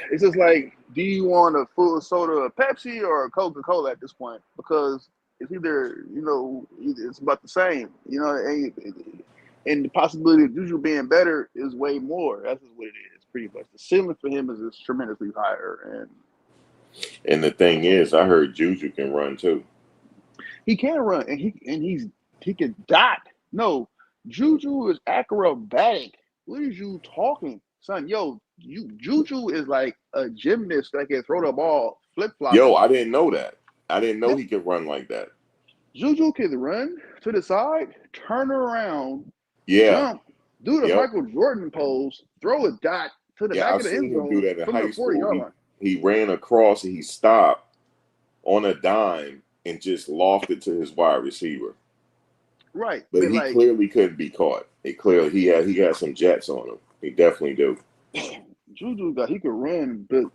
[SPEAKER 11] it's just like, do you want a full soda, a Pepsi, or a Coca-Cola at this point? Because it's either, it's about the same, and the possibility of Juju being better is way more. That's just what it is, pretty much. The ceiling for him is just tremendously higher, and
[SPEAKER 1] And the thing is, I heard Juju can run too.
[SPEAKER 11] he can run, and he can dot. No, Juju is acrobatic. What is you talking, son? Yo, Juju is like a gymnast that can throw the ball flip
[SPEAKER 1] Yo,
[SPEAKER 11] flopping.
[SPEAKER 1] I didn't know that. I didn't know
[SPEAKER 11] Yeah,
[SPEAKER 1] he could run like that.
[SPEAKER 11] Juju can run to the side, turn around,
[SPEAKER 1] Yeah.
[SPEAKER 11] jump, do the
[SPEAKER 1] Yep.
[SPEAKER 11] Michael Jordan pose, throw a dot to the
[SPEAKER 1] Yeah,
[SPEAKER 11] back
[SPEAKER 1] I've
[SPEAKER 11] of the end
[SPEAKER 1] seen him do
[SPEAKER 11] zone
[SPEAKER 1] that in
[SPEAKER 11] from the
[SPEAKER 1] high school.
[SPEAKER 11] 40-yard line.
[SPEAKER 1] He ran across and he stopped on a dime and just lofted to his wide receiver.
[SPEAKER 11] Right,
[SPEAKER 1] But
[SPEAKER 11] but
[SPEAKER 1] he
[SPEAKER 11] like
[SPEAKER 1] clearly couldn't be caught. It clearly he had some jets on him. He definitely do.
[SPEAKER 11] Juju he could run, but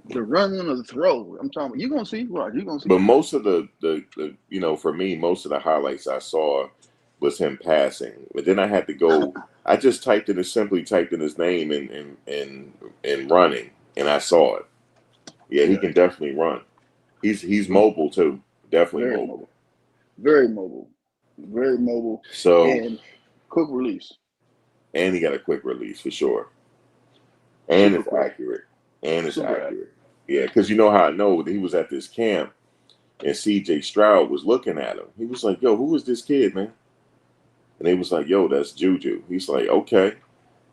[SPEAKER 11] the run on the throw. I'm talking about, you gonna see, right? You gonna see.
[SPEAKER 1] But most of the for me, most of the highlights I saw was him passing. But then I had to go. I just simply typed in his name and running, and I saw it. Yeah, he can definitely run. He's mobile too. Definitely
[SPEAKER 11] Very
[SPEAKER 1] mobile.
[SPEAKER 11] mobile. Very mobile. Very mobile.
[SPEAKER 1] So,
[SPEAKER 11] And quick release.
[SPEAKER 1] and he got a quick release for sure. And
[SPEAKER 11] Super
[SPEAKER 1] it's
[SPEAKER 11] quick.
[SPEAKER 1] accurate. And it's
[SPEAKER 11] Super
[SPEAKER 1] accurate. Yeah, because you know how I know that he was at this camp and CJ Stroud was looking at him. He was like, yo, who is this kid, man? And they was like, yo, that's JuJu. He's like, okay.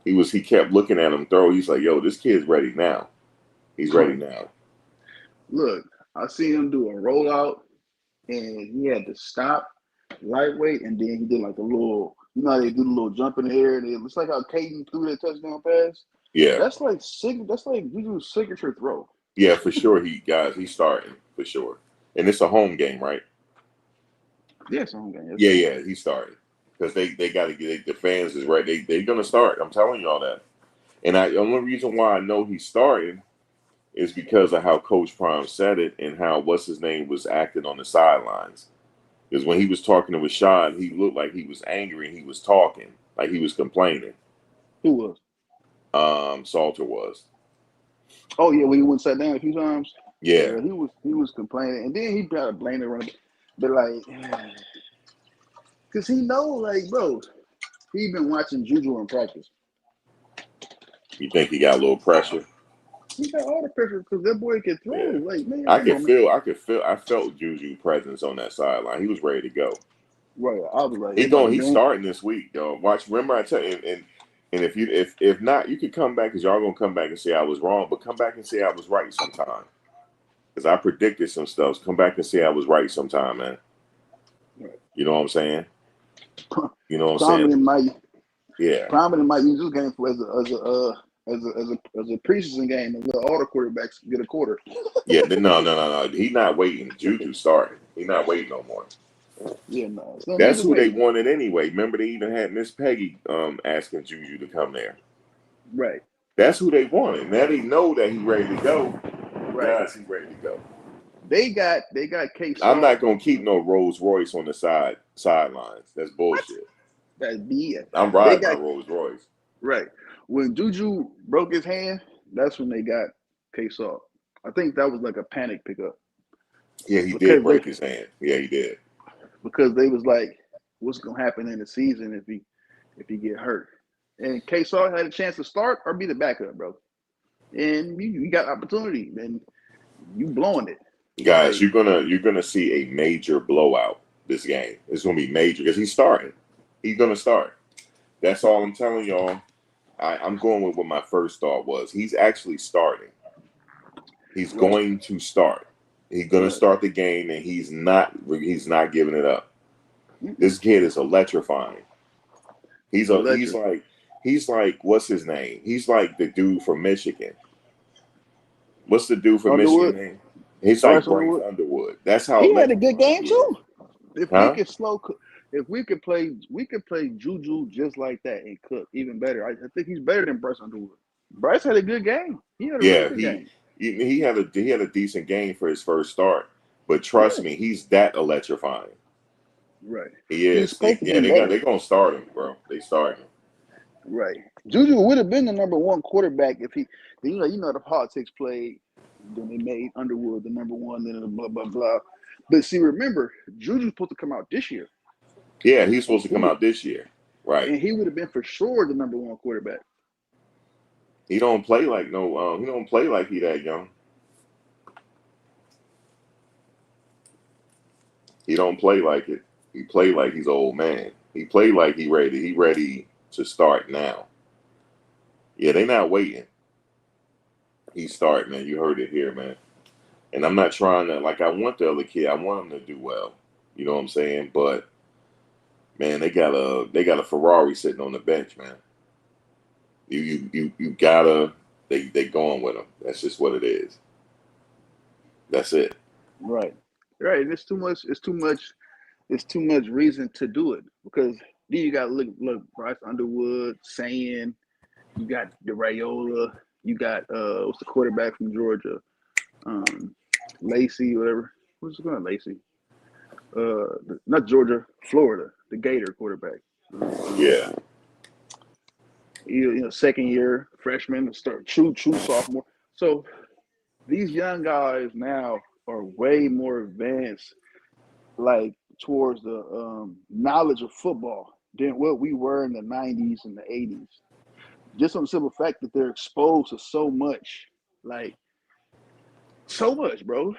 [SPEAKER 1] He kept looking at him throw. He's like, yo, this kid's ready now. He's ready now.
[SPEAKER 11] Look, I seen him do a rollout and he had to stop lightweight and then he did like a little, you know how they do the little jump in the air and it looks like how Caden threw that touchdown pass.
[SPEAKER 1] Yeah.
[SPEAKER 11] That's like JuJu's signature throw.
[SPEAKER 1] Yeah, for sure. He's starting for sure. And it's a home game, right?
[SPEAKER 11] Yes, home game.
[SPEAKER 1] Yeah, he's starting. Because they got to get the fans is right. They're gonna start. I'm telling y'all that. And the only reason why I know he's starting is because of how Coach Prime said it and how what's his name was acting on the sidelines. Because when he was talking to Rashad, he looked like he was angry and he was talking like he was complaining.
[SPEAKER 11] Who
[SPEAKER 1] was? Salter was.
[SPEAKER 11] Oh yeah, when he went sat down a few times.
[SPEAKER 1] Yeah,
[SPEAKER 11] he was complaining, and then he tried to blame the running back, but like, cause he know, like, bro, he been watching JuJu in practice.
[SPEAKER 1] You think he got a little pressure?
[SPEAKER 11] He got all the pressure because that boy can throw.
[SPEAKER 1] Yeah.
[SPEAKER 11] Like, man,
[SPEAKER 1] I felt JuJu presence on that sideline. He was ready to go.
[SPEAKER 11] Right, I was like,
[SPEAKER 1] He's starting this week, though. Remember I tell you, and if not, you could come back because y'all gonna come back and say I was wrong, but come back and say I was right sometime. Because I predicted some stuff. Come back and say I was right sometime, man. You know what I'm saying? You know what I'm saying?
[SPEAKER 11] Prominent might use this game for as a preseason game and let all the quarterbacks get a quarter.
[SPEAKER 1] Yeah, no. He's not waiting. JuJu starting. He's not waiting no more.
[SPEAKER 11] Yeah, no.
[SPEAKER 1] That's who they wanted anyway. Remember, they even had Miss Peggy asking JuJu to come there.
[SPEAKER 11] Right.
[SPEAKER 1] That's who they wanted. Now they know that he's ready to go.
[SPEAKER 11] Right.
[SPEAKER 1] Guys, he's ready to go.
[SPEAKER 11] They got Case.
[SPEAKER 1] I'm not gonna keep no Rolls Royce on the sidelines. That's bullshit.
[SPEAKER 11] That's BS.
[SPEAKER 1] I'm riding my Rolls Royce.
[SPEAKER 11] Right. When JuJu broke his hand, that's when they got Case off. I think that was like a panic pickup.
[SPEAKER 1] Yeah, he did break his hand. Yeah, he did.
[SPEAKER 11] Because they was like, what's gonna happen in the season if he get hurt? And Case had a chance to start or be the backup, bro. And you got opportunity, and you blowing it.
[SPEAKER 1] Guys, you're gonna see a major blowout this game. It's gonna be major because he's starting. He's gonna start. That's all I'm telling y'all. I'm going with what my first thought was. He's actually starting. He's going to start. He's gonna start the game, and he's not giving it up. This kid is electrifying. He's like what's his name? He's like the dude from Michigan. What's the dude from Michigan name? He's like Bryce Underwood. That's how
[SPEAKER 11] he had a good game too. If we could play JuJu just like that and cook even better. I think he's better than Bryce Underwood. Bryce had a good game. He had a really good game.
[SPEAKER 1] He had a decent game for his first start, but trust me, he's that electrifying.
[SPEAKER 11] Right.
[SPEAKER 1] He is. They're gonna start him, bro. They start him.
[SPEAKER 11] Right. JuJu would have been the number one quarterback if he, you know the politics played. Then they made Underwood the number one. Then blah blah blah. But see, remember, JuJu's supposed to come out this year.
[SPEAKER 1] Yeah, he's supposed to come out this year, right?
[SPEAKER 11] And he would have been for sure the number one quarterback.
[SPEAKER 1] He don't play like he don't play like he that young. He don't play like it. He play like he's an old man. He play like he ready. He ready to start now. Yeah, they not waiting. He's starting, man. You heard it here, man. And I'm not trying to I want the other kid. I want him to do well. You know what I'm saying? But man, they got a Ferrari sitting on the bench, man. You gotta they going with him. That's just what it is. That's it.
[SPEAKER 11] Right. Right. It's too much reason to do it because then you got to look Bryce Underwood, saying you got the Raiola, you got what's the quarterback from Georgia, Lacey, whatever. What's it called, Lacey? Not Georgia, Florida, the Gator quarterback.
[SPEAKER 1] Yeah.
[SPEAKER 11] Second year freshman, start true sophomore. So these young guys now are way more advanced, like towards the knowledge of football than what we were in the '90s and the '80s. Just on the simple fact that they're exposed to so much, like so much, bro.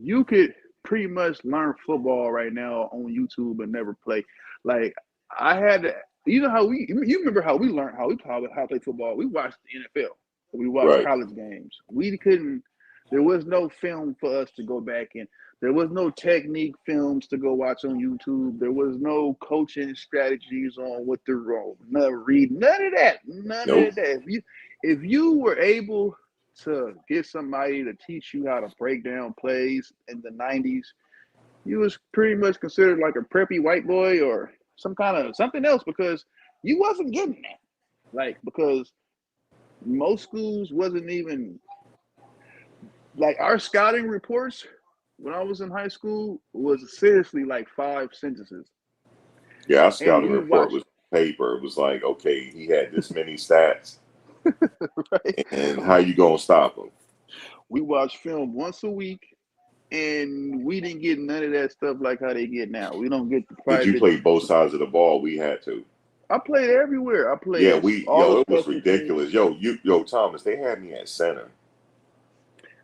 [SPEAKER 11] You could pretty much learn football right now on YouTube and never play. Like I had to, you remember how we learned how to play football. We watched the NFL. We watched
[SPEAKER 1] Right.
[SPEAKER 11] college games. We couldn't. There was no film for us to go back and there was no technique films to go watch on YouTube. There was no coaching strategies on what to roll. Read none of that. None
[SPEAKER 1] Nope.
[SPEAKER 11] of that. If you were able to get somebody to teach you how to break down plays in the '90s, you was pretty much considered like a preppy white boy or some kind of something else because you wasn't getting that. Like because most schools wasn't even like our scouting reports when I was in high school was seriously like 5 sentences.
[SPEAKER 1] Yeah, our
[SPEAKER 11] And
[SPEAKER 1] scouting
[SPEAKER 11] we
[SPEAKER 1] report
[SPEAKER 11] watched
[SPEAKER 1] was paper. It was like, okay, he had this many stats,
[SPEAKER 11] right?
[SPEAKER 1] and how you gonna stop him?
[SPEAKER 11] We watched film once a week and we didn't get none of that stuff like how they get now. We don't get the
[SPEAKER 1] Did you
[SPEAKER 11] private.
[SPEAKER 1] play both sides of the ball? We had to.
[SPEAKER 11] I played everywhere. I
[SPEAKER 1] Yeah,
[SPEAKER 11] played all
[SPEAKER 1] yo,
[SPEAKER 11] the
[SPEAKER 1] it was
[SPEAKER 11] special teams.
[SPEAKER 1] ridiculous. Yo, Thomas, they had me at center.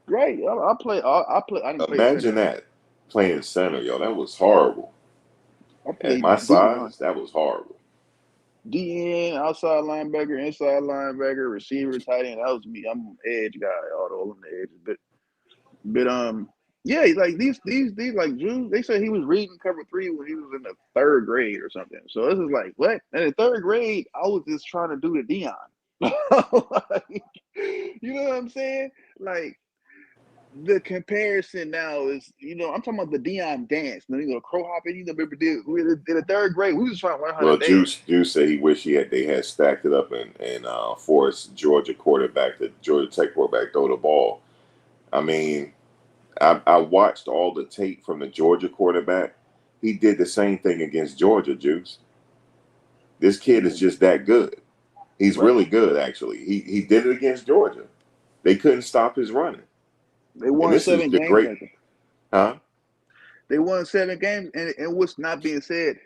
[SPEAKER 11] Right. I play. I play. I didn't play
[SPEAKER 1] Imagine
[SPEAKER 11] center.
[SPEAKER 1] that playing center, yo. That was horrible.
[SPEAKER 11] I
[SPEAKER 1] At my
[SPEAKER 11] played D line,
[SPEAKER 1] size, that was horrible.
[SPEAKER 11] DN, outside linebacker, inside linebacker, receiver, tight end. That was me. I'm an edge guy. All on the edge, but yeah, like these like Jews. They said he was reading cover three when he was in the third grade or something. So this is like what? In the third grade, I was just trying to do the Dion. Like, you know what I'm saying? Like the comparison now is, I'm talking about the Dion dance. Crow hopping. In the third grade, we was trying to learn how to
[SPEAKER 1] Well,
[SPEAKER 11] dance.
[SPEAKER 1] Juice said he wished they had stacked it up and forced Georgia quarterback, the Georgia Tech quarterback, throw the ball. I mean, I watched all the tape from the Georgia quarterback. He did the same thing against Georgia, Juice. This kid is just that good. He's
[SPEAKER 11] Right.
[SPEAKER 1] really good, actually. He did it against Georgia. They couldn't stop his running.
[SPEAKER 11] They
[SPEAKER 1] And
[SPEAKER 11] won
[SPEAKER 1] this is
[SPEAKER 11] 7
[SPEAKER 1] the
[SPEAKER 11] games.
[SPEAKER 1] great, huh?
[SPEAKER 11] They won 7 games, and what's not being said,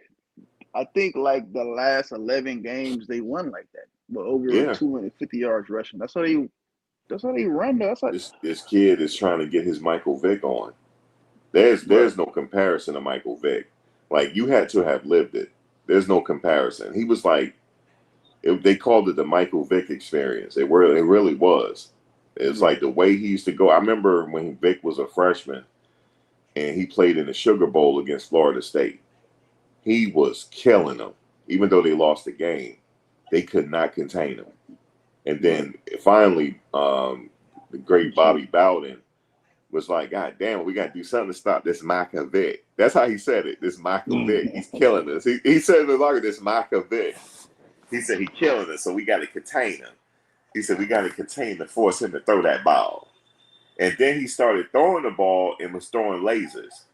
[SPEAKER 11] I think like the last 11 games they won like that, but over
[SPEAKER 1] Yeah.
[SPEAKER 11] 250 yards rushing. That's how they. That's how they run. That's like
[SPEAKER 1] This kid is trying to get his Michael Vick on.
[SPEAKER 11] right.
[SPEAKER 1] There's no comparison to Michael Vick. Like you had to have lived it. There's no comparison. He was like they called it the Michael Vick experience. It really was. It's
[SPEAKER 11] Right.
[SPEAKER 1] like the way he used to go. I remember when Vick was a freshman and he played in the Sugar Bowl against Florida State. He was killing them. Even though they lost the game, they could not contain him. And then finally, the great Bobby Bowden was like, God damn, we got to do something to stop this Micah Vick. That's how he said it. This Micah Vick. He's killing us. He said it no longer, this Micah Vick. He said he's killing us, so we got to contain him. He said we got to contain to force him to throw that ball. And then he started throwing the ball and was throwing lasers.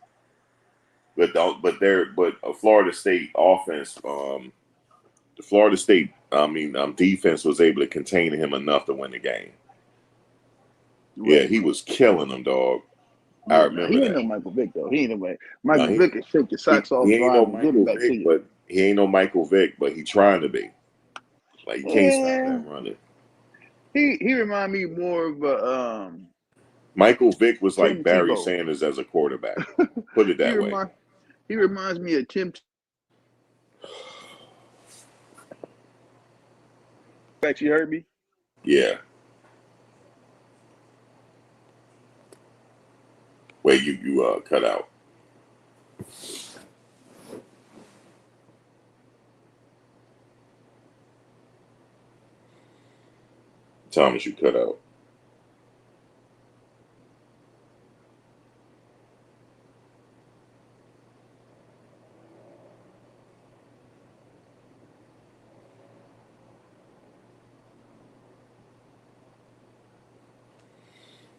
[SPEAKER 1] But a Florida State offense, the Florida State, defense was able to contain him enough to win the game.
[SPEAKER 11] Right.
[SPEAKER 1] Yeah, he was killing them, dog. I
[SPEAKER 11] No,
[SPEAKER 1] remember
[SPEAKER 11] he ain't
[SPEAKER 1] that.
[SPEAKER 11] no Michael Vick though. He ain't no way.
[SPEAKER 1] No,
[SPEAKER 11] Michael Vick can shake your socks off,
[SPEAKER 1] he ain't no
[SPEAKER 11] drive, and give them
[SPEAKER 1] Michael
[SPEAKER 11] back to
[SPEAKER 1] Vick,
[SPEAKER 11] you.
[SPEAKER 1] but he ain't no Michael Vick, but he trying to be. Like he can't stop
[SPEAKER 11] Yeah,
[SPEAKER 1] that running.
[SPEAKER 11] he remind me more of a
[SPEAKER 1] Michael Vick was like
[SPEAKER 11] Tim
[SPEAKER 1] Barry
[SPEAKER 11] Tebow.
[SPEAKER 1] Sanders as a quarterback. Put it
[SPEAKER 11] He
[SPEAKER 1] that way.
[SPEAKER 11] remind he reminds me of Tim. Fact, you heard me.
[SPEAKER 1] Yeah. Wait, you cut out. Thomas, you cut out.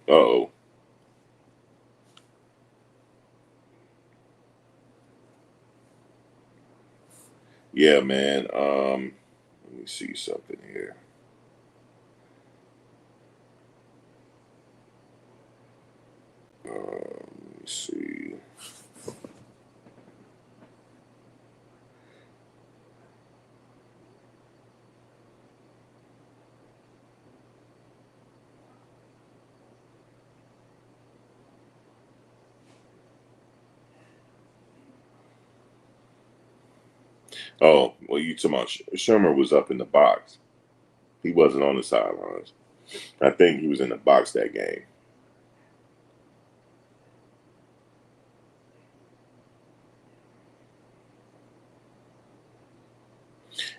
[SPEAKER 1] Uh-oh. Yeah, man. Let me see something here. Let me see. Oh, well, you talking about Shermer was up in the box. He wasn't on the sidelines. I think he was in the box that game.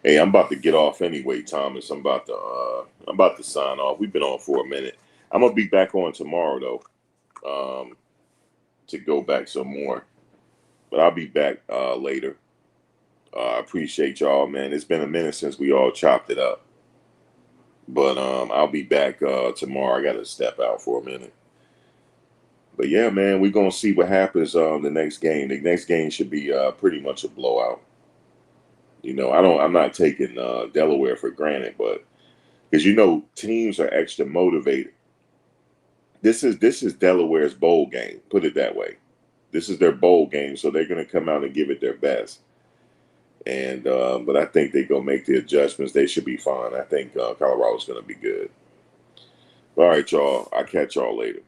[SPEAKER 1] Hey, I'm about to get off anyway, Thomas. I'm about to sign off. We've been on for a minute. I'm gonna be back on tomorrow though, to go back some more. But I'll be back later. I appreciate y'all, man. It's been a minute since we all chopped it up. But I'll be back tomorrow. I gotta step out for a minute. But yeah, man, we're gonna see what happens the next game. The next game should be pretty much a blowout. You know, I'm not taking Delaware for granted, but because teams are extra motivated. This is Delaware's bowl game. Put it that way. This is their bowl game, so they're gonna come out and give it their best. And but I think they go make the adjustments. They should be fine. I think Colorado's gonna be good. All right, y'all. I'll catch y'all later.